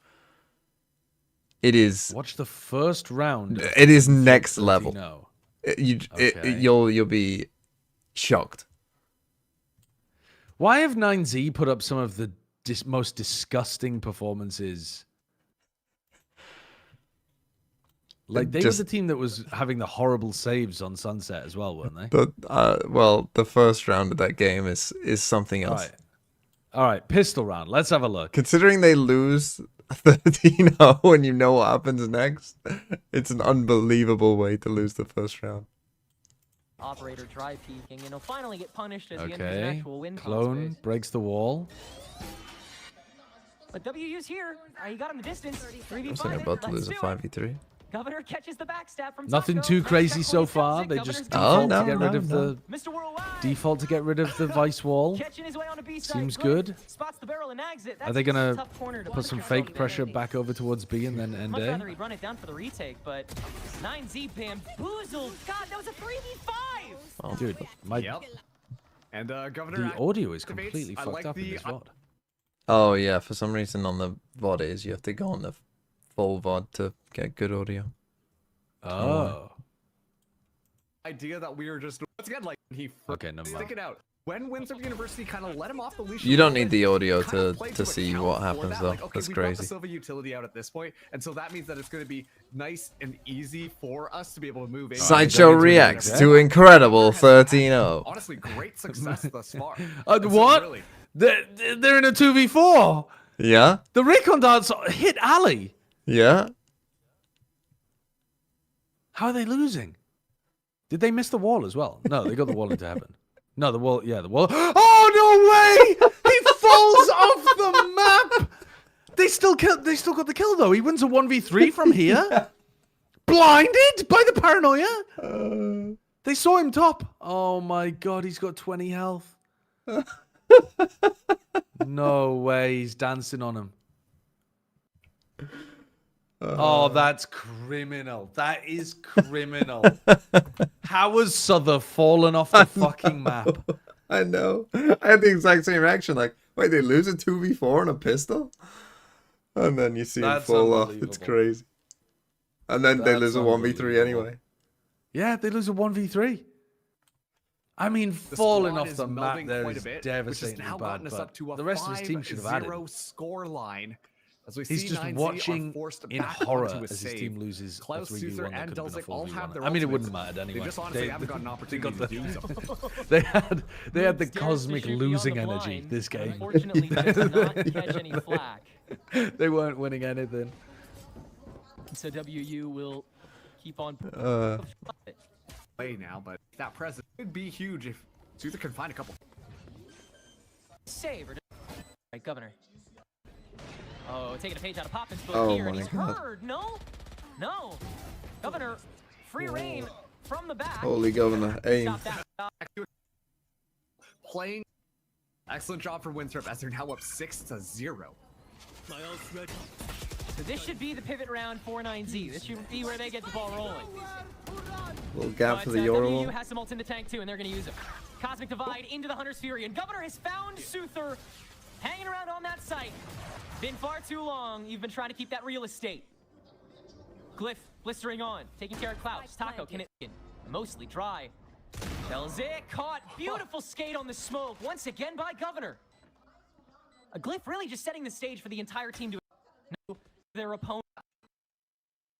It is. Watch the first round. It is next level. You'll be shocked. Why have 9Z put up some of the most disgusting performances Like they just were the team that was having the horrible saves on Sunset as well, weren't they? well, the first round of that game is something else. All right, pistol round. Let's have a look. Considering they lose 13-0 and you know what happens next, it's an unbelievable way to lose the first round. Operator dry peeking, and he'll finally get punished at the end of his Okay, actual win Clone phase. breaks the wall. But WU's here. He got him the distance. 3v5 I'm saying about to lose a Let's do it. 5v3. Governor catches the backstab from Nothing Taco. too Nice crazy check so 27. far. They Governor's just doing default no, to get rid of no. the Mr. Worldwide. default to get rid of the vice wall. Catching his way on a B side. Seems Glyph good. Spots the barrel and nags it. Are they That's a gonna tough corner to put some punish fake yourself pressure in. back over towards B and then end Much A? rather he'd run it down for the retake, but 9Z bamboozled. God, that was a 3v5. Oh, Dude, my Yep. And Governor. the audio is activates. completely I fucked like up in the- this VOD. Oh yeah, for some reason on the VOD is you have to go on the full VOD to get good audio. Oh. idea that we were just once again like he Okay, never stick mind. it out. When Winthrop University kind of let him off the leash. You a don't little need bit, the audio kind of to played see account what for happens that. though. Like, okay, That's we brought the crazy. Silva utility out at this point, and so that means that it's going to be nice and easy for us to be able to move in. Sideshow reacts to incredible 13-0. Honestly, great success thus far. What? Really, They're in a 2v4. Yeah, The recon darts hit Ali. yeah. How are they losing? Did they miss the wall as well? No, they got the wall into heaven. No, the wall. Yeah, the wall. Oh no way! He falls off the map. They still got the kill though. He wins a 1v3 from here. Blinded by the paranoia. They saw him top. Oh my god, he's got 20 health. No way, he's dancing on him. Oh, that's criminal. That is criminal. How has Souther fallen off the fucking map? I know. I had the exact same reaction. Like, wait, they lose a 2v4 on a pistol? And then you see him That's fall off. It's unbelievable. crazy. And then they That's lose a 1v3 unbelievable. anyway. Yeah, they lose a 1v3. I mean, falling squad off is the map melding there quite a is bit, which has devastatingly now bad, gotten us but up to a the rest of his team should have had 5-0 it. score line. As we He's see just 9Z are watching forced in back horror onto a as his save. team loses a Klaus, 3v1 Suther, that and could have been a Delzik all have 4v1. their I mean, it ultimates. wouldn't have mattered They anyway. just honestly haven't got an opportunity to do so. They had the Moves cosmic dares to shoot losing beyond the energy blind, this but game. Unfortunately, does not catch any flack. They weren't winning anything. So WU will keep on. Play now, but that presence could be huge if Suther can find a couple. Save or right, Governor. Oh, taking a page out of Poppin's book Oh here, and my he's God. heard. No, Governor, free reign from the back. Holy governor, aim. Stop that. Playing. Excellent job for Winthrop as they're now up 6-0. So this should be the pivot round for 9Z. This should be where they get the ball rolling. Little gap for the WU Euro. has some ults in the tank too, and they're going to use it. Cosmic Divide into the Hunter's Fury, and Governor has found Suther hanging around on that site. Been far too long. You've been trying to keep that real estate. Glyph blistering on, taking care of Klaus. Taco can it mostly dry. Delzik caught. Beautiful skate on the smoke once again by Governor. A Glyph really just setting the stage for the entire team to know their opponent.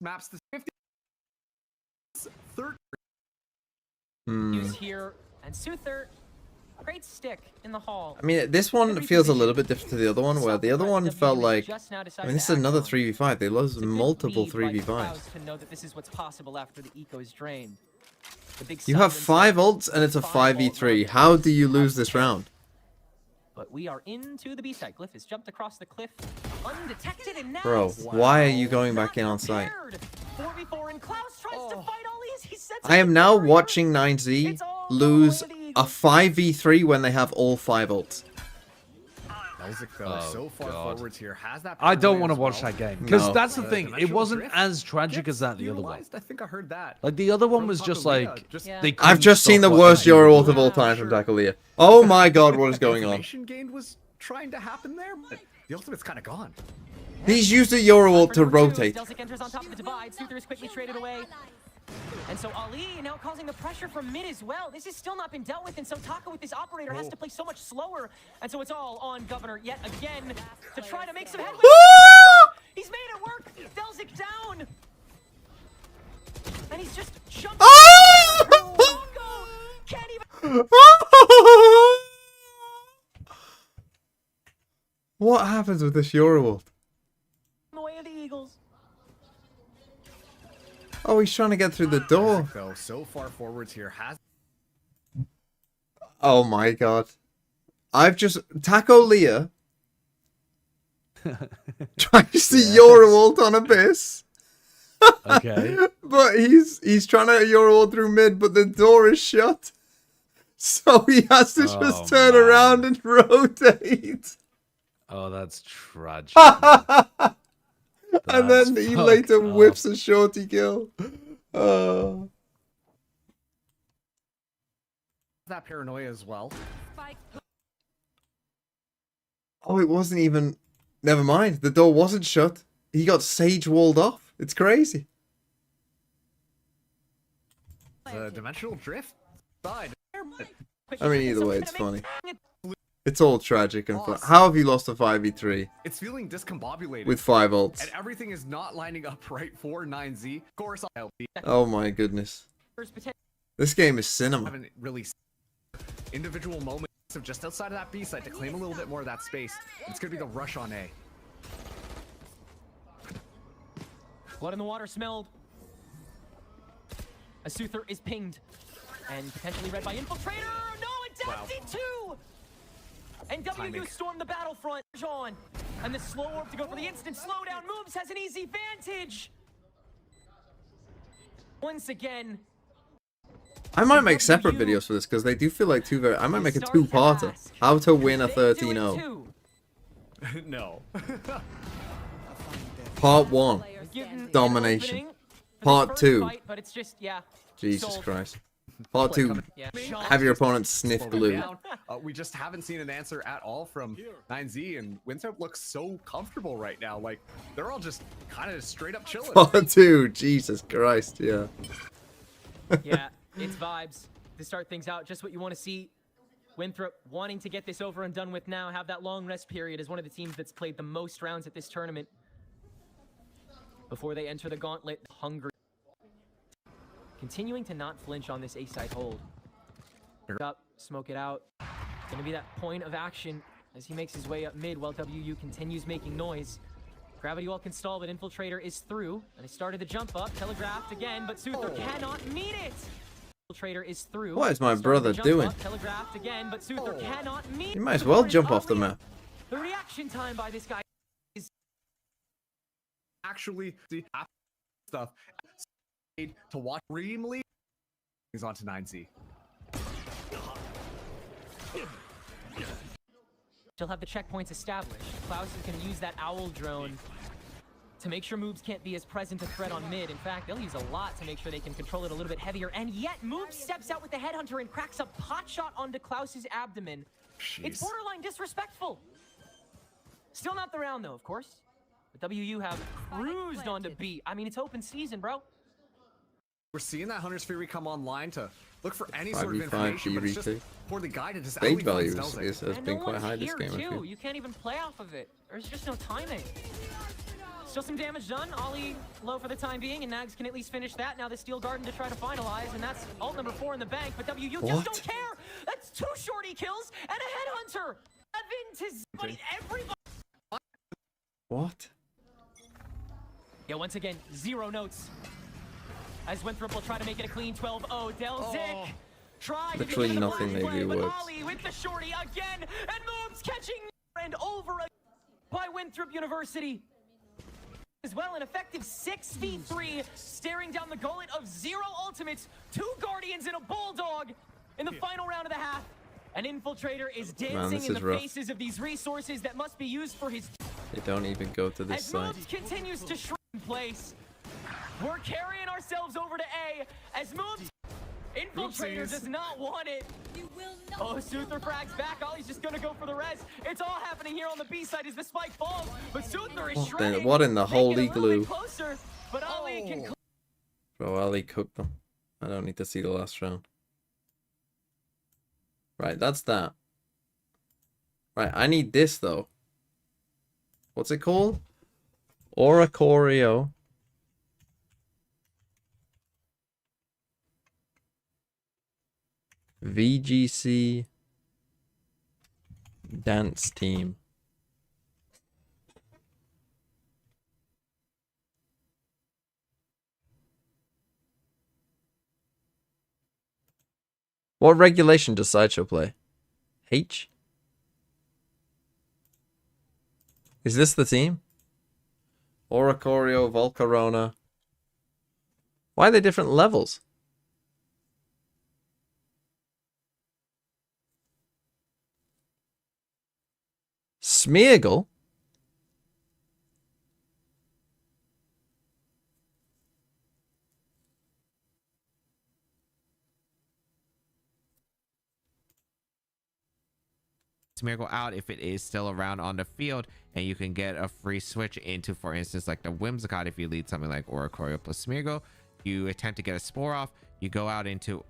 Maps the 50. 30. Use here, and Suther, great stick in the hall. I mean, this one feels a little bit different to the other one, where the other one felt like... I mean, this is another 3v5. They lost multiple 3v5s. To know that this is what's possible after the eco is drained. The big You have silence 5 ults and it's a 5v3. How do you lose this round? But we are into the B side. Glyph has jumped across the cliff, undetected, and now Bro, why are you going back in on site? 4v4, and Klaus tries to fight Ollie as he sets I up am the now barrier. watching 9Z lose a 5v3 when they have all 5 ults. Delzik though, so far forwards here. Has that I don't want to as watch well. that game because No. that's the thing. It Dimensional wasn't drift as tragic gets as that. The other one, utilized. I think I heard that. like the other one From was just Taco like Leah, Yeah. they. I've couldn't just seen the stop what worst they were Euro ult doing. of all time from Taco Leah. Oh my god, what is going on? Information gained was trying to happen there, but the ultimate's kind of gone. He's used a Euro ult to rotate. Delzik enters on top of the divide. Suther is quickly traded away. And so Ali now causing the pressure from mid as well. This has still not been dealt with, and so Taco with this operator has to play so much slower. And so it's all on Governor yet again to try to make some headway. He's made it work. Delzik down. and he's just jumping. Oh! Can't even. What happens with this Euroworld? The way of the Eagles. Oh, he's trying to get through the door. Though so far forwards here has Oh my god. I've just Taco Leah tries to Euroworld on Abyss. Okay. But he's trying to Euroworld through mid, but the door is shut. So he has to just turn around and rotate. Oh, that's tragic. And then he later whips a shorty kill. that paranoia as well. Oh, it wasn't even... Never mind. The door wasn't shut. He got sage walled off. It's crazy. The dimensional drift side. I mean, either way, it's funny. It's all tragic and fun. How have you lost a 5v3? It's feeling discombobulated. With 5 ults. And everything is not lining up right for 9Z. Of course, Oh my goodness. This game is cinema. haven't really individual moments of just outside of that B site to claim a little bit more of that space. It's going to be the rush on A. Blood in the water smelled. A Suther is pinged. And potentially read by Infiltrator. No, it's FC2! And WU stormed the battlefront. On. And the slow orb to go for the instant slowdown moves has an easy vantage. Once again. I might make separate videos for this because they do feel like two very... I might make a two-parter. How to win a 13-0. No. Part 1. Domination. Part 2. But it's just, yeah. Jesus Christ. Part 2. Have your opponent sniff glue. We just haven't seen an answer at all from 9Z, and Winthrop looks so comfortable right now. Like, they're all just kind of straight up chilling. Part 2. Jesus Christ, yeah. Yeah, it's vibes. To start things out, just what you want to see. Winthrop wanting to get this over and done with now, have that long rest period as one of the teams that's played the most rounds at this tournament. Before they enter the gauntlet, hungry. Continuing to not flinch on this A-side hold. Up, smoke it out. Gonna be that point of action as he makes his way up mid while WU continues making noise. Gravity Wall can stall, but Infiltrator is through. And he started the jump up, telegraphed again, but Suther cannot meet it! Infiltrator is through. What is my brother doing? Telegraphed again, but Suther cannot meet. You might as well jump off the map. The reaction time by this guy is actually the stuff to watch Reamley. He's on to 9Z. She'll have the checkpoints established. Klaus is going to use that owl drone to make sure moves can't be as present a threat on mid. In fact, they'll use a lot to make sure they can control it a little bit heavier. And yet, Moves steps out with the headhunter and cracks a pot shot onto Klaus's abdomen. Jeez. It's borderline disrespectful. Still not the round, though, of course. But WU have cruised onto B. I mean, it's open season, bro. We're seeing that Hunter's Fury come online to look for any sort of 5v5 information, but it's just poorly guided. Just Stage value has been quite high this game, I too. feel. You can't even play off of it. There's just no timing. Still some damage done. Ollie low for the time being, and Nags can at least finish that. Now the Steel Garden to try to finalize, and that's ult number 4 in the bank, but WU just don't care! That's 2 shorty kills and a headhunter! 11 to everybody. What? Yeah, once again, 0 notes. As Winthrop will try to make it a clean 12-0. Delzik try to Literally get nothing they do but works. Ollie with the shorty again, and Moves catching and over by Winthrop University. As well, an effective 6v3, staring down the gullet of 0 ultimates, 2 Guardians and a Bulldog in the final round of the half. An Infiltrator is dancing in the faces of these resources that must be used for his... They don't even go to this as side. Moves continues to shrink in place. We're carrying ourselves over to A as Moves. Infiltrator does not want it. Oh, Suther frags back. Ollie's just gonna go for the res. It's all happening here on the B side as the spike falls, but Suther is shredding. What in the holy glue? Closer, but Ollie can... Bro, Ali cooked them. I don't need to see the last round. Right, that's that. Right, I need this though. What's it called? Oracorio. VGC dance team. What regulation does Sideshow play? H? Is this the team? Oracorio, Volcarona. Why are they different levels? Smeargle? Smeargle out if it is still around on the field, and you can get a free switch into, for instance, like the Whimsicott. If you lead something like Oracorio plus Smeargle, you attempt to get a Spore off, you go out into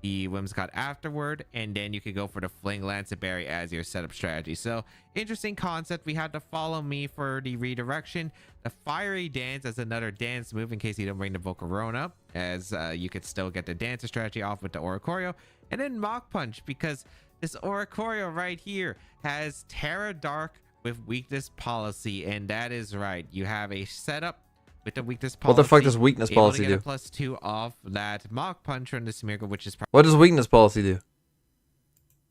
the Whimsicott afterward, and then you could go for the Fling Lanceberry as your setup strategy. So interesting concept. We had to follow me for the redirection. The Fiery Dance as another dance move in case you don't bring the Volcarona, as you could still get the Dancer strategy off with the Oracorio. And then Mach Punch, because this Oracorio right here has Terra Dark with weakness policy, and that is right. You have a setup with the weakness policy. What the fuck does weakness policy do? +2 off that Mach Punch from the Smeargle, which is What does weakness policy do?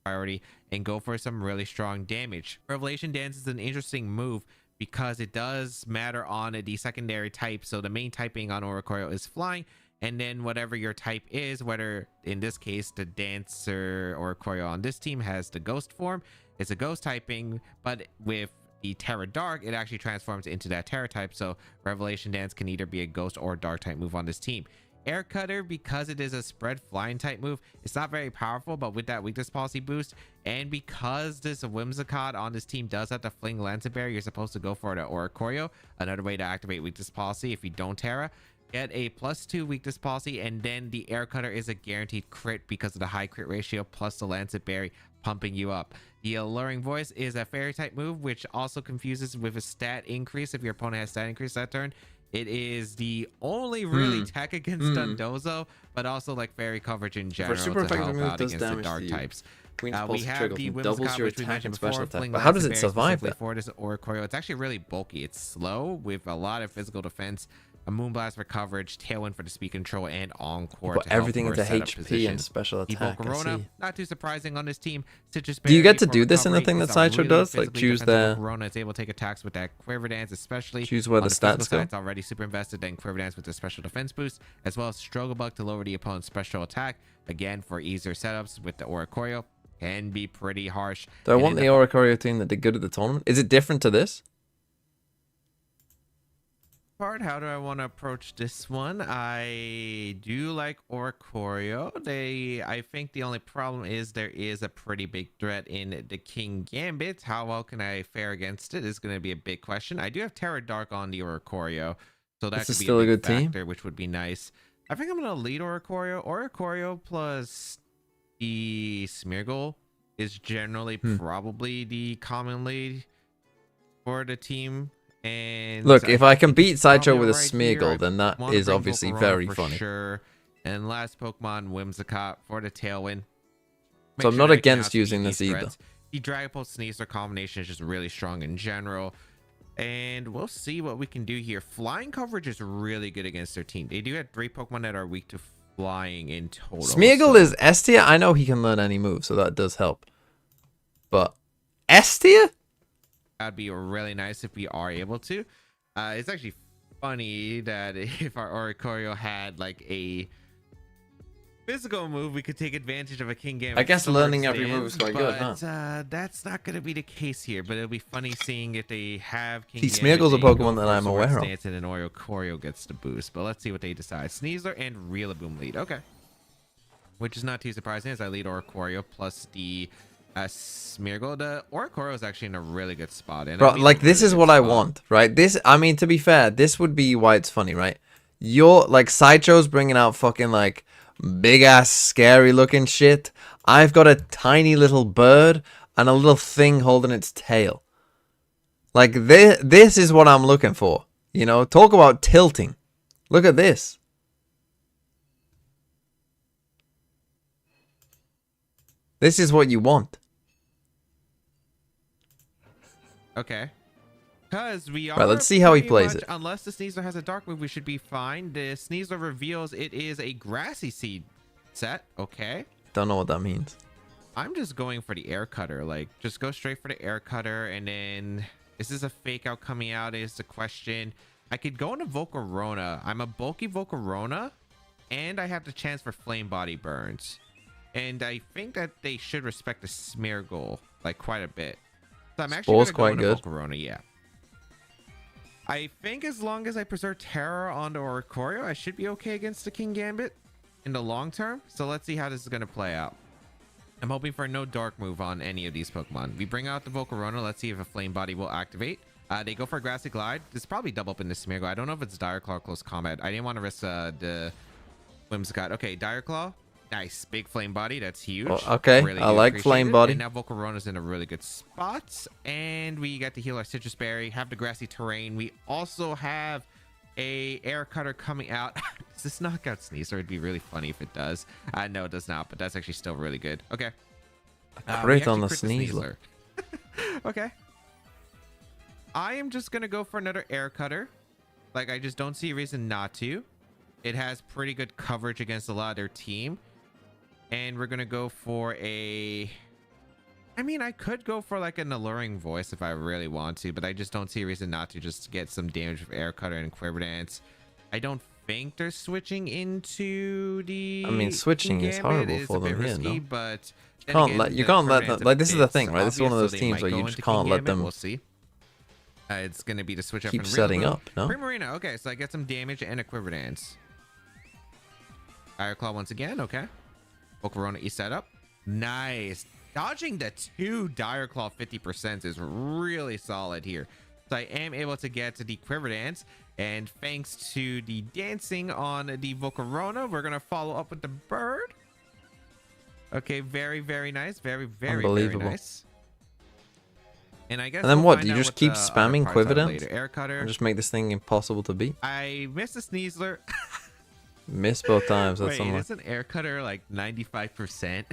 priority, and go for some really strong damage. Revelation Dance is an interesting move because it does matter on the secondary type. So the main typing on Oracorio is flying, and then whatever your type is, whether in this case the Dancer Oracorio on this team has the Ghost form, it's a Ghost typing, but with the Terra Dark, it actually transforms into that Terra type. So Revelation Dance can either be a Ghost or Dark type move on this team. Air Cutter, because it is a spread flying type move, it's not very powerful, but with that weakness policy boost, and because this Whimsicott on this team does have to Fling Lanceberry, you're supposed to go for the Oracorio, another way to activate weakness policy if you don't Terra. Get a +2 weakness policy, and then the Air Cutter is a guaranteed crit because of the high crit ratio plus the Lanceberry pumping you up. The Alluring Voice is a fairy type move, which also confuses with a stat increase if your opponent has stat increase that turn. It is the only really tech against Dundozo, but also like fairy coverage in general super to help effective move out does against the damage dark to you. types. Queen's We Pulse have trigger the doubles Whimsicott, your which we attack mentioned and special before, attack. Fling But how does it Lanceberry survive specifically that? for this Oracorio. It's actually really bulky. It's slow with a lot of physical defense, a Moonblast for coverage, Tailwind for the speed control, and Encore Put to help everything for into setup HP and positions. special The attack. I Volcarona, see. not too surprising on this team. Citrus Do you Berry get to for do this in the recovery thing that is a Sideshow really does? Like physically choose defensive their... Volcarona is able to take attacks with that Quiver Dance, especially Choose where on the physical stats go? side. It's already super invested, then Quiver Dance with the special defense boost, as well as Struggle Bug to lower the opponent's special attack. Again, for easier setups with the Oracorio, can be pretty harsh. Do I And want in the Oracorio team that did good at the tournament? Is it different to this? how do I want to approach this one? I do like Oracorio. I think the only problem is there is a pretty big threat in the King Gambit. How well can I fare against it is going to be a big question. I do have Terra Dark on the Oracorio, so that This could is be still a big good team? factor, which would be nice. I think I'm going to lead Oracorio. Oracorio plus the Smeargle is generally probably the common lead for the team. And Look, if I can think beat it's Sideshow probably with a right here. Smeargle, then that Wanna is bring obviously Volcarona very for funny. Sure. And last Pokemon, Whimsicott for the Tailwind. So I'm not that I can against outspeed using these this either. threats. The Dragapult Sneasler combination is just really strong in general. And we'll see what we can do here. Flying coverage is really good against their team. They do have 3 Pokemon that are weak to flying in total. Smeargle is S tier. I know he can learn any move, so that does help. But S tier? That'd be really nice if we are able to. It's actually funny that if our Oracorio had like a physical move, we could take advantage of a King Gambit. I guess Sword learning every stand, move is quite good, huh? But that's not going to be the case here. But it'll be funny seeing if they have King See, Gambit, Smeargle's a they go Pokemon that for I'm Sword aware of. Stance, and then Oracorio gets the boost. But let's see what they decide. Sneasler and Rillaboom lead. Okay. Which is not too surprising as I lead Oracorio plus the Smeargle. The Oracorio is actually in a really good spot. And Bro, I mean like a this really is good what I spot. want, right? This, I mean, to be fair, this would be why it's funny, right? You're like Sideshow's bringing out fucking like big ass scary looking shit. I've got a tiny little bird and a little thing holding its tail. Like this is what I'm looking for. You know, talk about tilting. Look at this. This is what you want. Okay. Because we are. Right, let's see how he pretty plays much- it. Unless the Sneasler has a dark move, we should be fine. The Sneasler reveals it is a grassy seed set. Okay. Don't know what that means. I'm just going for the air cutter. Like, just go straight for the air cutter, and then is this a fake out coming out? Is the question. I could go into Volcarona. I'm a bulky Volcarona, and I have the chance for flame body burns. And I think that they should respect the smear goal like quite a bit. So I'm actually Spore's going to go quite into Volcarona, yeah. I think as long as I preserve Terror onto Oricorio, I should be okay against the King Gambit in the long term. So let's see how this is going to play out. I'm hoping for no dark move on any of these Pokemon. We bring out the Volcarona. Let's see if a Flame Body will activate. They go for a Grassy Glide. This is probably double up in the Smeargle. I don't know if it's Dire Claw close combat. I didn't want to risk the Whimsicott. Okay, Dire Claw. Nice. Big Flame Body. That's huge. Oh, okay, Really I do like appreciate Flame it. Body. And now Volcarona's in a really good spot. And we got to heal our Citrus Berry. Have the Grassy Terrain. We also have a Air Cutter coming out. Does this knock out Sneasler? It'd be really funny if it does. No, it does not. But that's actually still really good. Okay. Crit on the Sneasler. Okay. I am just going to go for another Air Cutter. Like, I just don't see a reason not to. It has pretty good coverage against a lot of their team. And we're going to go for a... I mean, I could go for like an Alluring Voice if I really want to, but I just don't see a reason not to just get some damage with Air Cutter and Quiver Dance. I don't think they're switching into the... I mean, switching is horrible It's for a bit them here, risky, no? But then Can't again, let you the can't Quiver let Dance them, like, this is the is thing, right? This is one of obvious, those so they teams might where go you into just King can't let Gambit. them We'll see. It's going to be the switch up keep and setting Rillaboom. up, no? Primarina. Okay, so I get some damage and a Quiver Dance. Fire Claw once again. Okay. Volcarona is set up. Nice. Dodging the 2 Dire Claw 50% is really solid here. So I am able to get to the Quiver Dance. And thanks to the dancing on the Volcarona, we're going to follow up with the bird. Okay, very, very nice. Very, very, very Unbelievable. nice. And I guess And then we'll what? find Do you out just what keep the other spamming parts are Quiver Dance? later. Air Cutter. And just make this thing impossible to beat? I missed a Sneasler. Missed both times. That's Wait, unlucky. is an Air Cutter like 95%?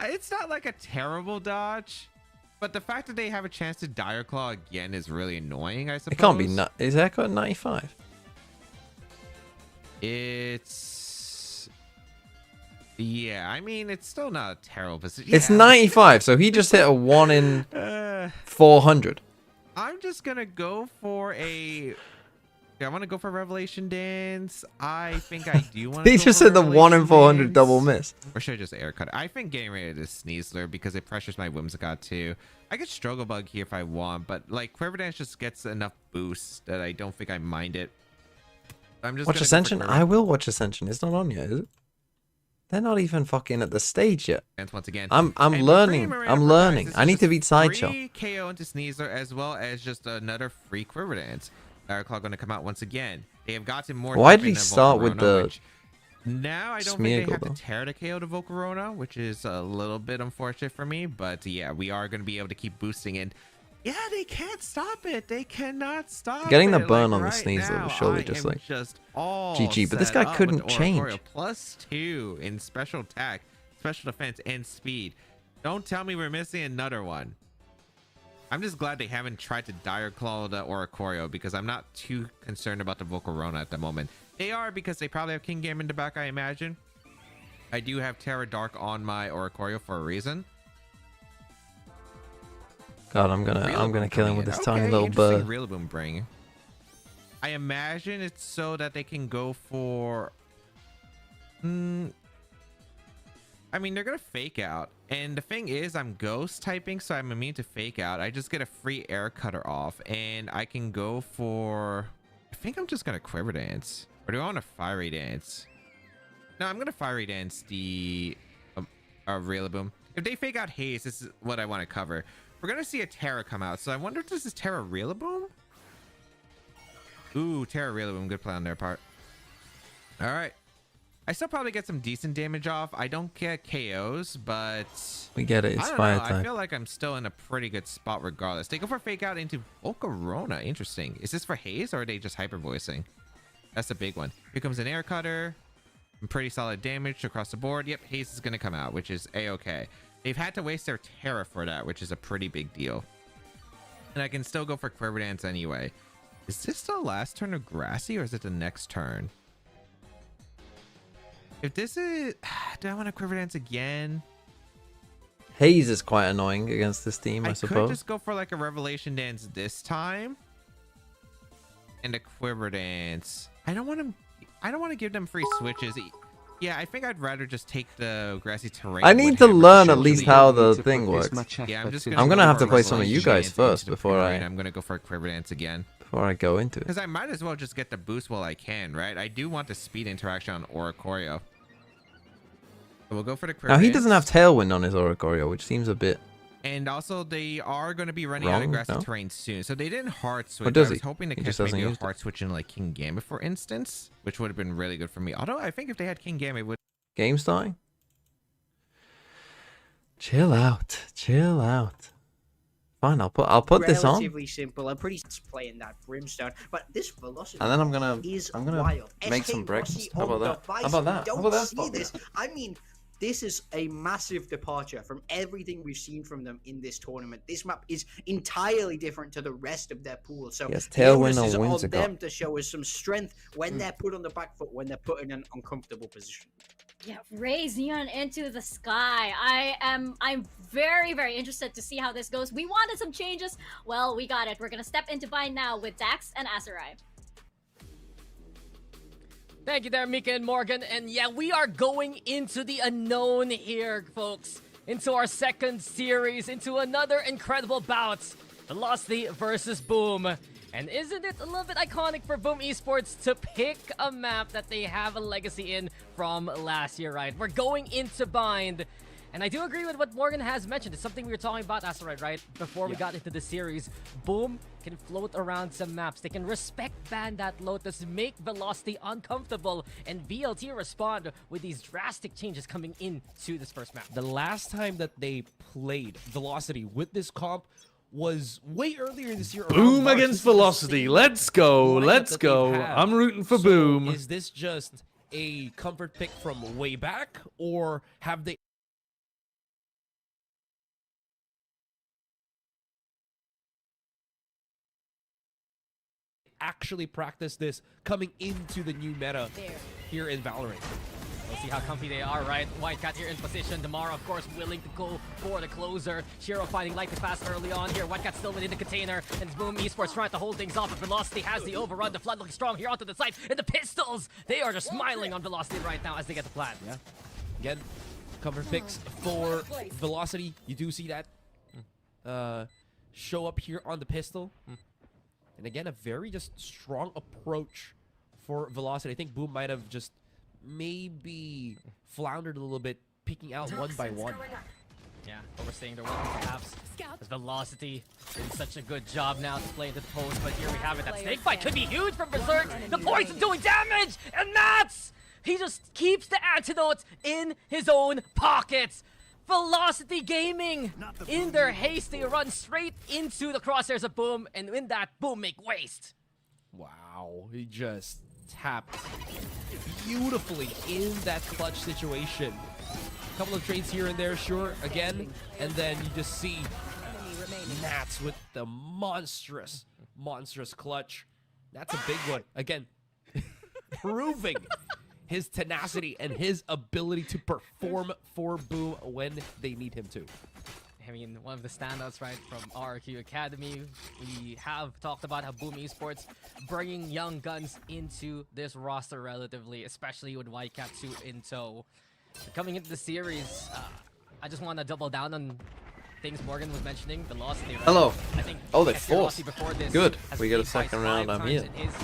It's not like a terrible dodge, but the fact that they have a chance to Dire Claw again is really annoying, I suppose. It can't be. Is Echo 95? It's... Yeah, I mean, it's still not a terrible position. It's Yeah. 95, so he just hit a 1 in 400. I'm just gonna go for a... Yeah, I want to go for Revelation Dance. I think I do want to He just hit the 1 in 400 double miss. Or should I just Air Cut? I think getting rid of this Sneasler because it pressures my Whimsicott too. I could Struggle Bug here if I want, but like Quiver Dance just gets enough boost that I don't think I mind it. I'm just Watch Ascension? I will watch Ascension. It's not on yet, is it? They're not even fucking at the stage yet. Once again, I'm And learning. Marina I'm provides learning. this I is need just to beat Sideshow. free KO into Sneasler as well as just another free Quiver Dance. Dire Claw going to come out once again. They have gotten more. Why did he typing than start with Volcarona, the which now I don't think Smeargle, they have though? to tear the KO to Volcarona, which is a little bit unfortunate for me. But yeah, we are going to be able to keep boosting and yeah, they can't stop it. They cannot stop Getting the it. burn Like, on the right Sneasler now, was surely I just am like just all GG, but this set guy up couldn't with change. Oricorio. +2 in special attack, special defense, and speed. Don't tell me we're missing another one. I'm just glad they haven't tried to Dire Claw the Oricorio because I'm not too concerned about the Volcarona at the moment. They are because they probably have King Game in the back, I imagine. I do have Terra Dark on my Oricorio for a reason. God, I'm gonna kill him with this tiny little bird. Rillaboom bring. I imagine it's so that they can go for. I mean, they're gonna fake out, and the thing is, I'm ghost typing, so I'm immune to fake out. I just get a free Air Cutter off, and I can go for. I think I'm just gonna Quiver Dance, or do I want to Fiery Dance? No, I'm gonna Fiery Dance the Rillaboom. If they fake out Haze, this is what I want to cover. We're gonna see a Terra come out, so I wonder if this is Terra Rillaboom. Ooh, Terra Rillaboom, good play on their part. All right. I still probably get some decent damage off. I don't get KOs, but We get it. It's I don't fire know. I type. feel like I'm still in a pretty good spot regardless. They go for fake out into Volcarona. Interesting. Is this for Haze or are they just hyper voicing? That's a big one. Here comes an Air Cutter. Pretty solid damage across the board. Yep, haste is going to come out, which is a-okay. They've had to waste their Terra for that, which is a pretty big deal. And I can still go for Quiver Dance anyway. Is this the last turn of Grassy, or is it the next turn? If this is... Do I want to Quiver Dance again? Haze is quite annoying against this team, I could suppose. just go for like a Revelation Dance this time. And a Quiver Dance. I don't want to give them free switches. Yeah, I think I'd rather just take the Grassy Terrain. I need to learn at least how the thing works. Yeah, I'm gonna have to play some of you guys first before I'm gonna go for a Quiver Dance again. Before I go into it. Because I might as well just get the boost while I can, right? I do want the speed interaction on Oricorio. So we'll go for the Quiver Now he Dance. doesn't have Tailwind on his Oricorio, which seems a bit... And also, they are going to be running out of Grassy Terrain soon. So they didn't hard switch. does I was he? hoping to He catch just doesn't maybe a use it. hard switch in like King Gambit, for instance. Which would have been really good for me. Although, I think if they had King Gambit, would... Game starting? Chill out. Chill out. Fine, I'll put this on. Relatively simple. I'm pretty playing that Brimstone, but this velocity And then I'm gonna wild. make SK some breakfast. Rossi How about on that? the How about that? Don't How about that? see this. I mean, this is a massive departure from everything we've seen from them in this tournament. This map is entirely different to the rest of their pool. So Yes, the Tailwind onus is on on Whimsicott. them to show us some strength when they're put on the back foot, when they're put in an uncomfortable position. Yeah, raise Neon into the sky. I'm very, very interested to see how this goes. We wanted some changes. Well, we got it. We're gonna step into bind now with Dax and Aserai. Thank you there, Mika and Morgan. And yeah, we are going into the unknown here, folks. Into our second series, into another incredible bout. Velocity versus Boom. And isn't it a little bit iconic for Boom Esports to pick a map that they have a legacy in from last year, right? We're going into bind. And I do agree with what Morgan has mentioned. It's something we were talking about, Asteroid, right? Before we got into the series. Boom can float around some maps. They can respect ban that Lotus, make Velocity uncomfortable, and VLT respond with these drastic changes coming into this first map. The last time that they played Velocity with this comp was way earlier this year. Boom against Velocity. Let's go. Let's go. I'm rooting for Boom. Is this just a comfort pick from way back, or have they actually practiced this coming into the new meta here in Valorant? We'll see how comfy they are, right? Whitecat here in position. Damara, of course, willing to go for the closer. Shiro finding light and fast early on here. Whitecat still within the container. And Boom Esports trying to hold things off. But Velocity has the overrun. The Flood looking strong here onto the side. And the Pistols, they are just smiling on Velocity right now as they get the plan. Yeah. Again, comfort picks for Velocity. You do see that show up here on the pistol. And again, a very just strong approach for Velocity. I think Boom might have just maybe floundered a little bit, peeking out one by one. Yeah, overstaying their welcome perhaps. As Velocity doing such a good job now to play into the post, but here we have it. That snake fight could be huge from Berserk. The poison doing damage, and Mats! He just keeps the antidote in his own pockets. Velocity Gaming, in their haste, they run straight into the crosshairs of Boom, and in that, Boom make waste. Wow, he just tapped beautifully in that clutch situation. A couple of trades here and there, sure, again, and then you just see Nats with the monstrous clutch. That's a big one. Again, proving his tenacity and his ability to perform for Boom when they need him to. I mean, one of the standouts, right, from RQ Academy. We have talked about how Boom Esports bringing young guns into this roster relatively, especially with Whitecat 2 in tow. Coming into the series, I just want to double down on things Morgan was mentioning. Velocity, right? Hello. I think Oh, they SK Rossi forced. before this Good. has We get a beat Vice second round. 5 I'm here. times in his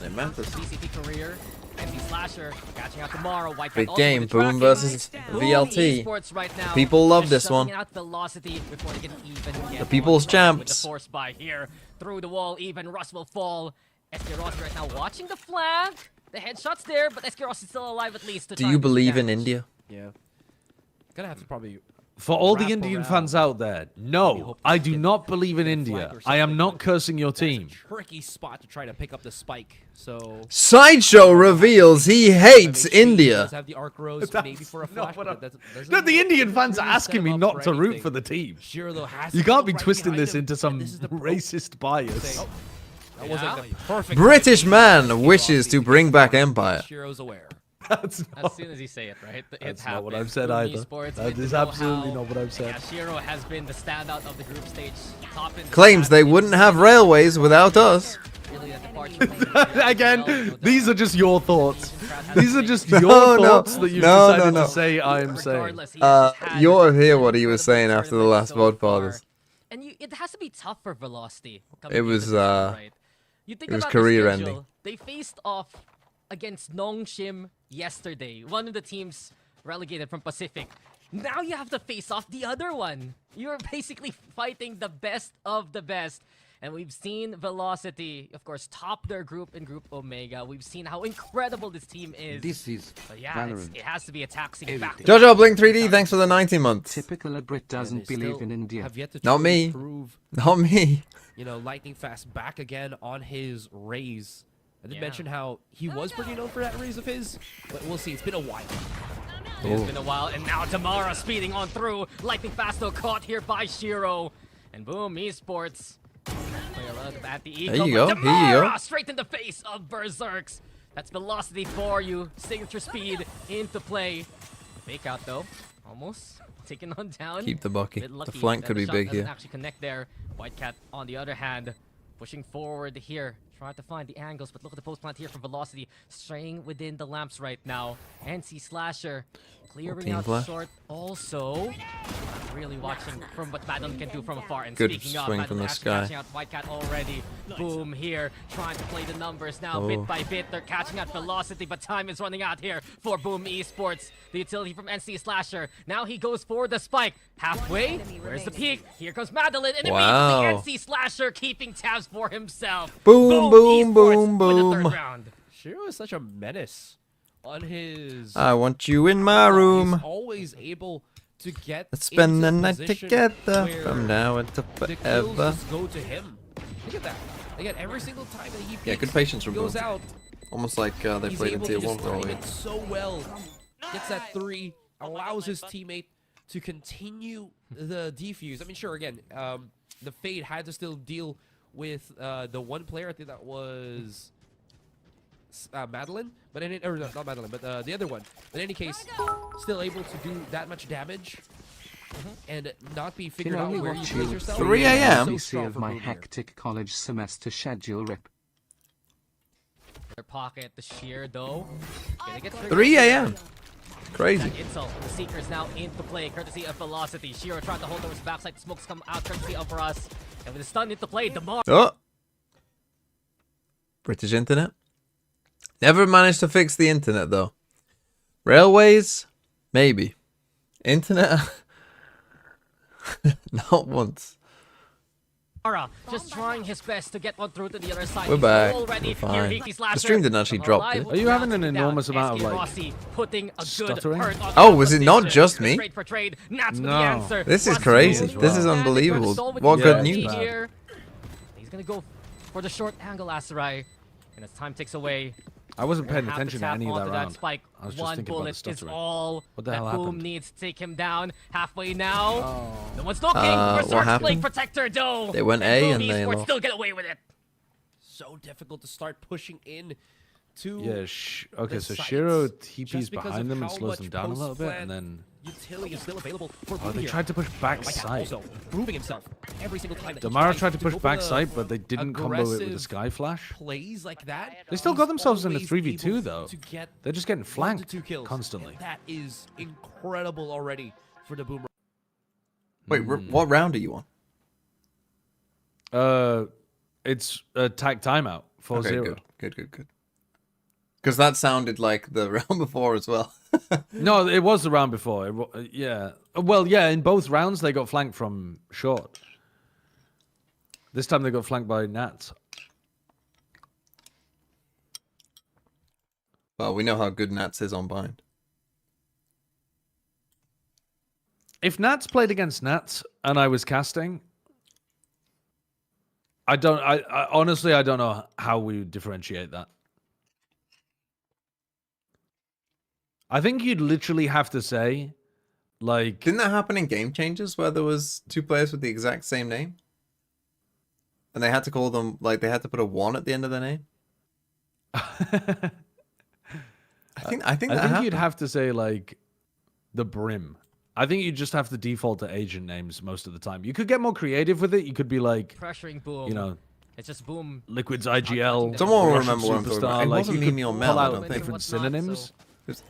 They matters. BCP career. And the Slasher catching out tomorrow. Whitecat Big also game. with the Boom tracking. versus Boom VLT. Esports right now, People love just this shoving one. out Velocity before they can even get The people's one champs. with the force by here through the wall. Even Russ will fall. SK Rossi right now watching the flag. The headshot's there, but SK Rossi still alive at least. To Do try you and do believe in damage. India? Yeah. Gonna have to probably For all the wrap Indian around. fans out there, no, I do not believe in India. I am not cursing your team. Tricky spot to try to pick up the spike. So Sideshow reveals he hates India. does have the arc rose maybe for a flash, but that doesn't No, the Indian fans are really set asking him me up not to root anything. for the team. Shiro, though, has You to can't go be right twisting behind this him, into and some this is the racist bias. Oh, that was like the perfect British timing. man wishes to bring back Empire. Shiro's aware. That's As soon as you say it, right? That's not what I've said Boom either. Esports That with is the absolutely know-how. not what I've said. Yeah, Shiro has been the standout of the group stage. Top in the Claims they stats. wouldn't have railways without us. Really a departure. Again, these are just your thoughts. These are just No, your no. thoughts that you've No, no, decided no. to say I'm saying. Regardless, he has just had You'll hear an what he was saying incredible after the last tournament so Vodfathers. far. And it has to be tough for Velocity. coming It into was, this one, right? You think it was about their career schedule, ending. They faced off against Nongshim yesterday, one of the teams relegated from Pacific. Now you have to face off the other one. You're basically fighting the best of the best. And we've seen Velocity, of course, top their group in Group Omega. We've seen how incredible this team is. This is But yeah, it has to be a taxing factor. Jojo Blink 3D, thanks for the 90 months. typical a Brit doesn't believe in India. Have yet to Not truly me. prove, Not me. you know, Lightning Fast back again on his raise. I did Yeah. mention how he was pretty known for that raise of his, but we'll see. It's been a while. It's been a while, and now Tamara speeding on through. Lightning Fast though caught here by Shiro. And boom, Esports. Play a lot at the There you go, here you go. Tamara straight in the face of Berserks. That's Velocity for you. Signature speed into play. Fake out though. Almost taken on down. Keep the Bucky. Bit The lucky flank that could be shot big doesn't here. actually connect there. Whitecat on the other hand, pushing forward here. Trying to find the angles, but look at the post plant here from Velocity. Straying within the lamps right now. NC Slasher clearing Team out flash. short also. Really watching from what Madeline can do from afar. And Good speaking of, swing Madeline from the actually sky. catching out Whitecat already. Boom here. Trying to play the numbers now Oh. bit by bit. They're catching out Velocity, but time is running out here for Boom Esports. The utility from NC Slasher. Now he goes for the spike. Halfway. Where's the peak? Here comes Madeline. And Wow. immediately NC Slasher keeping tabs for himself. Boom, boom, Esports boom, with the boom. third round. Shiro is such a menace on his. I want you in my room. He's always able to get. Let's spend into the night position together where from now until the kills forever. just go to him. Look at that. Again, every single time that he Yeah, peeks, good patience from goes both. out. Almost like they He's played in able Tier to 1 just time earlier. it so well. Gets that 3, allows his teammate to continue the defuse. I mean, sure, again, the Fade had to still deal with the one player. I think that was Madeline, but or not Madeline, but the other one. But in any case, still able to do that much damage and not be Can figured out only where you watch place you yourself. 3 a.m. So BBC strong of for my Boom here. hectic college semester schedule rip. Their pocket, the sheer though. Gonna get 3 a.m. Crazy. That insult. The Seekers now into play, courtesy of Velocity. Shiro trying to hold over his backside. Smokes come out, courtesy of us. And with the stun into play, Damar. Oh. British internet. Never managed to fix the internet though. Railways, maybe. Internet, not once. Damara just trying his best to get one through to the other side. We're He's back. already We're fine. here. The stream didn't actually drop, did it? Are you having an enormous amount of, like, Rossi putting a good stuttering? hurt on Oh, the was it not opposition. just me? Trade for trade. Nats with the No. answer. This is Rossi crazy. moving This is down, unbelievable. Sol with What the good ability news. here. He's gonna go for the short angle, Asarai. And as time ticks away, I wasn't Gonna paying have attention to tap any of onto that round. spike. I was just One thinking about the bullet is stuttering. all What the that hell Boom happened? needs to take him down. Halfway now. No one's looking. What Berserk's Blade happened? Protector though. They went A Boom and they Esports lost. still get away with it. So difficult to start pushing in to. Yeah, okay, the so sites Shiro just TP's because behind of them and how slows much them down a little bit, post-plant and then utility is still available for oh, Boom they here. tried to push back Whitecat side. also proving himself every single time. that he Damara tries tried to push go for back the side, but they didn't combo it with the aggressive Sky Flash. Plays like that. They still got he's themselves in a always 3v2 able though. to get They're just getting 1 to flanked 2 kills, constantly. and that is incredible already for the Boom. Wait, what round are you on? It's a tag timeout 4-0. Okay, good. Because that sounded like the round before as well. No, it was the round before. Yeah. Well, yeah, in both rounds they got flanked from short. This time they got flanked by Nats. Well, we know how good Nats is on bind. If Nats played against Nats and I was casting, I honestly, I don't know how we would differentiate that. I think you'd literally have to say, like... Didn't that happen in Game Changers where there was 2 players with the exact same name? And they had to call them, like, they had to put a 1 at the end of their name? I think you'd have to say, like, the Brim. I think you just have to default to agent names most of the time. You could get more creative with it. You could be like... Pressuring Boom. You know... It's just Boom. Liquid's IGL. Someone will Russian remember what I'm talking about. superstar. It Like, wasn't you could Mimi or pull Mel, I out don't think. different synonyms.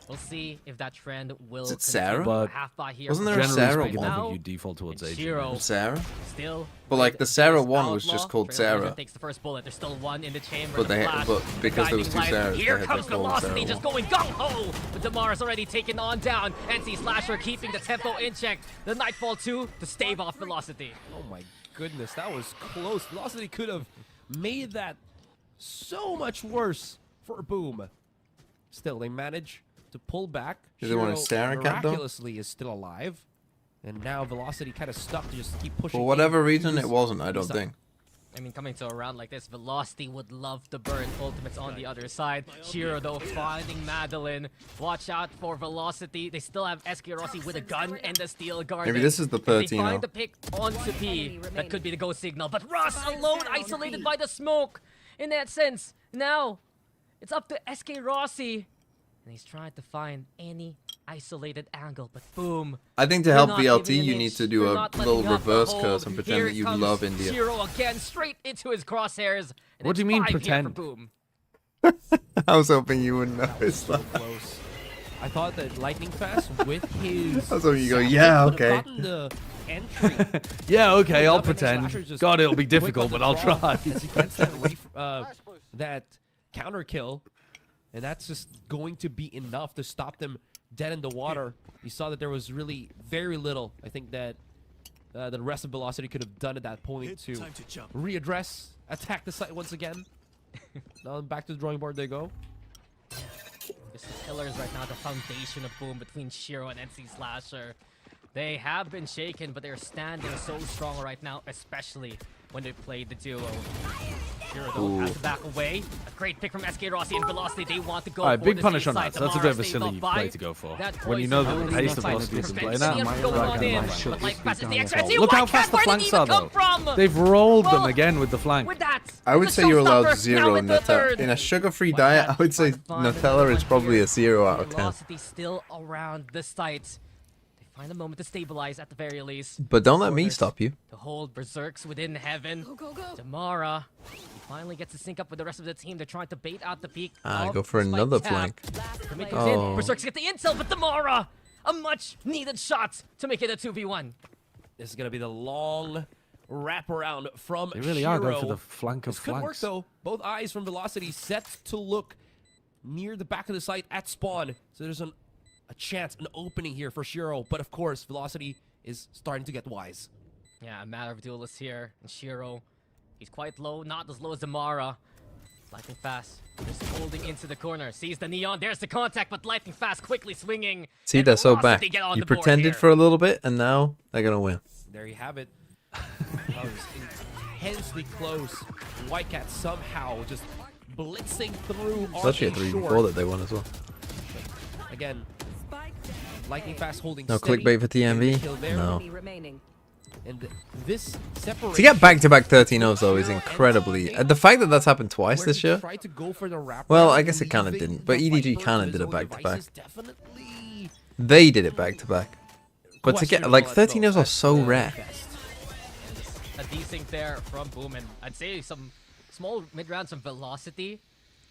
We'll see if that trend will. Is it Sarah? But wasn't there a Sarah speaking, I one? think you default towards agent. Shiro Sarah? Still. But like the Sarah one was just called Sarah. Takes the first bullet. There's still one in the chamber. But because there was 2 Sarahs, Here they had comes to call them Velocity, Sarah just one. going gung ho. But Damar's already taken on down. NC Slasher keeping the tempo in check. The Nightfall 2 to stave off Velocity. Oh my goodness, that was close. Velocity could have made that so much worse for Boom. Still, they manage to pull back. Is it one of Shiro Sarah Cat, though? miraculously is still alive. And now Velocity kind of stuck to just keep pushing. For whatever in. reason, it wasn't, I don't think. I mean, coming to a round like this, Velocity would love to burn ultimates on the other side. Shiro, though, finding Madeline. Watch out for Velocity. They still have SK Rossi with a gun and the steel guard. Maybe this is the 13 They find the pick onto P. That could be the go signal. But Russ alone, isolated by the smoke. In that sense, now it's up to SK Rossi. And he's trying to find any isolated angle, but boom. I think to help VLT, you need to do a little reverse curse and pretend that you love India. Shiro again, straight into his crosshairs. And What do you mean 5 here pretend? for Boom. I was hoping you wouldn't notice that. Close. I thought that Lightning Fast with his... I was hoping you go, yeah, would have okay. gotten the entry. Yeah, okay, I'll Up and pretend. Slasher just God, it'll be quick difficult, on the but I'll draw try. As he gets that counter kill. And that's just going to be enough to stop them dead in the water. You saw that there was really very little. I think that the rest of Velocity could have done at that point to readdress, attack the site once again. Now back to the drawing board they go. It's the pillars right now, the foundation of Boom between Shiro and NC Slasher. They have been shaken, but they're standing so strong right now, especially when they played the duo. Shiro, though, has to back away. A great pick from SK Rossi and Velocity. They want to go Alright, for big the punish on side. that. That's a bit of a Damara silly stays up play by. to go for. That When you know that the poison pace of really Velocity isn't playing prevents that. him from going in, but like fast as the extra. Look how fast the flanks are, though. They've rolled them again with the flank. With that, I would the say you're allowed showstopper, 0 now in the Nutella. third. In a sugar-free diet, I would say Nutella is probably a 0 out of 10. Velocity still around the site. They find a moment to stabilize at the very least. But don't let me stop you. To hold Berserks within heaven. Damara, he finally gets to sync up with the rest of the team. They're trying to bait out the peak. Go for another flank. Oh. Berserks get the intel, but Damara, a much needed shot to make it a 2v1. This is going to be the long wraparound from They really Shiro. are going for the flank of This could work, flanks. though. Both eyes from Velocity set to look near the back of the site at spawn. So there's a chance, an opening here for Shiro. But of course, Velocity is starting to get wise. Yeah, a matter of duelists here. And Shiro, he's quite low, not as low as Damara. Lightning Fast, just holding into the corner. Sees the neon, there's the contact, but Lightning Fast quickly swinging. See, And they're so back. Velocity get on You the board pretended here. for a little bit, and now they're going to win. There you have it. That was intensely close. Whitecat somehow just blitzing through. It's actually a RJ 3v4 short. that they won as well. Again, Lightning Fast holding No steady. clickbait for TMV? Kill there. No. And this separation. To get back-to-back 13-0s, though, is incredibly... the fact that that's happened twice where this he year... tried to go for the wrap Well, around, I guess it kind of leaving didn't, but the EDG Viper kind to of did his it own back-to-back. devices. Definitely They did it back-to-back. But to get... Like, questionable at 13-0s are so rare. A desync there from Boom, and I'd say some small mid-rounds from Velocity.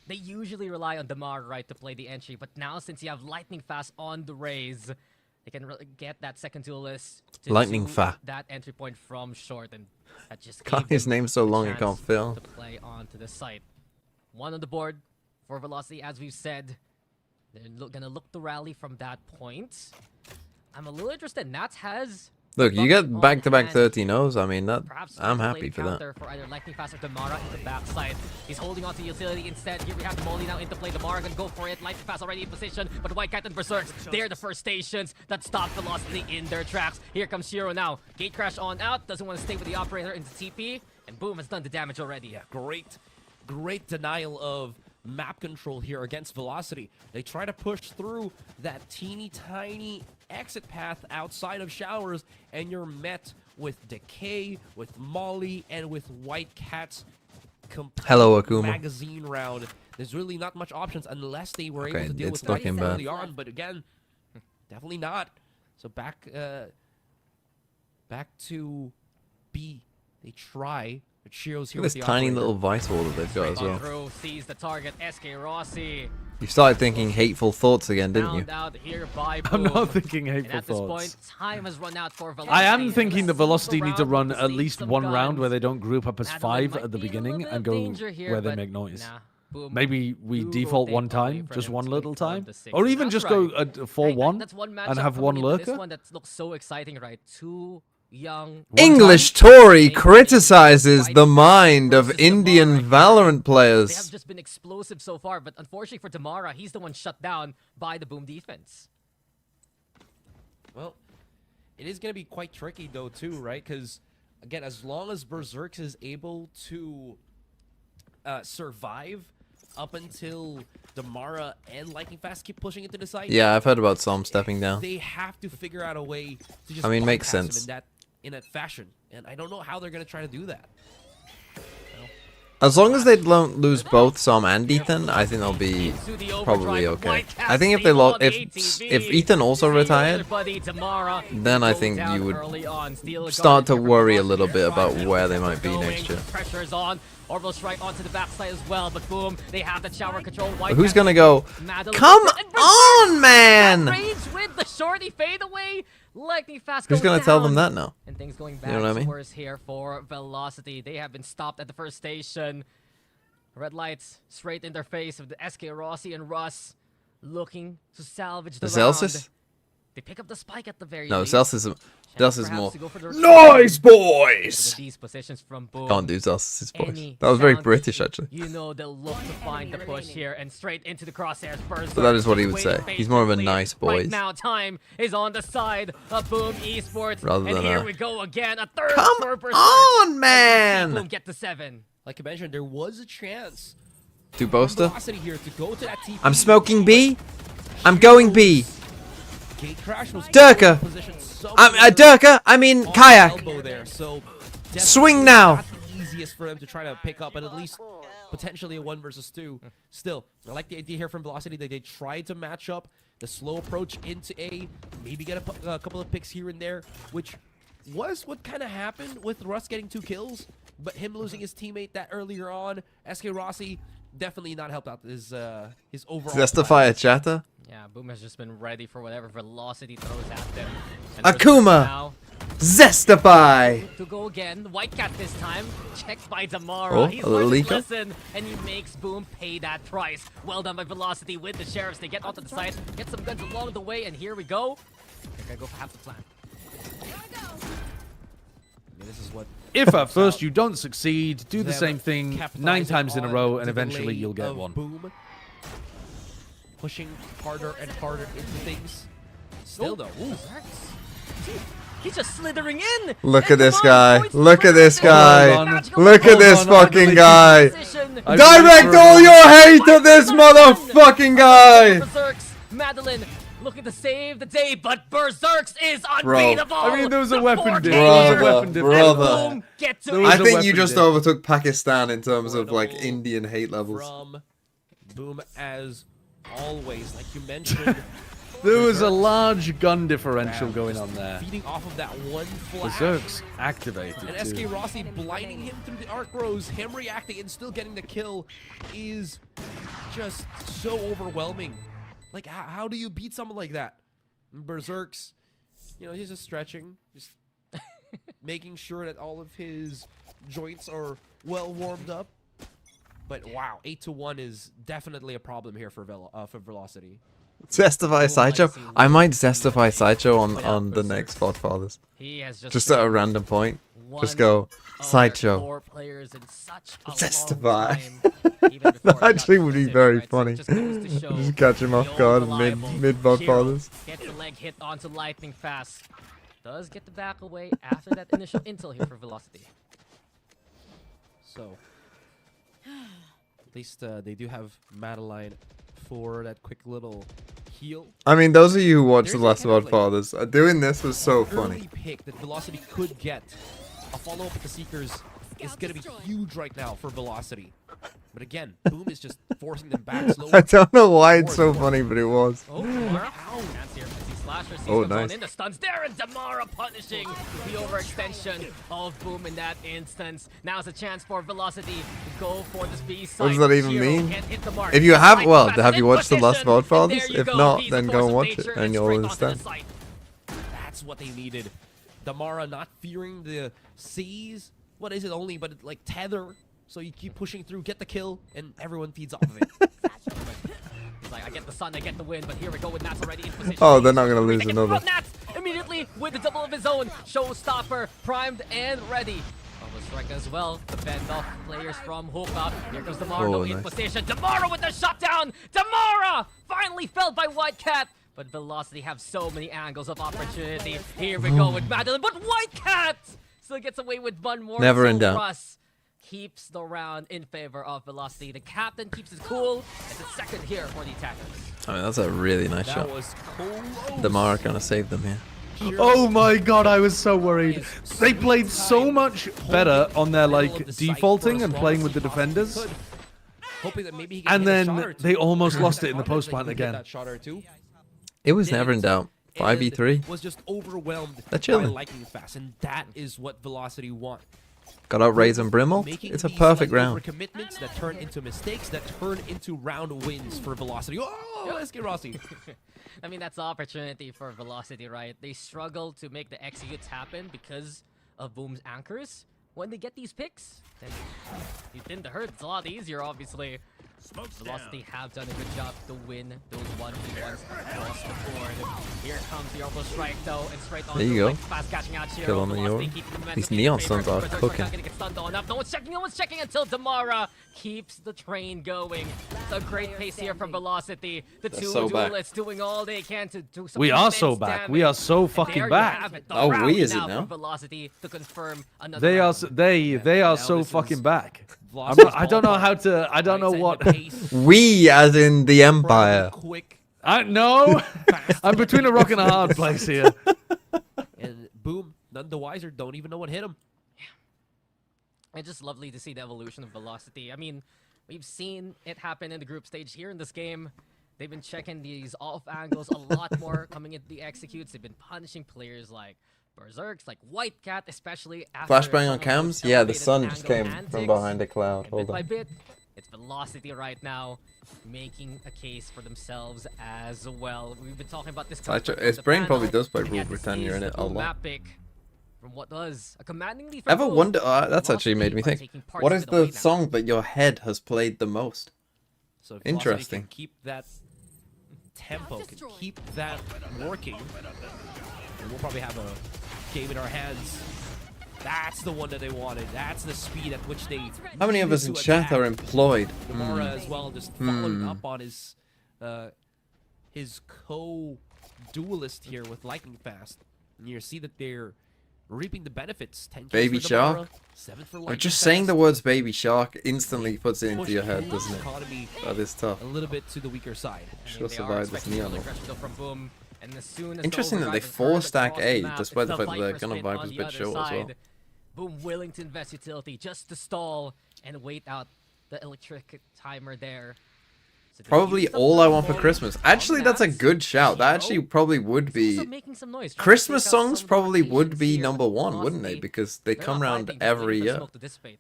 They usually rely on Damar, right, to play the entry, but now since you have Lightning Fast on the raise, they can really get that second duelist to Lightning do Fa. that entry point from short, and that just God, gave his them name's so the long it chance can't fill. to play onto the site. One on the board for Velocity, as we've said. They're gonna look to rally from that point. I'm a little interested. Nats has Look, you get on back-to-back hand. 13-0s. I mean, that Perhaps I'm trying to happy play for the that. counter for either Lightning Fast or Damara in the backside. He's holding on to utility instead. Here we have the Molly now into play. Damara gonna go for it. Lightning Fast already in position, but White Cat and Berserks, they're the first stations that stop Velocity in their tracks. Here comes Shiro now. Gate crash on out. Doesn't want to stay with the operator into TP, and boom, has done the damage already. Yeah, great denial of map control here against Velocity. They try to push through that teeny tiny exit path outside of Showers, and you're met with Decay, with Molly, and with White Cat's complete Hello, Akuma. magazine round. There's really not much options unless they were able Okay, to deal it's with White looking bad. early on, but again, definitely not. So back to B. They try. But Shiro's here Look at with this the tiny operator. little Vital that they've got as well. Through, sees the target, SK Rossi. You started thinking hateful thoughts again, didn't you? Found out here by I'm Boom. not thinking And hateful at this thoughts. point, time has run out for Velocity. I am thinking the Velocity need to round, run but at save least some one round guns. where they don't group up as Madeline 5 might at the be in a little beginning bit and of go danger here, where they but make noise. nah, Boom Maybe we do default rotate one away time, from just him one to little wait for time, the six. or even That's just right. go at 4-1 That's one and matchup have one coming into this lurker. one that looks so exciting, right? Two young English Tory criticizes the mind of Indian Valorant They have players. just been explosive so far, but unfortunately for Damara, he's the one shut down by the Boom defense. Well, it is going to be quite tricky, though, too, right? Because, again, as long as Berserk is able to survive up until Damara and Lightning Fast keep pushing into the side, Yeah, I've heard about Psalm stepping down. they have to figure out a way to just I mean, makes bypass him sense. in that fashion. And I don't know how they're going to try to do that. As long as they don't lose both Psalm and Ethan, I think they'll be probably okay. I think if they lost, if Ethan also retired, then I think you would start to worry a little bit about where they might be next year. Pressure's on. Orbital strike onto the backside as well, but boom, they have the shower control. But who's gonna go? Come on, man! Range with the shorty fadeaway. Lightning Fast Who's goes gonna tell down. them that now? And things going You back know what I mean? worse here for Velocity. They have been stopped at the first station. Red lights straight in their face of the SK Rossi and Russ looking to salvage the round. Celsius? They pick up the spike at the very No, least. Celsius is Perhaps more. to go for the Nice, With boys! these positions from Boom. Can't do Celsius' voice. Any That was very sound British, actually. You know they'll look to find the push here and straight into the crosshairs. But that is what he would say. He's more of a nice boy. Right now, time is on the side of Boom Esports. Rather and than here a- we go again. A third Come for Berserk. on, man! Boom get to 7. Like I mentioned, there was a chance Do for Boaster? Velocity here to go to that TP. I'm smoking B. I'm going B. Gate crash was Durka. positioned so I'm well Durka. I mean on the kayak. elbow there, so Swing definitely now. not the easiest for them to try to pick up, but at least potentially a 1 versus 2. Still, I like the idea here from Velocity that they tried to match up the slow approach into A, maybe get a couple of picks here and there, which was what kind of happened with Russ getting 2 kills, but him losing his teammate that earlier on, SK Rossi definitely not helped out his overall. Testify a chatter. Yeah, Boom has just been ready for whatever Velocity throws at them. And Akuma. now Zestify. to go again. White Cat this time. Checked by Damara. Oh, He's a little learned his Liko. lesson, and he makes Boom pay that price. Well done by Velocity with the Sheriffs. They get onto the side, get some guns along the way, and here we go. They're gonna go for half the plan. This is what If at first you don't succeed, do the them same thing 9 capitalizing times in a on row, and the eventually delay you'll get of one. Boom, pushing harder and harder into things. Still though, ooh. He's just slithering in. Look And at this come on, guy. points Look for at this Berserk. guy. Magical Look at goal. this fucking guy. Position. Direct all your hate to this motherfucking guy. Berserks. Madeline looking to save the day, but Berserks is Bro. unbeatable. I mean, there was a The weapon 4K difference. There was a Brother, weapon difference. brother. Boom, get to There was I a think you weapon just dip. overtook Pakistan in terms of like Indian hate levels. From Boom as always, like you mentioned. There was a large gun differential going on there. Feeding off of that one flash. Berserk's activated And SK too. Rossi blinding him through the arc rows, him reacting and still getting the kill is just so overwhelming. Like, how do you beat someone like that? Berserk's, you know, he's just stretching, just making sure that all of his joints are well warmed up. But wow, 8-1 is definitely a problem here for Velocity. Zestify Sideshow. I might Zestify Sideshow on the next Godfathers. He has Just at a random point. Just go Sideshow. Zestify. That actually would be very funny. Just catch him off guard mid Godfathers. Gets the leg hit onto lightning fast. Does get the back away after that initial intel here for Velocity. So, at least they do have Madeline for that quick little heal. I mean, those of you who watched The Last Godfathers, doing this was so funny. Early pick that Velocity could get. A follow-up with the Seekers is going to be huge right now for Velocity. But again, Boom is just forcing them back slowly. I don't know why it's so funny, but it was. Oh, nice. In the stuns there, and Damara punishing the overextension of Boom in that instance. Now's a chance for Velocity to go for this B side. What does that even Hero mean? can't hit the mark. If you have, Right well, fast have you in watched The Last position, and Godfathers? there you If go. not, He's then the go force and of watch nature it, and and you'll straight onto the understand. site. That's what they needed. Damara not fearing the seas. What is it only but like tether? So you keep pushing through, get the kill, and everyone feeds off of it. He's like, I get the sun, I get the win, but here we go with Nats already in position. Oh, they're not gonna lose another. Nats immediately with the double of his own. Showstopper primed and ready. Almost strike as well. The bend off players from Hoka. Here comes Damara in position. Damara with the shutdown. Damara finally felled by Whitecat. But Velocity have so many angles of opportunity. Here we go with Madeline, but Whitecat still gets away with one more. Never in doubt. Russ keeps the round in favor of Velocity. The captain keeps it cool. It's a second here for the attackers. I mean, that's a really nice shot. Was close. Damara kind of saved them here. Oh my god, I was so worried. They played so much better on their like defaulting and playing with the defenders. Hoping that maybe he can And hit a shot then or two. they almost lost it in the Confident post that plant he could hit again. that shot or two. It was never in doubt. And 5v3. was just overwhelmed They're by chilling. Lightning Fast, and that is what Velocity want. Got out Raise and Brimmel. Making It's a these, perfect like, round. Commitments that turn into mistakes that turn into round wins for Velocity. Oh, let's get Rossi. I mean, that's the opportunity for Velocity, right? They struggle to make the executes happen because of Boom's anchors. When they get these picks, then you tend to hurt. It's a lot easier, obviously. Velocity have done a good job to win those 1v1s across the board. Here comes the orbital strike, though, and straight on. There you go. Fast catching out here. Kill on the Euro. These neon suns are cooking. No one's checking until Damara keeps the train going. It's a great pace here from Velocity. The two so back. duelists doing all they can to do some We are immense so back. damage. We are so And fucking there you back. have it, the Oh, round we is it now now? from Velocity to confirm another They are round. they are now so this fucking is back. Velocity's I don't know ballpark. how to. I don't know Right what. side of the pace, We, as in the Empire. quick, I no. I'm between a rock and a hard place here. and boom, none the wiser. Don't even know what hit him. It's just lovely to see the evolution of Velocity. I mean, we've seen it happen in the group stage here in this game. They've been checking these off angles a lot more coming into the executes. They've been punishing players like Berserks, like Whitecat, especially after Flashbang on some of cams? those Yeah, the elevated sun just angle came from antics. behind a cloud. And Hold bit by on. bit, it's Velocity right now making a case for themselves as well. We've been talking about this. Sideshow- concept his on the brain probably panel. does play We Rule get to Britannia see in it the a Boom lot. map pick from what was a commanding lead. Ever wonder? That's actually made me think. What is the song that your head has played the most? So if Velocity Interesting. can keep that tempo, can keep that working, and we'll probably have a game in our hands. That's the one that they wanted. That's the speed at which they. How many of us in needed to chat attack. are employed? Gamora as well, just following up on his co-duelist here with Lightning Fast. And you see that they're reaping the benefits. 10 kills Baby for Shark? Gamora, 7 for Or Lightning just saying the Fast. words Baby Shark instantly puts it into Push your head, the doesn't it? economy That is tough. a little bit to the weaker side. She'll survive this neon. From Boom, and as soon as Interesting the that they overdrive occurs 4-stack across A, the map, despite it's the fact that their Viper gun of spin Viper's on a the bit other short as well. side. Boom willing to invest utility just to stall and wait out the electric timer there. So they Probably use some all I want for control Christmas. on Actually, that's a Nats. good shout. That actually probably would be. Also making some noise, trying to Christmas take out songs some probably would rotations be here. number one, wouldn't they? Velocity, Because they they're come not around fighting, just every waiting for year. smoke to dissipate.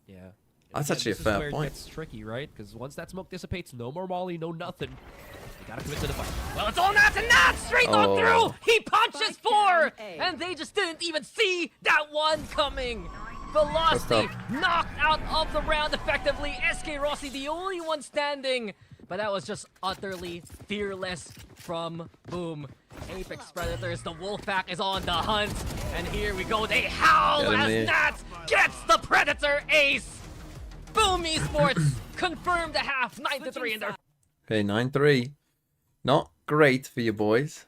Yeah. And That's again, actually a this is fair where point. It gets tricky, right? Because once that smoke dissipates, no more Molly, no nothing. You gotta commit to the fight. Well, it's all Nats and Nats straight on Oh. through. He punches 4, and they just didn't even see that one coming. Velocity tough. knocked out of the round effectively. SK Rossi, the only one standing. But that was just utterly fearless from Boom. Apex Predators, the Wolfpack is on the hunt. And here we go, they howl as Nats gets the Predator ace! Boom Esports confirmed the half, 9-3 in their... Okay, 9-3. Not great for you boys.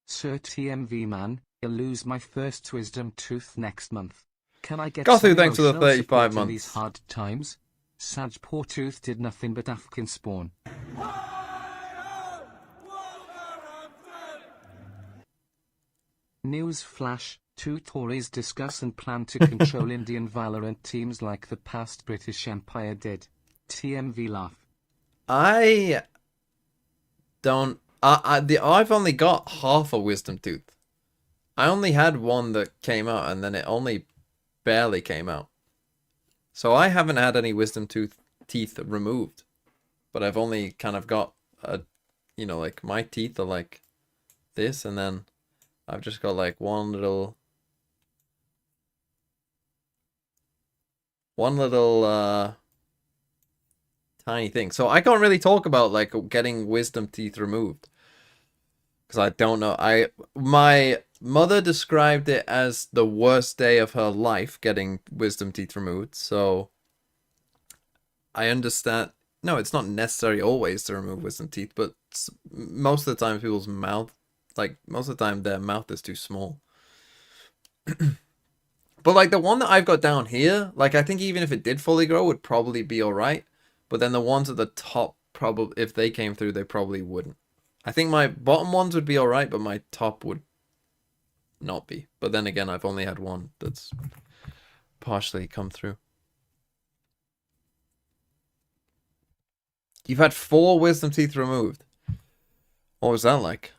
Sir TMV man, I'll lose my first wisdom tooth next month. Can I get Gothu, some thanks for the emotional 35 support in months. these hard times? Sag poor tooth did nothing but Afghan spawn. News flash, two Tories discuss and plan to control Indian Valorant teams like the past British Empire did. TMV laugh. I don't... I've only got half a wisdom tooth. I only had one that came out, and then it only barely came out. So I haven't had any wisdom teeth removed. But I've only kind of got a... You know, like, my teeth are like this, and then I've just got like one little tiny thing. So I can't really talk about like getting wisdom teeth removed, because I don't know. My mother described it as the worst day of her life, getting wisdom teeth removed. So I understand. No, it's not necessary always to remove wisdom teeth, but most of the time people's mouth, like most of the time their mouth is too small. But like the one that I've got down here, like I think even if it did fully grow, would probably be all right. But then the ones at the top, probably if they came through, they probably wouldn't. I think my bottom ones would be all right, but my top would not be. But then again, I've only had one that's partially come through. You've had 4 wisdom teeth removed. What was that like?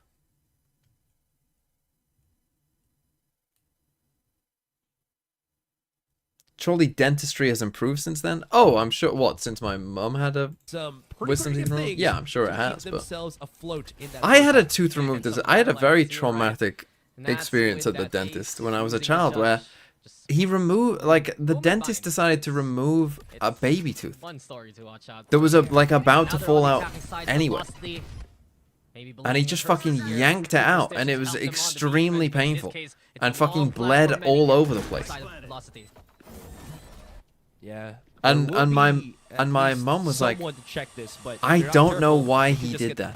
Surely dentistry has improved since then. Oh, I'm sure. What, since my mum had a wisdom teeth removed? Yeah, I'm sure it has. But I had a tooth removed. I had a very traumatic experience at the dentist when I was a child, where he removed, like, the dentist decided to remove a baby tooth. There was a like about to fall out anyway. And he just fucking yanked it out, and it was extremely painful, and fucking bled all over the place. Yeah. And my mom was like, I don't know why he did that,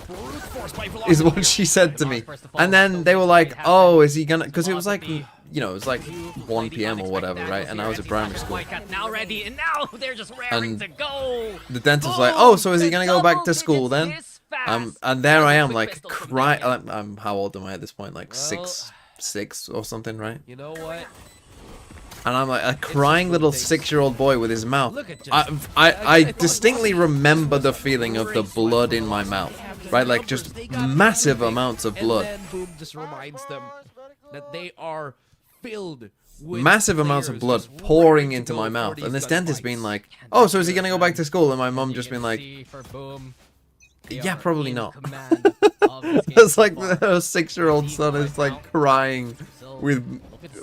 is what she said to me. And then they were like, oh, is he gonna, because it was like, you know, it was like 1 p.m. or whatever, right? And I was at primary school. Now ready, and now they're just raring to go. The dentist was like, oh, so is he gonna go back to school then? And there I am, like, crying. I'm how old am I at this point? Like six or something, right? You know what? And I'm like a crying little 6-year-old boy with his mouth. I distinctly remember the feeling of the blood in my mouth, right? Like just massive amounts of blood. And then Boom just reminds them that they are filled with massive amounts of blood pouring into my mouth. And this dentist being like, oh, so is he gonna go back to school? And my mum just being like, yeah, probably not. It's like her 6-year-old son is like crying with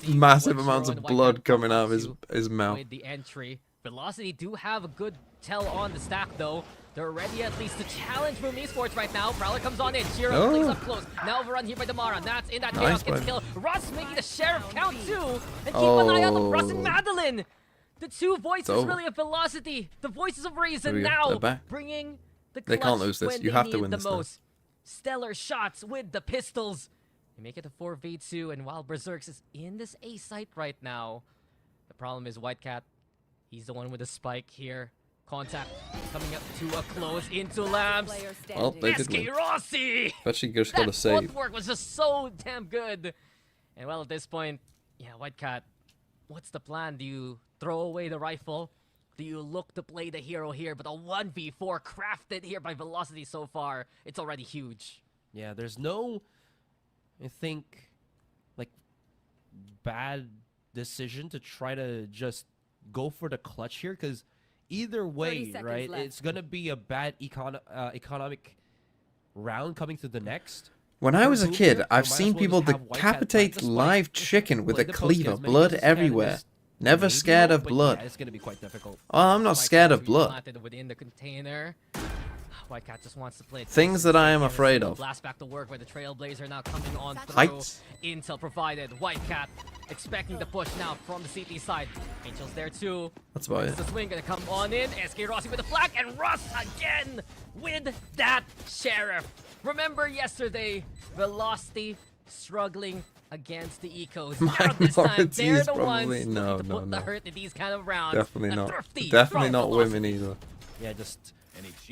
massive amounts of blood coming out of his mouth. With the entry, Velocity do have a good tell on the stack though. They're ready at least to challenge Boom Esports right now. Prowler comes on in. Shiro plays up close. Now overrun here by Damara. That's in that chaos gets kill. Russ making the sheriff count too. And keep an eye on Russ and Madeline. The two voices really of Velocity. The voices of reason now bringing the clutch. They can't lose this. You have to win this now. Stellar shots with the pistols. They make it a 4v2, and while Berserks is in this A site right now, the problem is Whitecat. He's the one with the spike here. Contact coming up to a close into Lamps. Well, they did win. Rossi! But she just got a save. Footwork was just so damn good. And well, at this point, yeah, Whitecat, what's the plan? Do you throw away the rifle? Do you look to play the hero here? But a 1v4 crafted here by Velocity so far, it's already huge. Yeah, there's no, I think, like, bad decision to try to just go for the clutch here, because either way, right, it's going to be a bad economic round coming to the next. When I For was a Boom kid, here, I've so might seen as well people just have White Cat decapitate plant the spike, live just chicken with play a the post, get cleaver, as many blood kills as you can, and everywhere. just Never maybe scared hope, of but blood. Yeah, it's gonna be quite difficult. Oh, I'm not Spike scared seems of to be blood. planted within the container. White Cat just wants to play it Things safe that I am here. afraid We'll of. blast back to work where the Trailblazer now coming on through. Heights. Intel provided. White Cat expecting the push now from the CT side. Angel's there too. That's about It's it. the swing gonna come on in. SK Rossi with the flag and Russ again with that sheriff. Remember yesterday, Velocity struggling against the ecos. Now this time, Minorities they're the probably- ones no, to no, put the no. hurt in these kind of rounds. Definitely A not. thrifty Definitely from not Velocity. women either. Yeah, just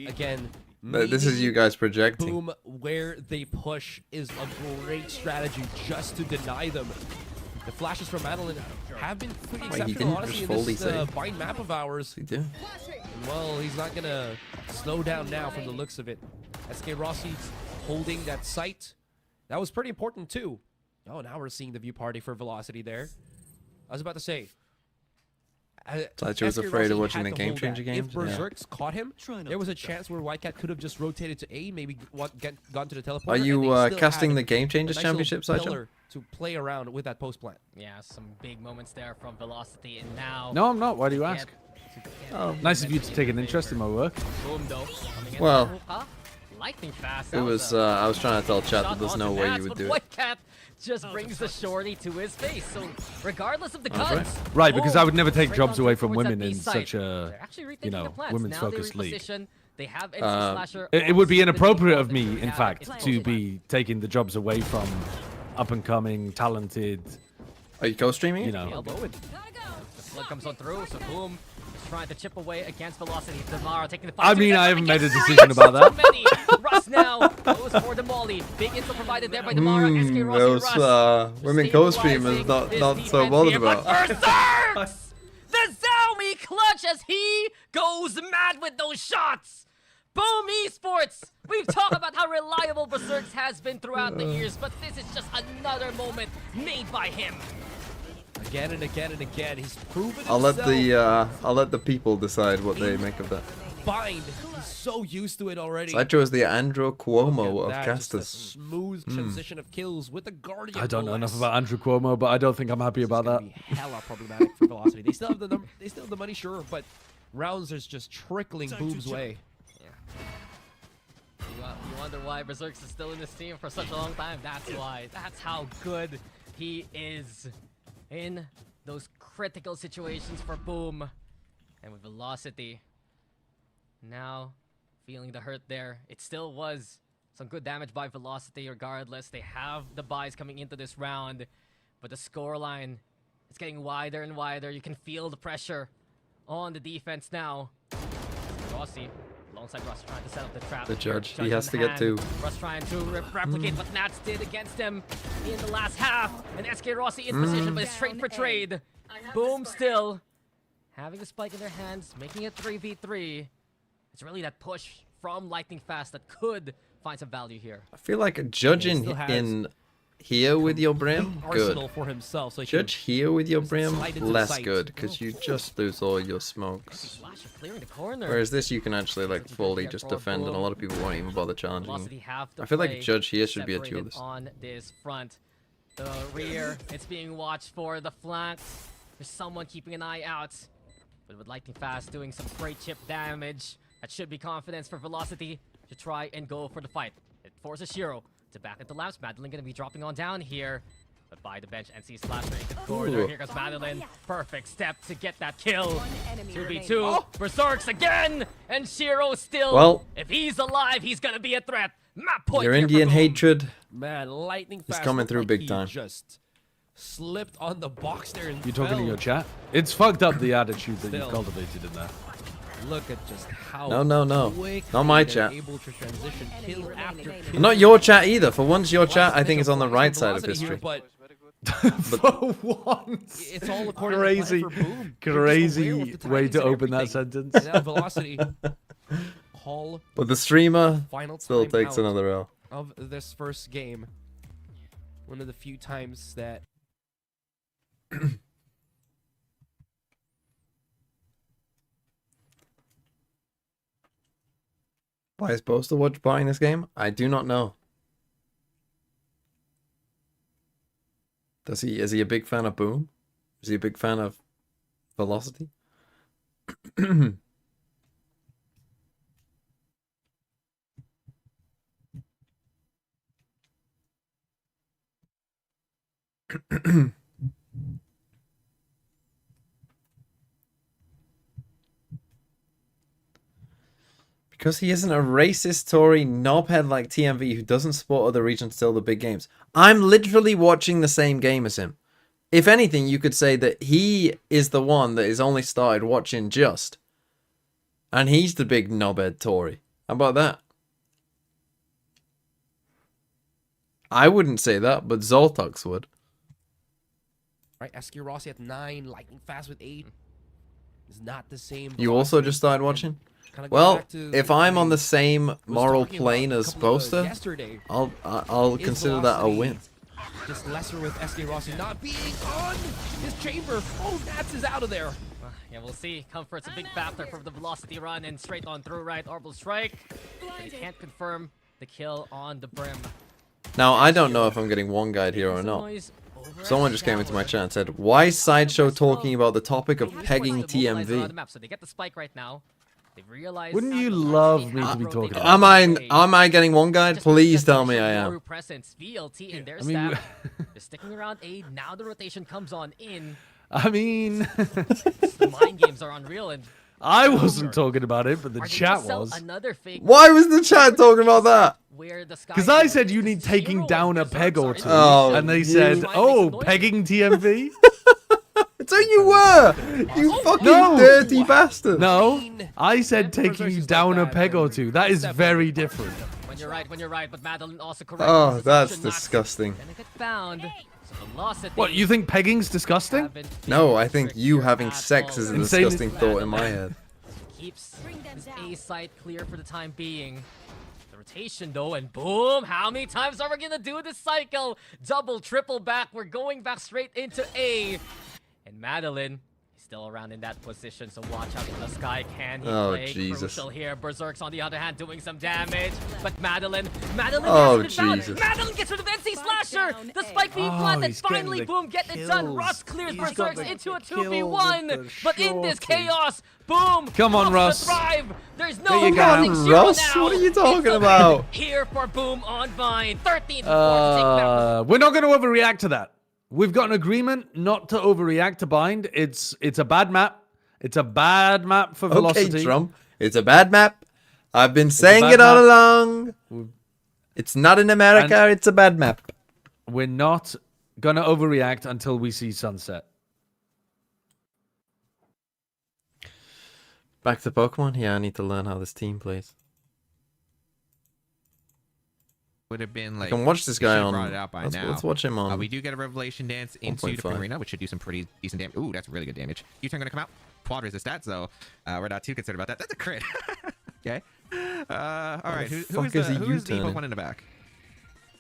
again. This is you guys projecting. Boom, where they push is a great strategy just to deny them. The flashes from Madeline have been pretty Wait, he exceptional, didn't honestly, just in fully this say. bind map of ours. He did. Well, he's not gonna slow down now from the looks of it. SK Rossi holding that sight. That was pretty important too. Oh, now we're seeing the view party for Velocity there. I was about to say. Thought you was SK afraid of Rossi watching had the to hold game-changing that. games? If Yeah. Berserks caught him, there was a chance where White Cat could have just rotated to A, maybe gone to the teleporter. Are and you they still casting had the Game a Changers nice little Championship, Sideshow? pillar to play around with that post plant. Yeah, some big moments there from Velocity, and now. No, I'm not. Why do you ask? Oh. Nice of you to take an interest in my work. Boom though. Coming in Well, with the hook, huh? Lightning fast. It was. I was trying to tell chat that there's no way you would do it. White Cat just brings the shorty to his face. So regardless of the guns, Right, because I would never take straight jobs on away from towards that women B in site. such They're a, actually you rethinking know, the plans. women's Now they focused league. reposition. They have MC Slasher. It would be on the inappropriate default of me, that we in have. fact, It's to close. be taking the jobs away from up-and-coming, talented. Are you co-streaming? You know, The flood comes on through, so boom. Trying to chip away against Velocity. Damara taking the fight. I mean, I haven't made a decision about that. Many. Russ now goes for the molly. Big info provided there by Damara. SK Rossi. Those Russ women co-streamers not so bothered about. Berserks! The Xiaomi clutch as he goes mad with those shots. Boom Esports! We've talked about how reliable Berserks has been throughout the years, but this is just another moment made by him. Again and again and again, he's proven I'll let himself. the people decide what they make of that. Bind. He's so used to it already. Sideshow is the Andrew Cuomo of That, just a casters. smooth transition of kills with the Guardian. I don't know enough OS. about Andrew Cuomo, but I don't think I'm happy about that. Hella problematic for Velocity. They still have the they still have the money, sure, but rounds is just trickling Boom's way. You wonder why Berserks is still in this team for such a long time. That's why. That's how good he is in those critical situations for Boom. And with Velocity now feeling the hurt there. It still was some good damage by Velocity regardless. They have the buys coming into this round, but the scoreline is getting wider and wider. You can feel the pressure on the defense now. Rossi alongside Russ trying to set up the trap. The judge, he in has to get hand. two. Russ trying to replicate what Nats did against him in the last half. And SK Rossi in position, but it's straight for trade. Boom still having the spike in their hands, making it 3v3. It's really that push from Lightning Fast that could find some value here. I feel like judging still has in here with your brim, Arsenal good. for himself. So he Judge can here with your just brim, slide into the less sight. good, because you just lose all your smokes. Flash of clearing the corner. Whereas this, you can actually like fully just defend, and a lot of people won't even bother challenging. Velocity you. have to I feel like play Judge here should be a separated duelist. on this front. The rear, it's being watched for the flanks. There's someone keeping an eye out. But with Lightning Fast doing some great chip damage, that should be confidence for Velocity to try and go for the fight. It forces Shiro to back into Labs. Madeline gonna be dropping on down here. But by the bench, NC Slasher into the corridor. Ooh. Here comes Madeline. Perfect step to get that kill. enemy 2v2. remaining. Berserks again! And Shiro still. Well, if he's alive, he's gonna be a threat. Map point your here for Indian Boom. hatred Man, Lightning is Fast coming looked through like big he time. Just slipped on the box there and You talking to fell. your chat? It's fucked up the attitude that Still. you've cultivated in there. Look at just how No. quickly Not my they're chat. able to transition kill after kill. Not your chat either. For once, your chat I think is on the right side of Velocity here, history. but For once. it's all according Crazy, to plan for Boom. They're just crazy aware of the way timings to and open that everything. sentence. And now Velocity call But the streamer final still time takes out another L. of this first game. One of the few times that Why is supposed to watch buying this game? I do not know. Does he? Is he a big fan of Boom? Is he a big fan of Velocity? Because he isn't a racist Tory knobhead like TMV who doesn't support other regions till the big games. I'm literally watching the same game as him. If anything, you could say that he is the one that has only started watching Just. And he's the big knobhead Tory. How about that? I wouldn't say that, but Zoltox would. Right, SK Rossi at 9, Lightning Fast with 8. It's not the same. You also just started watching? Well, if I'm on the same moral plane as Boaster, I'll consider that a win. Just lesser with SK Rossi not being on his chamber. Oh, Nats is out of there. Yeah, we'll see. Comfort's a big factor for the velocity run and straight on through right. Orbital strike. But he can't confirm the kill on the brim. Now, I don't know if I'm getting one guide here or not. Someone just came into my chat and said, why is Sideshow talking about the topic of pegging TMV? So they get the spike right now. They realize. Wouldn't you love me to be talking about Am I getting one guide? Please tell me I am. VLT in their staff. They're sticking around A. Now the rotation comes on in. I mean, the mind games are unreal, and I wasn't talking about it, but the chat was. Why was the chat talking about that? Because I said you need taking down a peg or two, and they said, "Oh, pegging TMV." So you were, you fucking dirty bastard. No, I said taking you down a peg or two. That is very different. When you're right, but Madeline also corrects. Oh, that's disgusting. What, you think pegging's disgusting? No, I think you having sex is a disgusting thought in my head. Keeps his A site clear for the time being. The rotation though, and boom! How many times are we gonna do this cycle? Double, triple back. We're going back straight into A. And Madeline is still around in that position, so watch out in the sky. Can he play? Jesus. Crucial here. Berserk's on the other hand doing some damage. But Madeline Oh, gets it down. Jesus. Madeline gets rid of NC Slasher! The spike being planted, finally, boom, getting it done. Russ clears Berserk's into a 2v1. But in this chaos, boom! Come on, Russ. Thrive. There's no Come on, Russ. What are you talking about? Here for Boom on Vine. 13 to 4 to take we're not going to overreact to that. We've got an agreement not to overreact to Bind. It's a bad map. It's a bad map for Velocity. Okay, Trump. It's a bad map. I've been saying it all along. It's not in America. It's a bad map. We're not going to overreact until we see sunset. Back to Pokemon? Yeah, I need to learn how this team plays. Would have been like. I can watch this guy on. Brought it out by now. Let's watch him on. We do get a Revelation Dance into the Arena, which should do some pretty decent damage. Ooh, that's really good damage. U-turn gonna come out. Quad resist that, so we're not too concerned about that. That's a crit. Okay. All right. Who is the Pokemon in the back?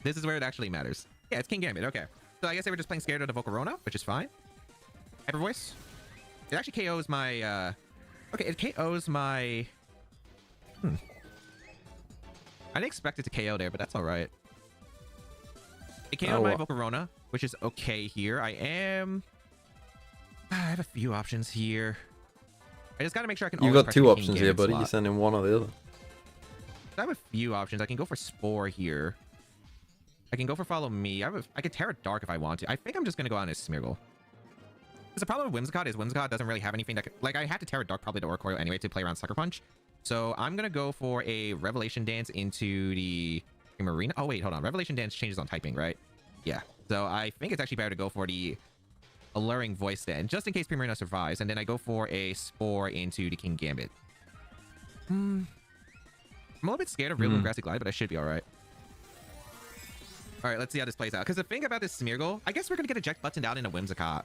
This is where it actually matters. Yeah, it's King Gambit. Okay. So I guess they were just playing scared of the Volcarona, which is fine. Hyper Voice. It actually KOs my. Okay, it KOs my. I didn't expect it to KO there, but that's all right. It KO'd my Volcarona, which is okay here. I have a few options here. I just got to make sure I can. You got two options here, buddy. You're sending one or the other. I have a few options. I can go for Spore here. I can go for Follow Me. I could Terra Dark if I want to. I think I'm just gonna go on as Smeargle. Because the problem with Whimsicott is Whimsicott doesn't really have anything that could, like, I had to Terra Dark probably to Oricoil anyway to play around Sucker Punch. So I'm gonna go for a Revelation Dance into the Marina. Oh wait, hold on. Revelation Dance changes on typing, right? Yeah. So I think it's actually better to go for the Alluring Voice then, just in case Primarina survives, and then I go for a Spore into the King Gambit. I'm a little bit scared of Real Aggressive Glide, but I should be alright. Alright, let's see how this plays out. Because the thing about this Smeargle, I guess we're gonna get Eject buttoned out in a Whimsicott.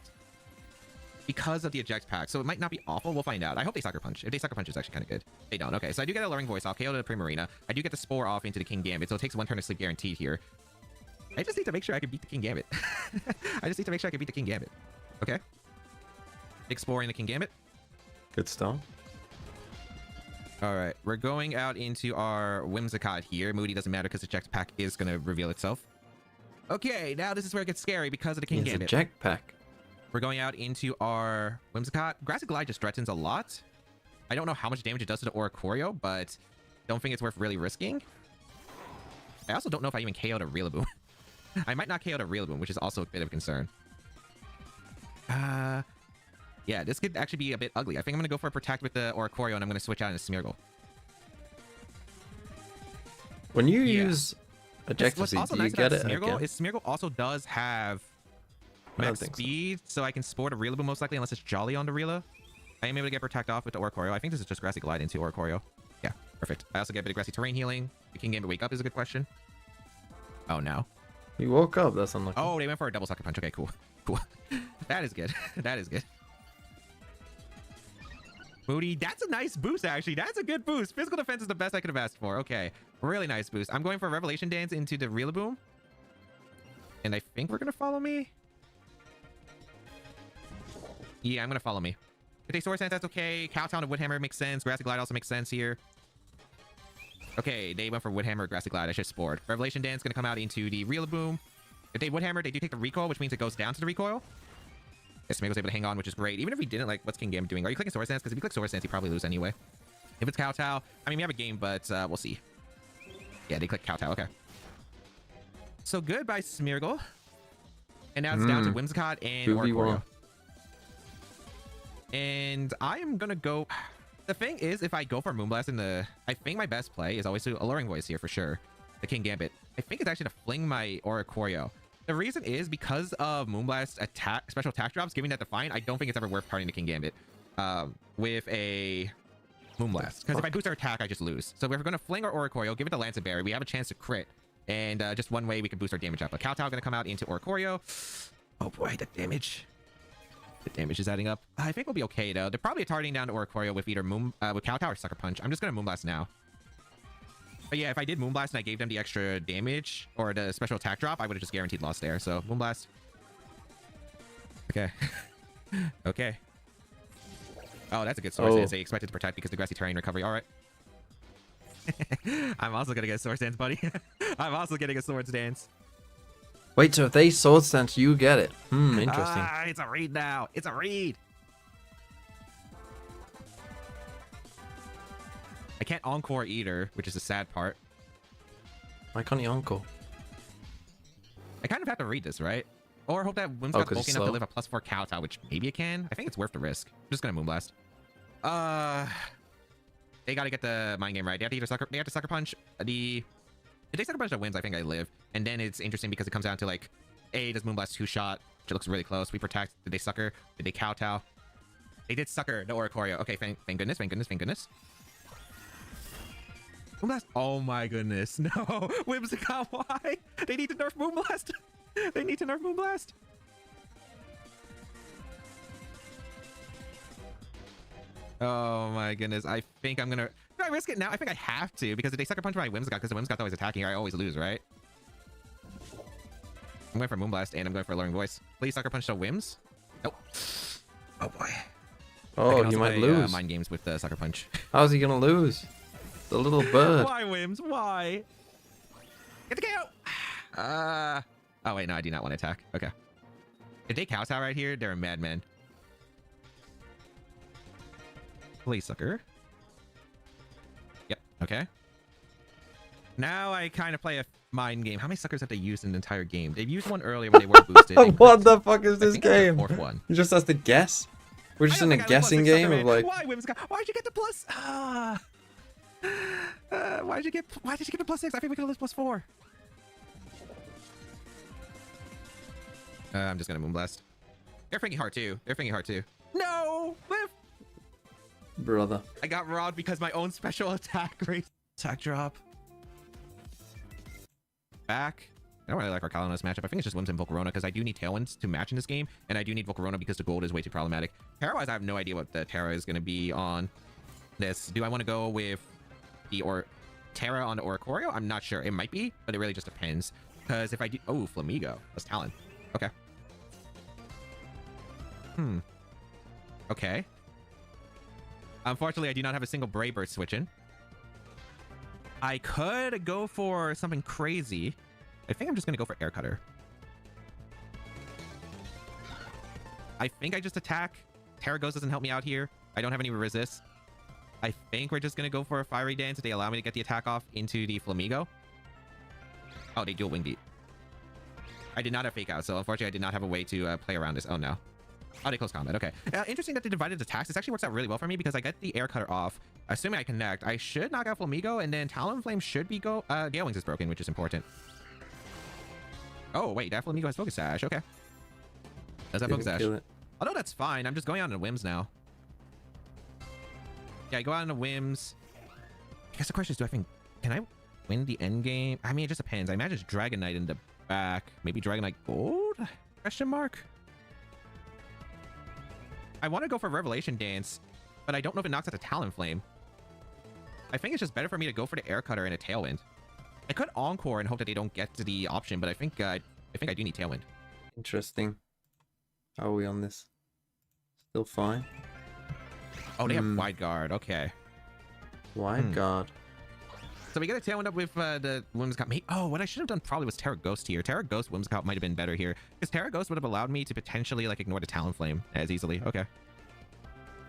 Because of the eject pack, so it might not be awful. We'll find out. I hope they Sucker Punch. If they Sucker Punch, it's actually kind of good. They don't. Okay, so I do get a Alluring Voice off, KO to the Primarina. I do get the Spore off into the King Gambit, so it takes one turn of sleep guaranteed here. I just need to make sure I can beat the King Gambit. I just need to make sure I can beat the King Gambit. Okay. Big Spore in the King Gambit. Good start. All right, we're going out into our Whimsicott here. Moody doesn't matter because the eject pack is going to reveal itself. Okay, now this is where it gets scary because of the King It's a Gambit. jetpack. We're going out into our Whimsicott. Grassy Glide just threatens a lot. I don't know how much damage it does to the Oricorio, but don't think it's worth really risking. I also don't know if I even KO'd a Rillaboom. I might not KO the Rillaboom, which is also a bit of a concern. Yeah, this could actually be a bit ugly. I think I'm going to go for a Protect with the Oricorio, and I'm going to switch out into Smeargle. When you use Ejector What's Seed, also do you nice get about it Smeargle again? is Smeargle also does have I don't max think so. speed, so I can sport a Rillaboom most likely, unless it's Jolly on the Rilla. I am able to get Protect off with the Oricorio. I think this is just Grassy Glide into Oricorio. Yeah, perfect. I also get a bit of Grassy Terrain healing. The King Gambit Wake Up is a good question. Oh, no. You woke up, that's unlucky. Oh, they went for a double Sucker Punch. Okay, cool. Cool. That is good. That is good. Moody, that's a nice boost, actually. That's a good boost. Physical defense is the best I could have asked for. Okay, really nice boost. I'm going for Revelation Dance into the Rillaboom. And I think we're going to follow me. Yeah, I'm going to follow me. If they Sword Stance, that's okay. Cowtown and Woodhammer makes sense. Grassy Glide also makes sense here. Okay, they went for Woodhammer or Grassy Glide. I should spored. Revelation Dance going to come out into the Rillaboom. If they Woodhammer, they do take the recoil, which means it goes down to the recoil. Yes, Smeargle's able to hang on, which is great. Even if we didn't, like, what's King Gambit doing? Are you clicking Sword Stance? Because if you click Sword Stance, you probably lose anyway. If it's Kowtow, I mean, we have a game, but we'll see. Yeah, they click Kowtow. Okay. So good by Smeargle. And now it's down to Whimsicott and 2v1. Oricorio. And I am going to go... The thing is, if I go for Moonblast in the... I think my best play is always to Alluring Voice here for sure. The King Gambit. I think it's actually to fling my Oricorio. The reason is because of Moonblast attack, special attack drops, giving that Defiant, I don't think it's ever worth partying the King Gambit with a Moonblast. Because if I boost our attack, I just lose. So if we're going to fling our Oricorio, give it the Lance Berry, we have a chance to crit. And just one way we can boost our damage up. But Kowtow going to come out into Oricorio. Oh boy, the damage. The damage is adding up. I think we'll be okay though. They're probably targeting down to Oricorio with either with Kowtow or Sucker Punch. I'm just going to Moonblast now. But yeah, if I did Moonblast and I gave them the extra damage or the special attack drop, I would have just guaranteed loss there. So Moonblast. Okay. Okay. Oh, that's a good Sword Stance. They expected to protect because the Grassy Terrain recovery. All right. I'm also going to get a Sword Stance, buddy. I'm also getting a Sword Stance. Wait, so if they Sword Stance, you get it. Interesting. Ah, it's a read now. It's a read. I can't Encore either, which is the sad part. Why can't you Encore? I kind of have to read this, right? Or hope that Whimsicott's 'cause bulky it's enough to slow. live a +4 Kowtow, which maybe it can. I think it's worth the risk. I'm just gonna Moonblast. They gotta get the mind game right. They have to either sucker. They have to Sucker Punch. If they Sucker Punch that wins, I think I live. And then it's interesting because it comes down to like, A, does Moonblast 2-shot, which looks really close. We protect. Did they Sucker? Did they Kowtow? They did Sucker the Oricorio. Okay, thank goodness, thank goodness, thank goodness. Moonblast. Oh my goodness. No. Whimsicott, why? They need to nerf Moonblast. They need to nerf Moonblast. Oh my goodness. I think I'm gonna... Do I risk it now? I think I have to, because if they Sucker Punch my Whimsicott, because the Whimsicott's always attacking here, I always lose, right? I'm going for Moonblast, and I'm going for Alluring Voice. Please Sucker Punch the Whims. Nope. Oh boy. Oh, you might lose. Mind games with the Sucker Punch. How's he gonna lose? The little bird. Why, Whims? Why? Get the KO! Oh, wait, no, I do not want to attack. Okay. If they Kowtow right here, they're a madman. Please, Sucker. Yep, okay. Now I kind of play a mind game. How many Suckers have they used in the entire game? They've used one earlier when they were boosted. What the fuck is this game? Fourth one. You just has to guess? We're just in a guessing game of like... Why, Whimsicott? Why'd you get the plus? Why did you get the +6? I think we could have lived +4. I'm just gonna Moonblast. They're thinking hard too. They're thinking hard too. No! Live! Brother. I got robbed because my own special attack rate. Attack drop. Back. I don't really like our Colonist matchup. I think it's just Whims and Volcarona because I do need Tailwinds to match in this game, and I do need Volcarona because the gold is way too problematic. Terra-wise, I have no idea what the Terra is going to be on this. Do I want to go with the Terra on the Oricorio? I'm not sure. It might be, but it really just depends. Because if I do... Oh, Flamigo. That's Talon. Okay. Okay. Unfortunately, I do not have a single Brave Bird switching. I could go for something crazy. I think I'm just going to go for Air Cutter. I think I just attack. Terra Ghost doesn't help me out here. I don't have any resist. I think we're just going to go for a Fiery Dance if they allow me to get the attack off into the Flamingo. Oh, they dual wing beat. I did not have fake out, so unfortunately I did not have a way to play around this. Oh no. Oh, they close combat. Okay. Interesting that they divided attacks. This actually works out really well for me because I get the air cutter off. Assuming I connect, I should knock out Flamingo, and then Talonflame should be Gale Wings is broken, which is important. Oh wait, that Flamingo has Focus Sash. Okay. Does that Focus Sash? Although that's fine. I'm just going on to whims now. Yeah, I go out on the whims. I guess the question is, can I win the end game? I mean, it just depends. I imagine it's Dragon Knight in the back. Maybe Dragon Knight Gold? Question mark? I want to go for Revelation Dance, but I don't know if it knocks out the Talonflame. I think it's just better for me to go for the Air Cutter and a Tailwind. I could Encore and hope that they don't get to the option, but I think I do need Tailwind. Interesting. How are we on this? Still fine. Oh, they have Wide Guard. Okay. Wide Guard. So we get a Tailwind up with the Whimsicott. Oh, what I should have done probably was Terra Ghost here. Terra Ghost Whimsicott might have been better here. Because Terra Ghost would have allowed me to potentially like ignore the Talonflame as easily. Okay.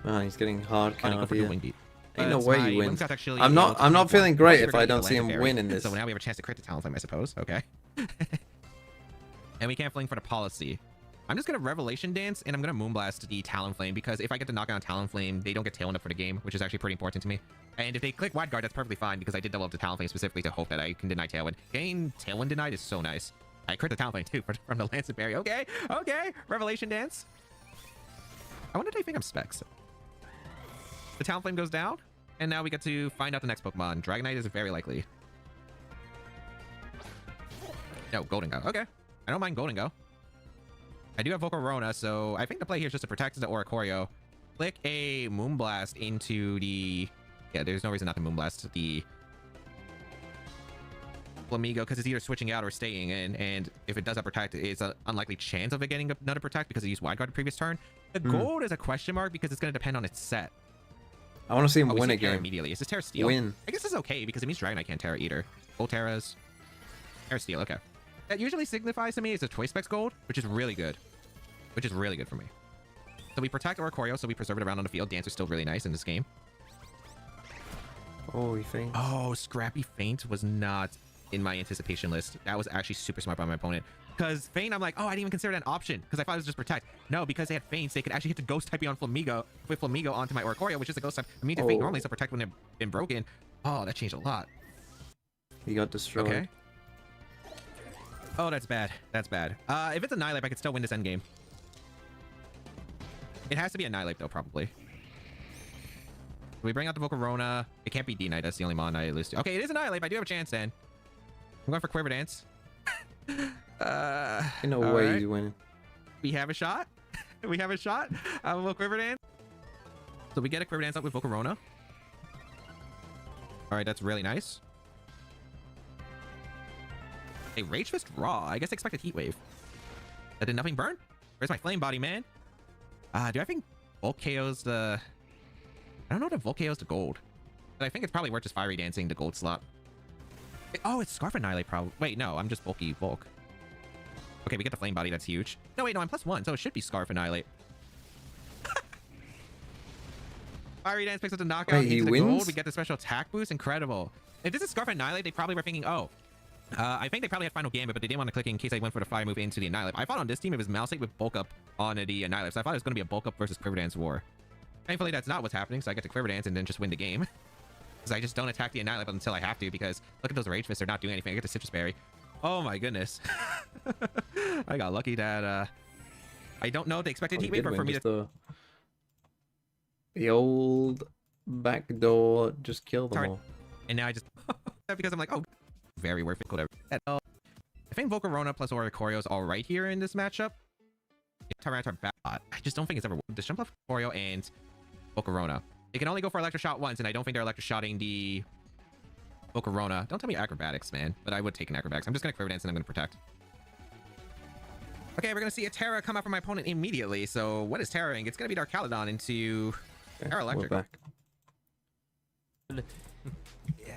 Man, he's getting hard count here. Wing beat. Ain't no way you win. I'm not feeling great if I don't see him win in this. So now we have a chance to crit the Talonflame, I suppose. Okay. And we can't fling for the policy. I'm just going to Revelation Dance, and I'm going to Moonblast the Talonflame, because if I get to knock out Talonflame, they don't get Tailwind up for the game, which is actually pretty important to me. And if they click Wide Guard, that's perfectly fine, because I did double up the Talonflame specifically to hope that I can deny Tailwind. Getting Tailwind denied is so nice. I crit the Talonflame, too, from the Lancet Berry. Okay, okay. Revelation Dance. I wonder if they think I'm Specs. The Talonflame goes down, and now we get to find out the next Pokemon. Dragonite is very likely. No, Golden Go. Okay. I don't mind Golden Go. I do have Volcarona, so I think the play here is just to protect the Oricorio. Click a Moonblast into the... Yeah, there's no reason not to Moonblast the Flamigo, because it's either switching out or staying in, and if it does have Protect, it's an unlikely chance of it getting another Protect because it used Wide Guard the previous turn. The Gold is a question mark because it's going to depend on its set. I want to see him win a game. Immediately. Is this Terra Steel? Win. I guess it's okay because it means Dragonite can't Terra either. Gold Terras. Terra Steel, okay. That usually signifies to me it's a Choice Specs Gold, which is really good. Which is really good for me. So we protect Oricorio, so we preserve it around on the field. Dancer's still really nice in this game. Oh, he faints. Oh, Scrappy Feint was not in my anticipation list. That was actually super smart by my opponent. Because Feint, I'm like, oh, I didn't even consider that an option. Because I thought it was just Protect. No, because they had Feints, they could actually hit the Ghost typing on Flamigo, with Flamigo onto my Oricorio, which is a Ghost type. I mean, Feint normally is a Protect when they've been broken. Oh, that changed a lot. He got destroyed. Okay. Oh, that's bad. That's bad. If it's Annihilate, I could still win this endgame. It has to be Annihilate, though, probably. We bring out the Volcarona. It can't be D-Knight. That's the only mon I lose to. Okay, it is Annihilate. I do have a chance, then. I'm going for Quiver Dance. No way he's winning. We have a shot. We have a shot. We'll Quiver Dance. So we get a Quiver Dance up with Volcarona. All right, that's really nice. A Rage Fist Raw. I guess I expected Heat Wave. That did nothing burn? Where's my Flame Body, man? Do I think Volcao's the... I don't know if Volcao's the gold. But I think it's probably worth just Fiery Dancing the gold slot. Oh, it's Scarf Annihilate probably. Wait, no, I'm just bulky Volk. Okay, we get the Flame Body. That's huge. No, wait, no, I'm +1, so it should be Scarf Annihilate. Fiery Dance picks up the knockout into the gold. We get the special attack boost. Incredible. If this is Scarf Annihilate, they probably were thinking, oh, I think they probably had Final Gambit, but they didn't want to click in case I went for the fire move into the Annihilate. I thought on this team it was Mousate with Bulk Up on the Annihilate, so I thought it was going to be a Bulk Up versus Quiver Dance war. Thankfully, that's not what's happening, so I get to Quiver Dance and then just win the game. Because I just don't attack the Annihilate until I have to, because look at those Rage Fists, they're not doing anything. I get the Citrus Berry. Oh my goodness. I got lucky that, I don't know if they expected Heat Wave for me to... The old back door just killed them all. And now I just... because I'm like, oh, very worth it. I think Volcarona plus Oricorio is all right here in this matchup. Tyranitar bad. I just don't think it's ever the jump left Oricorio and Volcarona. They can only go for Electric Shot once, and I don't think they're Electric Shotting the Volcarona. Don't tell me Acrobatics, man. But I would take an Acrobatics. I'm just gonna Quiver Dance and I'm gonna Protect. Okay, we're gonna see a Terra come out from my opponent immediately. So what is Terraing? It's gonna be Darkhalidon into Terra Electric. We're back.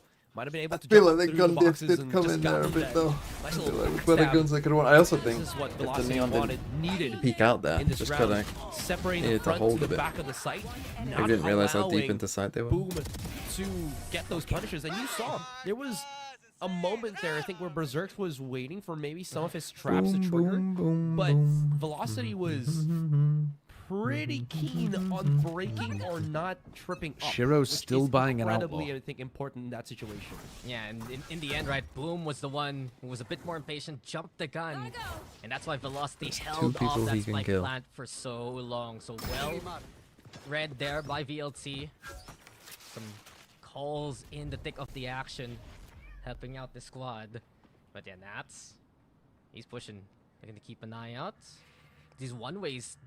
Oricoil might have been able to feel jump like the through gun the diff boxes did and come just in got there a them bit that though. nice I feel little like with better stab. guns I could want. I also think This is what if the Velocity Neon wanted, didn't needed peek out there, in this just round, kinda separating the needed to front hold to a the bit. back of the site. I didn't realize how deep allowing into side they were. Boom to get those punishes, and you saw there was a moment there, I think, where Berserk was waiting for maybe some of his traps to Boom, trigger, boom, boom, but boom. Velocity was pretty keen on breaking or not tripping up. Shiro's which still is buying an incredibly, outlaw. I think, important in that situation. Yeah, and in the end, right, Boom was the one who was a bit more impatient, jumped the gun, and that's why Velocity held off people that he can spike kill. plant for so long. So well read there by VLT. Some calls in the thick of the action, helping out the squad. But yeah, Nats, he's pushing. They're gonna keep an eye out. These one-ways,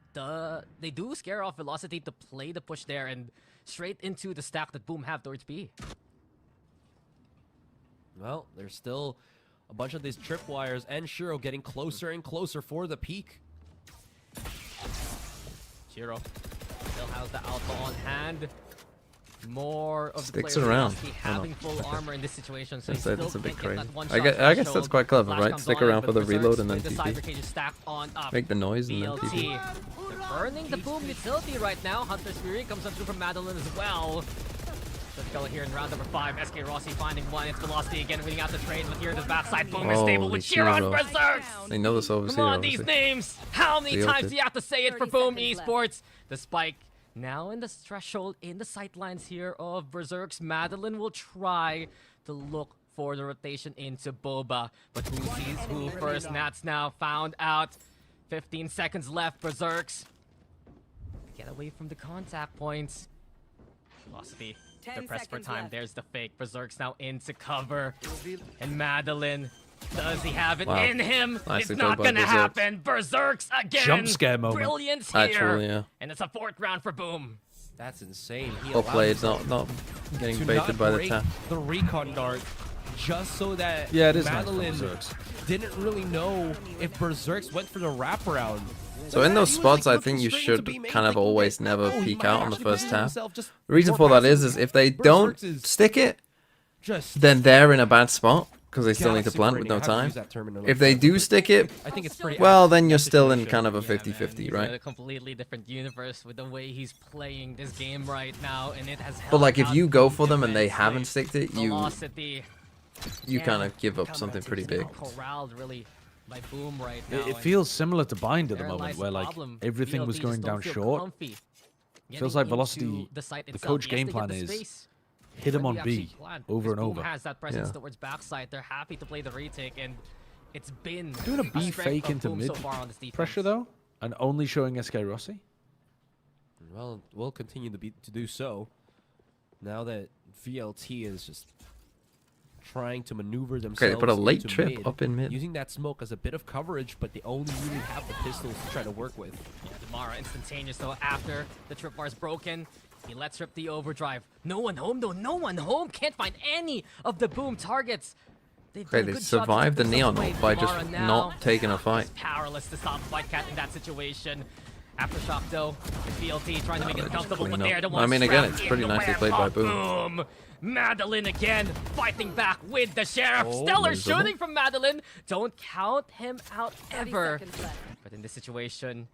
they do scare off Velocity to play the push there and straight into the stack that Boom have towards B. Well, there's still a bunch of these tripwires and Shiro getting closer and closer for the peak. Shiro still has the alpha on hand. More of Sticks the players around. Velocity having full armor in this situation, so That's he still a bit can't get crazy. that one I shot guess that's threshold. quite clever, Flash right? comes Stick on, around but for the Berserks reload and then with the cyber TP. cages stacked on up. Make the noise and then VLT. TP. They're burning the Boom utility right now. Hunter's Fury comes up through from Madeline as well. Let's here in round number 5. SK Rossi finding one. It's Velocity again reading out the trade, but here the backside Boom is stable with Shiro and Berserks. They know this over Come here, on, these obviously. names! How many They times ulted. do you have to say it for Boom Esports? The spike now in the threshold, in the sightlines here of Berserks. Madeline will try to look for the rotation into Boba, but who sees who first? Nats now found out. 15 seconds left. Berserks get away from the contact points. Velocity. They're 10 pressed for seconds time. left. There's the fake. Berserk's now into cover. And Madeline, does he have it Wow. in him? Nicely It's played not by gonna Berserks. happen. Berserk's again. Jump scare moment. Brilliance here. Actually, yeah. And it's a 4th round for Boom. That's insane. He Well allowed played, himself not getting to baited not by the break tap. the recon dart just so that Yeah, it is nice for Madeline Berserks. didn't really know if Berserks went for the wraparound. So in those He was, spots, like, I think you looking straight into should B main, kind of thinking always that, never oh, he peek might out on the actually first position tap. himself just The reason more for that is passively. if they Berserks don't is stick it, just then they're in a bad spot because they still need to Galaxy plant brain. with no I haven't time. used that term If they do stick it, I think it's pretty well, apt then in you're that still in situation. kind of a Yeah, 50-50, man, he's right? in a completely different universe with the way he's playing this game right now, and it has But like, helped if you out go Boom for them and they immensely. haven't sticked it, you Velocity. kind of give up something pretty big. Corralled really by Boom right now. It and feels similar to Bind at the therein moment, lies where the like problem. everything was VLT going just down don't feel short. comfy Feels getting like into Velocity, the site the itself. coach Yes, game they get plan the is space, hit him but on we actually B plan, over because and Boom over. has that presence Yeah. towards backside. They're happy to play the retake, and it's been Doing a B strength fake of into Boom mid so far on this defense. pressure though, and only showing SK Rossi. Well, we'll continue to do so. Now that VLT is just trying to maneuver themselves put a late into trip mid, up in mid. using that smoke as a bit of coverage, but they only really have the pistols to try to work with. Yeah, Damara instantaneous though after the trip bar is broken. He lets rip the overdrive. No one home though, no one home. Can't find any of the Boom targets. They've Okay, done a they good job to survived the keep Neon themselves ult by away. just Damara now not taking a fight. is powerless to stop Whitecat in that situation. Aftershock though, the VLT trying to make they it just comfortable, but clean they're up. the I ones mean, again, trapped it's in pretty the nicely web played by of Boom. Madeline again, fighting back with the Sheriff. Oh, Stellar miserable. shooting from Madeline. Don't count him out 30 ever. seconds left. But in this situation,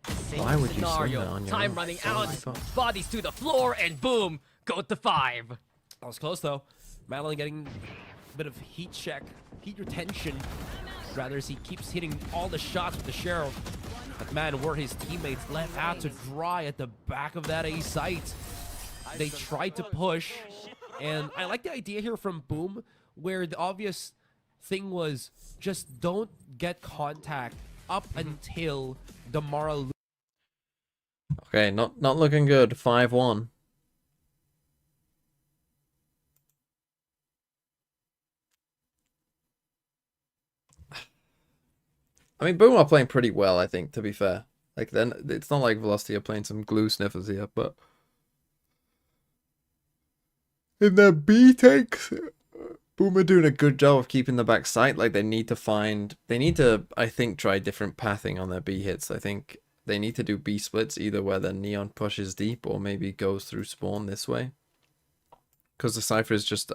same Why would you send scenario. that on your Time own? running Oh out, my God. bodies to the floor, and boom, go to 5. That was close though. Madeline getting a bit of heat check, heat retention, rather, as he keeps hitting all the shots with the Sheriff. But man, were his teammates left out to dry at the back of that A site. They tried to push, and I like the idea here from Boom, where the obvious thing was just don't get contact up until Damara. Okay, not looking good. 5-1. I mean, Boom are playing pretty well, I think, to be fair. Like, then it's not like Velocity are playing some glue sniffers here, but in their B takes, Boom are doing a good job of keeping the back sight. Like, they need to, I think, try different pathing on their B hits. I think they need to do B splits, either where the Neon pushes deep or maybe goes through spawn this way. Because the Cypher is just,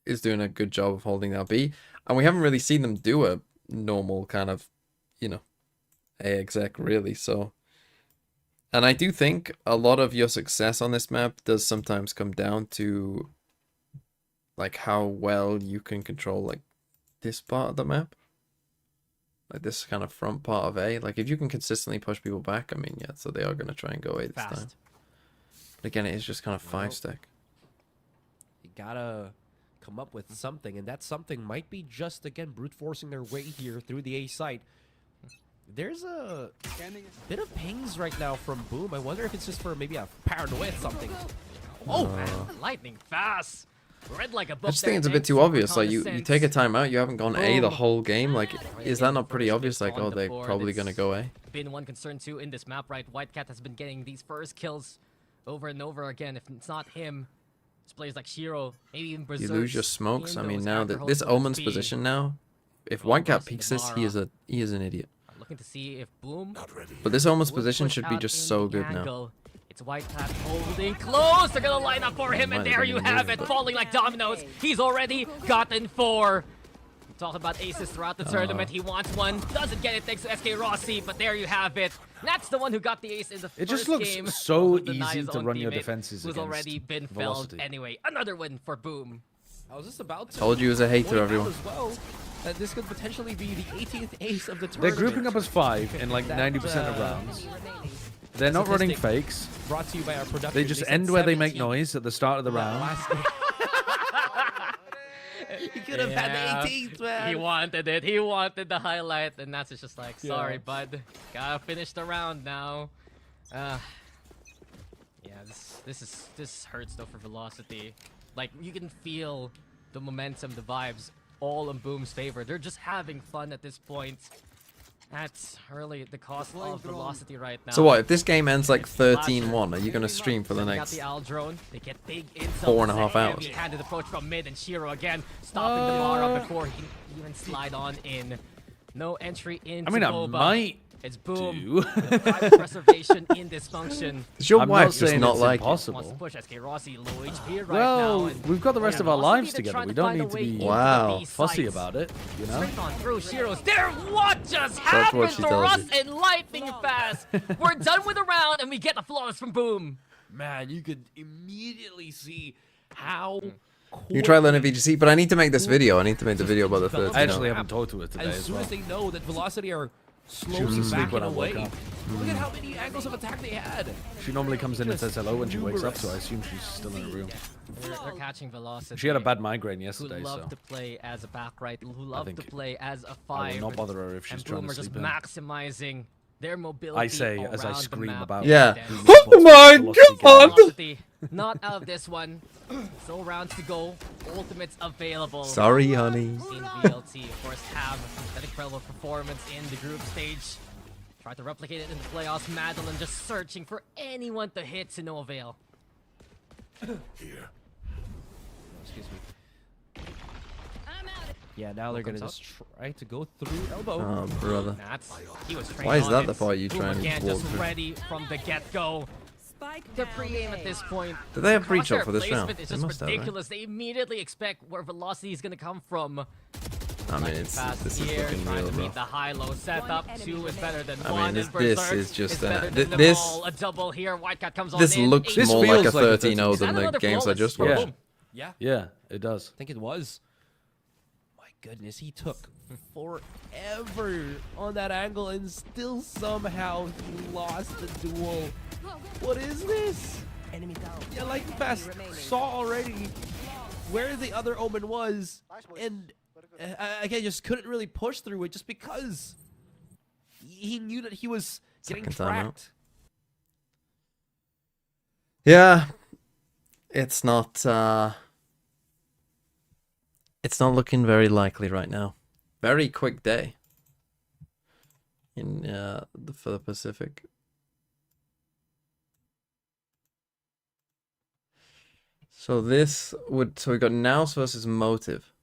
is doing a good job of holding their B. And we haven't really seen them do a normal kind of, you know, A exec really, so. And I do think a lot of your success on this map does sometimes come down to like how well you can control like this part of the map. Like this kind of front part of A. Like if you can consistently push people back, I mean, yeah, so they are going to try and go A this time. But again, it is just kind of 5-stack. You gotta come up with something, and that something might be just, again, brute forcing their way here through the A site. There's a bit of pings right now from Boom. I wonder if it's just for maybe a paranoia something. Oh, man, lightning fast. Read like a book. I just think it's a bit too obvious. Like you take a timeout, you haven't gone A the whole game. Like, is that not pretty obvious? Like, oh, they're probably gonna go A. Been one concern too in this map, right? White Cat has been getting these first kills over and over again. If it's not him, it's players like Shiro, maybe even Berserk. You lose your smokes. I mean, now that this Omen's position now, if White Cat peeks this, he is an idiot. Looking to see if Boom. But this Omen's position should be just so good now. It's White Cat holding close. They're gonna line up for him, and there you have it, falling like dominoes. He's already gotten 4. We talked about aces throughout the tournament. He wants one, doesn't get it thanks to SK Rossi, but there you have it. That's the one who got the ace in the It first just looks game. so easy to run your defenses who's against already been Velocity. felled anyway. Another win for Boom. I was just about to Told you as a hater, point out everyone. as well, that this could potentially be the 18th ace of the They're tournament. grouping up as 5 in like 90% of rounds. They're not running fakes. Brought to you by our production. They just end where they make noise at the start of the round. He could have had the 18th, man. He wanted it. He wanted the highlight, and that's just like, sorry, Yeah. bud. Gotta finish the round now. Yeah, this hurts though for Velocity. Like you can feel the momentum, the vibes, all in Boom's favor. They're just having fun at this point. That's really the cost of Velocity right now. So what, if this game ends like 13-1, are you going to stream for the Got next the Owl drone. They get big 4.5 hours? Heavy-handed approach from mid, and Shiro again stopping the bar up before he can even slide on in. No entry into I mean, I Boba. might It's Boom. do. With private preservation in dysfunction. Does your I'm wife not just saying not it's like it? Wants to impossible. push SK Rossi low HP right Well, now. And we've got the rest of our Velocity, lives they're together. trying We to don't find a need to way be into the Wow. B fussy sites. about it, you know? Straight on through Shiro's there. What just what happened she to tells Russ you. and lightning fast? We're done with the round, and we get the flawless from Boom. Man, you could immediately see how. You try learning VGC, but I need to make this video. I need to make the video about the 13. I actually haven't talked to her today As as soon well. as they know that Velocity are She was slowly asleep backing when I woke away. up. Look at how many angles of attack they had. She normally comes in and says hello when she wakes up, so I assume she's still in her room. They're catching Velocity. She had a bad migraine yesterday, Who love so to play as a back right, who love to think play as a I 5. will not bother her if she's and trying Boom to are just sleep in. maximizing their mobility. I say as I around the scream map. about Yeah. Boom Oh Esports my Velocity God! Velocity, not out of this one. So rounds to go. Ultimates available. Sorry, honey. In VLT, of course, have that incredible performance in the group stage. Tried to replicate it in the playoffs. Madeline just searching for anyone to hit to no avail. Excuse me. Yeah, now they're gonna just try to go through elbow. Oh, brother. He was Why is on that it. the part you Boom trying to again, walk just through? ready from the get-go. The pre-game at this point. Did they have breach Crosshair up for this round? placement is They just must have, right? ridiculous. They immediately expect where Velocity is going to come from. I mean, this is Here, looking trying real, to bro. meet the high-low setup. 2 is better than I 1. mean, and this Berserk is just better an- than them this- all. A double here. Whitecat comes on This in. looks Ace more like a feels like a 13-0 Is that than the another games I flawless just for watched. Boom? Yeah, Yeah, it does. I think it was. My goodness, he took forever on that angle and still somehow he lost the duel. What is this? Enemy down. Yeah, like Fast saw already where the other Omen was, and again, just couldn't really push through it just because he knew that he was getting Second time out. tracked. Yeah, it's not looking very likely right now. Very quick day in for the Pacific. So we got NAOS versus Motive,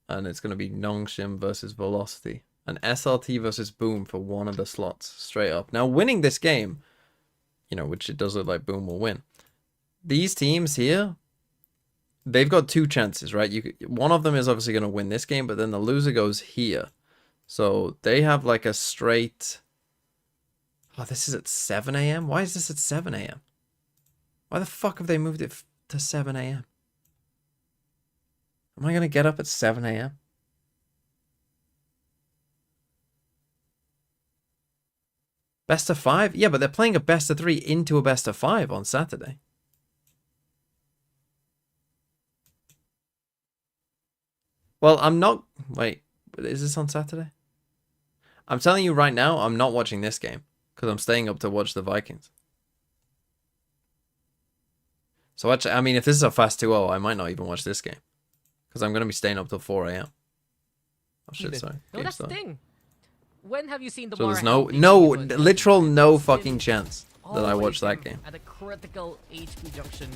and it's gonna be Nongshim versus Velocity, and SLT versus Boom for one of the slots straight up. Now winning this game, which it does look like Boom will win. These teams here, they've got 2 chances, right? One of them is obviously going to win this game, but then the loser goes here. So they have like a straight... Oh, this is at 7 a.m.? Why is this at 7 a.m.? Why the fuck have they moved it to 7 a.m.? Am I going to get up at 7 a.m.? Best of 5? Yeah, but they're playing a best of 3 into a best of 5 on Saturday. Well, I'm not... Wait, is this on Saturday? I'm telling you right now, I'm not watching this game. Because I'm staying up to watch the Vikings. So, actually, I mean, if this is a fast 2-0, I might not even watch this game. Because I'm going to be staying up till 4 a.m. Oh, shit, sorry. No, that's the thing. When have you seen the So there's Mar no healthy literal no It's fucking been chance that I watch that always game. at a critical HP junction.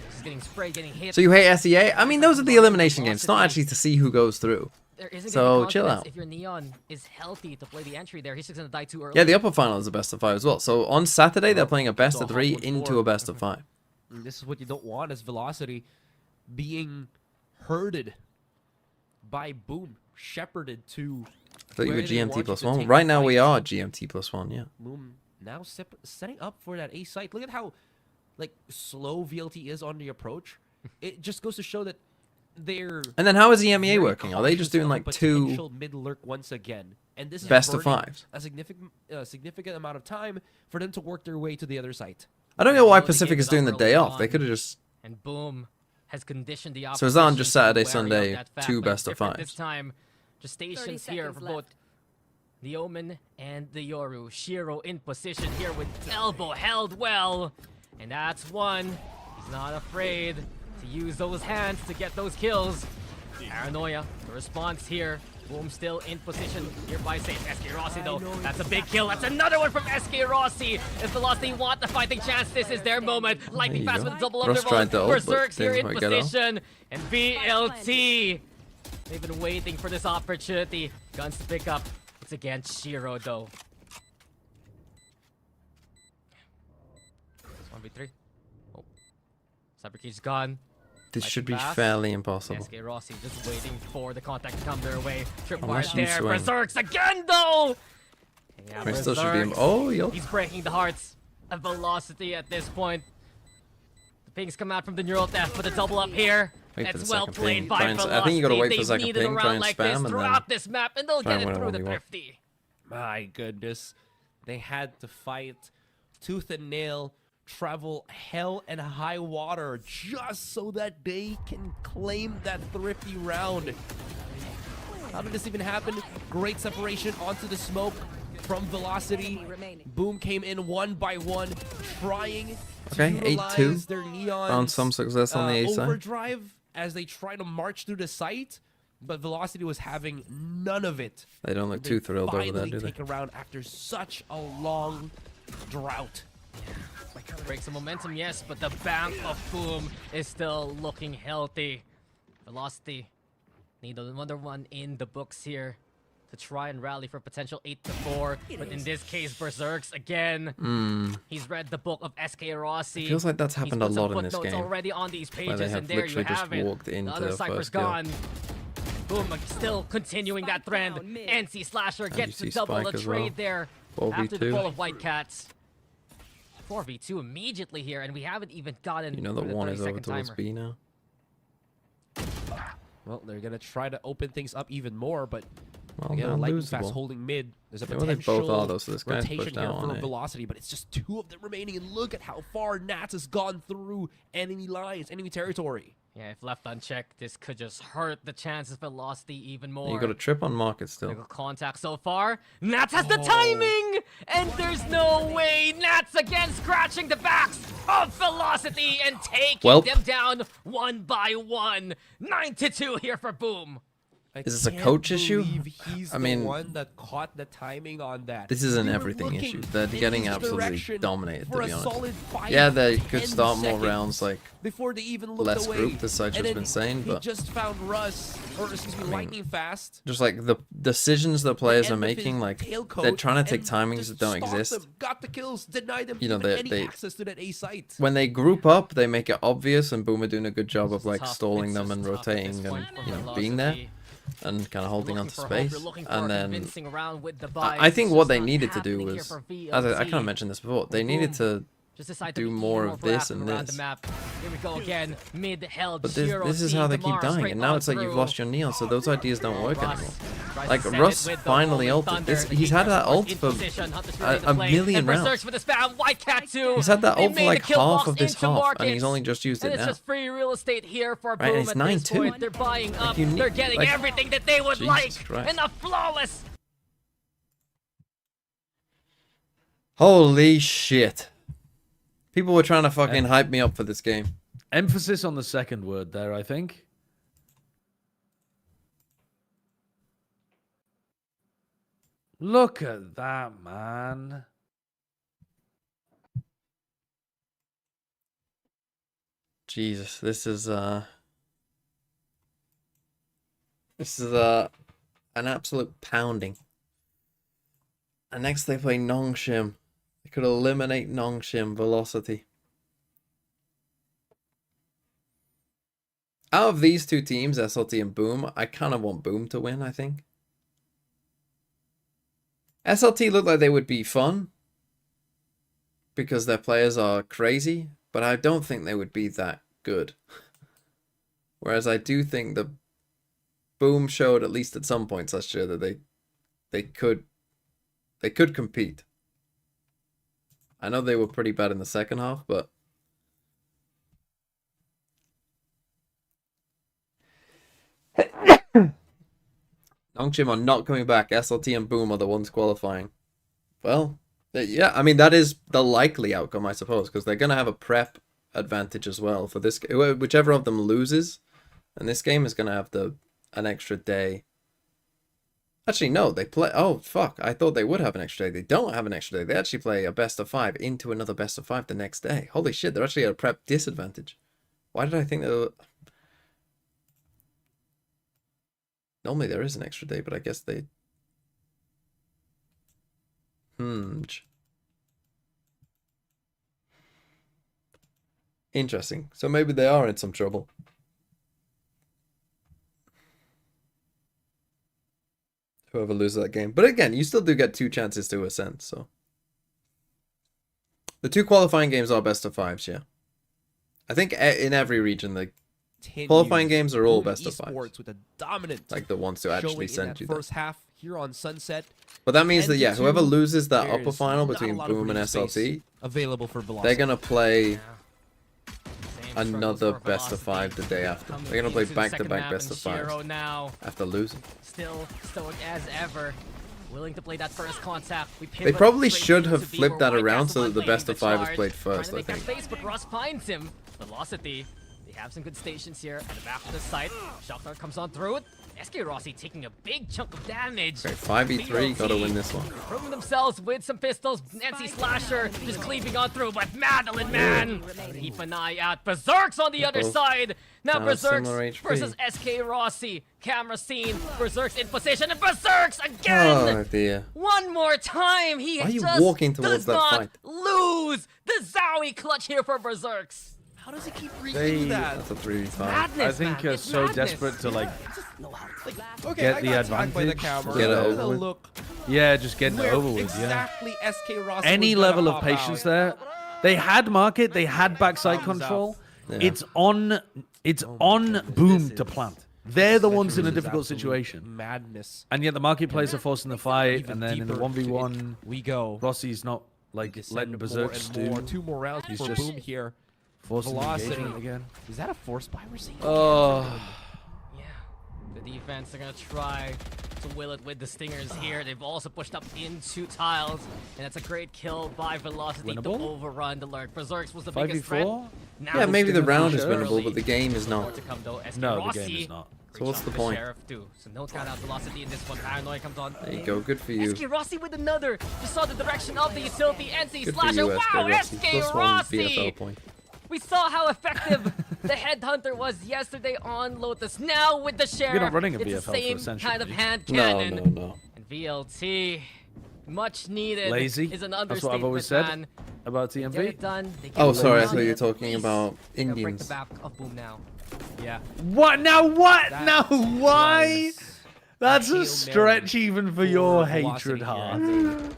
Just getting sprayed, getting hit. So you hate SEA? I mean, those are the elimination games. It's not actually to see who goes through. There isn't So gonna be chill confidence out. If your Neon is healthy to play the entry there, he's just gonna die too early. Yeah, the upper final is a best of 5 as well. So on Saturday, they're playing a best of 3 into a best of 5. And this is what you don't want as Velocity being herded by Boom, shepherded to. I thought you were where they want GMT you plus to 1. take Right the now we fight. are GMT plus 1, yeah. Boom now setting up for that A site. Look at how like slow VLT is on the approach. It just goes to show that they're. And then how is the EMEA very working? Are they just doing cautious of like a 2 potential mid lurk once again? And this is best of burning 5s? a significant amount of time for them to work their way to the other site. I don't know why Pacific is doing the day off. They could have just... And Boom has conditioned the So is that on opposition just to be Saturday, wary of Sunday, that fact, 2 but best of different 5s? This time, just stations here for both the Omen and the Yoru. Shiro in position here with elbow held well. And that's one. He's not afraid to use those hands to get those kills. Paranoia, the response here. Boom still in position here by Safe. SK Rossi though, that's a big kill. That's another one from SK Rossi. If Velocity want the fighting chance, this is their moment. Lightning fast with double Ross tried to ult, but Berserk's here in didn't quite get off. position. And VLT. They've been waiting for this opportunity. Guns to pick up. It's against Shiro though. 1v3. Oh. Cyber Key's gone. This should be Fast. fairly impossible. SK Rossi just waiting for the contact to come their way. Tripwire Unless you there. swing. Berserks again though! Yeah, It still should be Berserks. oh, yo. He's breaking the hearts of Velocity at this point. The pings come out from the neural death for the double up here. Wait for That's the well second played ping. by Try and- Velocity. I think you gotta wait for the They've second needed ping, a try round and like spam, this and then throughout this map, and they'll try get and it win through it the 1v1. Thrifty. My goodness. They had to fight tooth and nail, travel hell and high water just so that they can claim that Thrifty round. How did this even happen? Great separation onto the smoke from Velocity. Boom came in one by one, trying to Okay, utilize 8-2. their Neon Found some success on the A side. overdrive as they try to march through the site, but Velocity was having none of it. They don't look too thrilled over there, Finally do they? take a round after such a long drought. Break some momentum, yes, but the bank of Boom is still looking healthy. Velocity need another one in the books here to try and rally for potential 8-4. But in this case, Berserks again. He's read the book of SK Rossi. It feels like that's happened a He's put some lot in this footnotes game. already on these Where pages, they have and there you literally just have it. walked The into other the Cypher's first kill. gone. Boom, still continuing that trend. NC Slasher And gets you to see double Spike the as trade well. there 4v2. after the pull of White Cats. 4v2 immediately here, and we haven't even gotten You know that to the one is over 30-second towards timer. B now. Well, they're gonna try to open things up even more, but Well, again, they're Lightning Fast losable. holding mid. There's a Yeah, well, they potential both are, though, so this guy's rotation pushed here out on for A. Velocity, but it's just 2 of them remaining, and look at how far Nats has gone through enemy lines, enemy territory. Yeah, if left unchecked, this could just hurt the chances of Velocity even more. You got a trip on market still. Critical contact so far. Nats has the timing! And there's no way Nats again scratching the backs of Velocity and taking them down one by one. 9-2 here for Boom. Is this a coach issue? He's I mean, the one that caught the timing on that. this is an We were everything looking issue. They're in getting his absolutely direction dominated, to for be a honest. solid 5 Yeah, they to could 10 start more seconds rounds like before they even looked less away. grouped, as Such And has then been saying, he but just found Russ, or excuse me, Lightning Fast. just like the decisions that players are end of his making, like tailcoat they're trying to take and timings just that don't stopped exist. them, got the kills, denied them You know, even they- any they- access to that A site. When they group up, they make it obvious, and Boom are doing a good job of like tough. stalling It's them just and tough at this rotating and point for you know being there Velocity. and kind of holding Looking onto for hope, space. you're looking for And a then convincing round with the I buys. think It's what just they not needed to do happening here was, for as I kind VLT. of mentioned this before, they needed to Just decide to do be more even of this proactive and around this. The map. Here we go again. Mid-held. But this is how they keep dying, and now it's like you've lost your neon, so those ideas don't work anymore. Like Russ finally ulted. He's had that ult for a million rounds. For the spam. Wildcat too. He's had that They ult for made like the kill half box of this into half, and he's markets. only just used And it it's now. just free real estate here for Right, and Boom it's at this 9-2. point. They're buying up. you need- They're getting like- everything that they would Jesus like. Christ. And a flawless. Holy shit. People were trying to fucking hype me up for this game. Emphasis on the second word there, I think. Look at that, man. Jesus, this is an absolute pounding. And next they play Nongshim. They could eliminate Nongshim Velocity. Out of these two teams, SLT and Boom, I kind of want Boom to win, I think. SLT look like they would be fun because their players are crazy, but I don't think they would be that good. Whereas I do think the Boom showed, at least at some points last year, that they could compete. I know they were pretty bad in the second half, but Nongshim are not coming back. SLT and Boom are the ones qualifying. Well, yeah, I mean, that is the likely outcome, I suppose, because they're going to have a prep advantage as well for this. Whichever of them loses, and this game is going to have an extra day. Actually, no, they play. Oh, fuck. I thought they would have an extra day. They don't have an extra day. They actually play a best of 5 into another best of 5 the next day. Holy shit, they're actually at a prep disadvantage. Why did I think they were... Normally there is an extra day, but I guess they... Interesting. So maybe they are in some trouble. Whoever loses that game. But again, you still do get 2 chances to ascend, so... The 2 qualifying games are best of 5s, yeah. I think in every region, the qualifying games are all best of 5s. With a dominant like the ones to actually send you first half here on Sunset. But that means that, yeah, whoever loses that upper There's final not between a lot of Boom and breathing space SLT, available for Velocity. they're going to play another struggles for best of 5 the day after. They're going to play into the second back-to-back map, best and of 5 Shiro now after losing. still stoic as ever. Willing to play that first contact. They pivot probably straight should into have B flipped where that around White so that the Castle best of leading 5 is charge, played trying first, to I make that think. face, but Ross finds him. Velocity. They have some good stations here at the back of the site. Shockdart comes on through it. SK Rossi taking a big chunk of damage. Okay, 5v3, gotta win this one. Proving themselves with some pistols. Nancy Slasher just cleaving on through, but Madeline, man! Keep an eye out. Berserk's on the other both side. Now down a Berserk's similar HP. versus SK Rossi. Camera scene. Berserk's in position, and Berserk's again! Oh dear. One more time, he Why are you just walking towards does that not fight? lose. The Zowie clutch here for Berserk's. How does he keep reaching that? That's a 3v5. Madness, I think man. are It's so madness. desperate to like Okay, get I the got tagged by the advantage. camera. Get it I'm over gonna with. look Yeah, just getting it where over with. Yeah. exactly SK Rossi Any was gonna level of pop patience out. there. They had market. They had backside control. Yeah. It's on Boom to plant. They're the ones in a difficult situation. Madness. And yet the market players are forcing the fight, Even and then in the deeper 1v1, we go. Rossi's not like Descend letting more Berserk and stew. more. 2 more rounds He's for just Boom here. forcing the Velocity engagement again. Is that a force buy we're seeing? Oh, Yeah, the defense are gonna try to will it with the stingers here. They've also pushed up into tiles, and that's a great kill by Velocity to Winnable? overrun the lurk. Berserk's was the biggest 5v4? threat. Now Yeah, maybe the Stingers round is early. winnable, but the game is More not. to come, though. SK No, the Rossi. game is not. So what's Reach the out point? Sheriff too. So no count out Velocity in this one. Paranoia comes on. There you go, good for you. SK Rossi with another. You saw the direction of the utility. NC Good for Slasher. you, SK Wow, Rossi. SK +1 Rossi. BFL point. We saw how effective the Headhunter was yesterday on Lotus. Now with the Sheriff, not running a it's BFL the for same Ascension, kind of are you? hand No, cannon. no. And VLT, much needed. Lazy. Is an That's what I've always said man. about Get TMV. it done. They get Oh, it sorry, I done. thought you were talking about They'll break the Indians. back of Boom now. Yeah. What now? What That now? Why? was That's Hail a stretch Mary even for your Velocity hatred here. heart.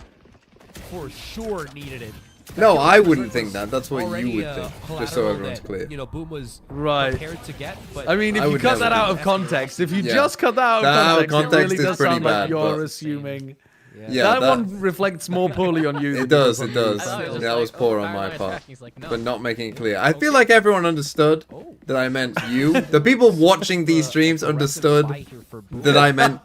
For sure needed it. No, I wouldn't think that. That's what Already, you would think. Just so collateral everyone's that, clear. You know, Boom was Right. prepared to get, but I mean, if I you would cut never that out do of context, if you Yeah. just cut that out That out of of context, it context really is does pretty sound like bad, you're but- assuming. Yeah, that one reflects more poorly on you. It than does, on it me. does. I was just That was like, poor oh, on my paranoid part. tracking. He's like, no. But not making it clear. I feel like everyone understood that I meant you. The people watching these streams understood that I meant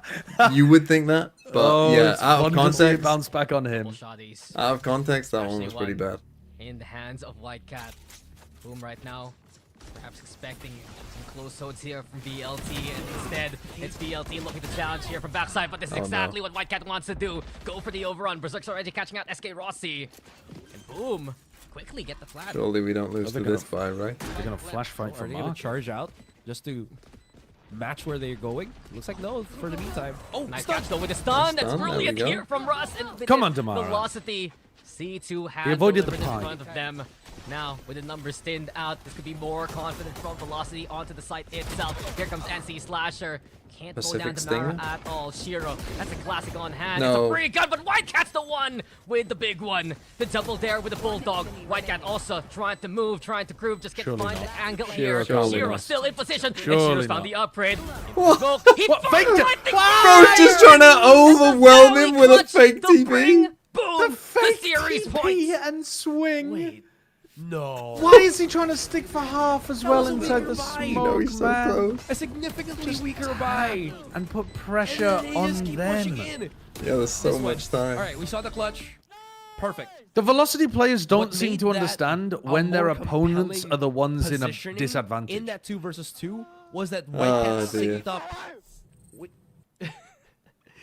you would think that. But yeah, it's out of fun to see it context, bounce back on him. Shotties. out of context, that one Especially was pretty one bad. in the hands of White Cat. Boom right now. Perhaps expecting some close holds here from VLT, and instead it's VLT looking to challenge here from backside, but this is Oh, no. exactly what White Cat wants to do. Go for the overrun. Berserk's already catching out SK Rossi. And Boom, quickly get the flag. Surely we don't lose they're to this fight, right? They're gonna flash fight for are they going Mark. to charge out just to match where they're going? Looks like no for the meantime. Oh, Nice stun. catch though with the stun. That's Stun, there we brilliant go. here from Russ. And with Come it, on, Damara. Velocity. C2 has He avoided the delivered in pie. front of them. Now, with the numbers thinned out, this could be more confident from Velocity onto the site itself. Here comes NC Slasher. Can't Pacific go down to Stinger? Mara at all. Shiro, that's a classic on hand. No. It's a free gun, but White Cat's the one with the big one. The double there with the Bulldog. White Cat also trying to move, trying to groove, just get Surely find not. the angle Shiro here. surely Shiro not. still in position. And Surely Shiro's found not. the upgrade. What? Smoke. He What? fired Faked it. right the Bro's just trying to overwhelm him with a fake TP. Boom! The series points. and swing. Wait, no. Why is he trying to stick for half as well was a inside weaker the buy. You smoke, know he's so man? close. A significantly weaker buy. And put pressure And they on just keep them. pushing in. Yeah, there's so This way. much time. All right, we saw the clutch. Perfect. The Velocity players don't What seem made to that understand a when their more opponents compelling are the ones in a positioning disadvantage. in that 2 versus 2 was that White Oh, Cat dear. synced up.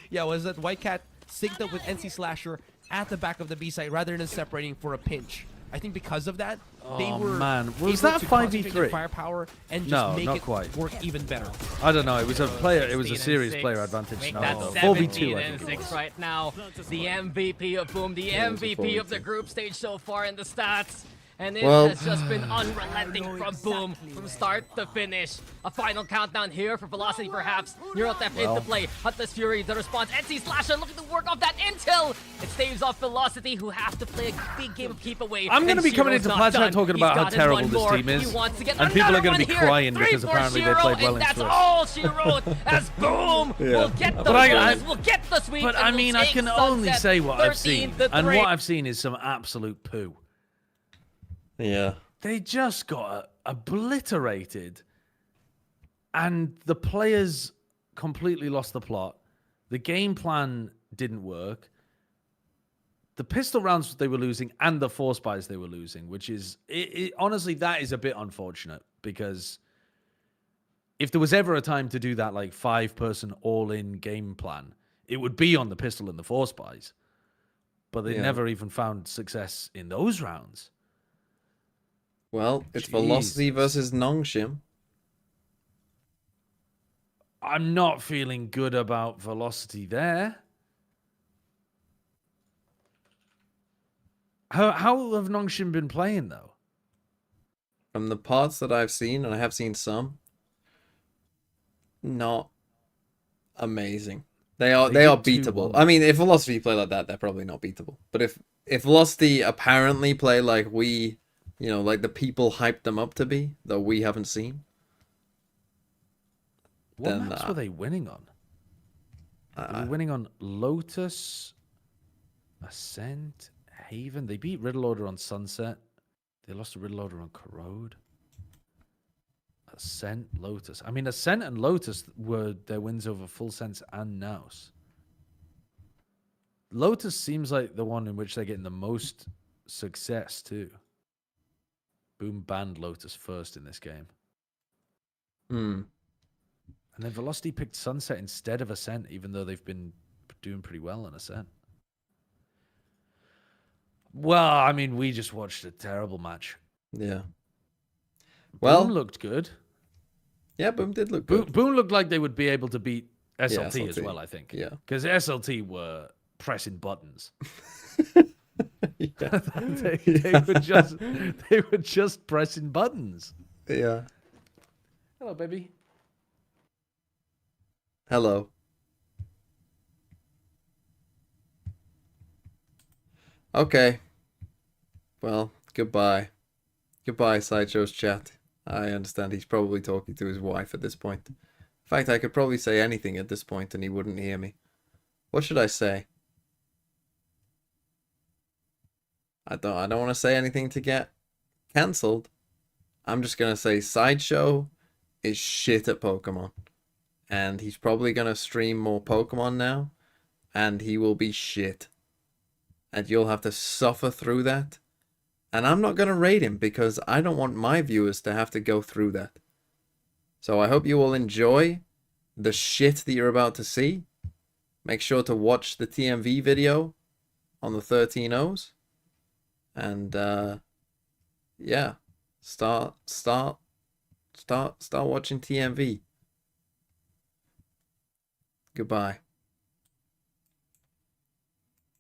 Yeah, was that White Cat synced up with NC Slasher at the back of the B site rather than separating for a pinch. I think because of that, they Oh, were man. able Was that to 5v3? concentrate their firepower and just No, make not it quite. work even better. I don't know. It was a player. It was a 16 and serious 6. player advantage. Make No, that 4v2. 17 I and think it 6 was. right now. The MVP of Boom, the Yeah, it was a MVP of the 4v2. group stage so far in the stats. And it Well- has just been unrelenting from Boom from start to finish. A final countdown here for Velocity perhaps. Neural Theft into play. Huntless Fury, the response. NC Slasher looking to work off that intel. It staves off Velocity who have to play a big game of keep away. I'm going to be coming into Plat Chat talking about how terrible this team is. And people are going to be crying because apparently they played well in That's first. all she wrote as Boom will get the But I- bonus, will get the sweep. But and I will mean, I take can only Sunset say what I've seen. 13-3. And what I've seen is some absolute poo. Yeah. They just got obliterated. And the players completely lost the plot. The game plan didn't work. The pistol rounds they were losing and the force buys they were losing, which is, honestly, that is a bit unfortunate because if there was ever a time to do that, like 5-person all-in game plan, it would be on the pistol and the force buys. But they Yeah. never even found success in those rounds. Well, it's Velocity versus Nongshim. I'm not feeling good about Velocity there. How have Nongshim been playing, though? From the parts that I've seen, and I have seen some, not amazing. They are They did beatable. 2-1. I mean, if Velocity play like that, they're probably not beatable. But if Velocity apparently play like we, you know, like the people hyped them up to be, that we haven't seen. What then, maps were they winning on? They were winning on Lotus, Ascent, Haven. They beat Riddle Order on Sunset. They lost to Riddle Order on Corrode. Ascent, Lotus. I mean, Ascent and Lotus were their wins over Full Sense and NAOS. Lotus seems like the one in which they're getting the most success, too. Boom banned Lotus first in this game. Hmm. And then Velocity picked Sunset instead of Ascent, even though they've been doing pretty well on Ascent. Well, I mean, we just watched a terrible match. Yeah. Well, Boom looked good. Yeah, Boom did look good. Boom looked like they would be able to beat SLT, Yeah, as SLT. well, I think. Yeah. Because SLT were pressing buttons. Yeah. they were just pressing buttons. Yeah. Hello, baby. Hello. Okay. Well, goodbye. Goodbye, Sideshow's chat. I understand he's probably talking to his wife at this point. In fact, I could probably say anything at this point and he wouldn't hear me. What should I say? I don't want to say anything to get cancelled. I'm just going to say Sideshow is shit at Pokemon. And he's probably going to stream more Pokemon now. And he will be shit. And you'll have to suffer through that. And I'm not going to rate him because I don't want my viewers to have to go through that. So I hope you all enjoy the shit that you're about to see. Make sure to watch the TMV video on the 13-0s. And yeah, start watching TMV. Goodbye.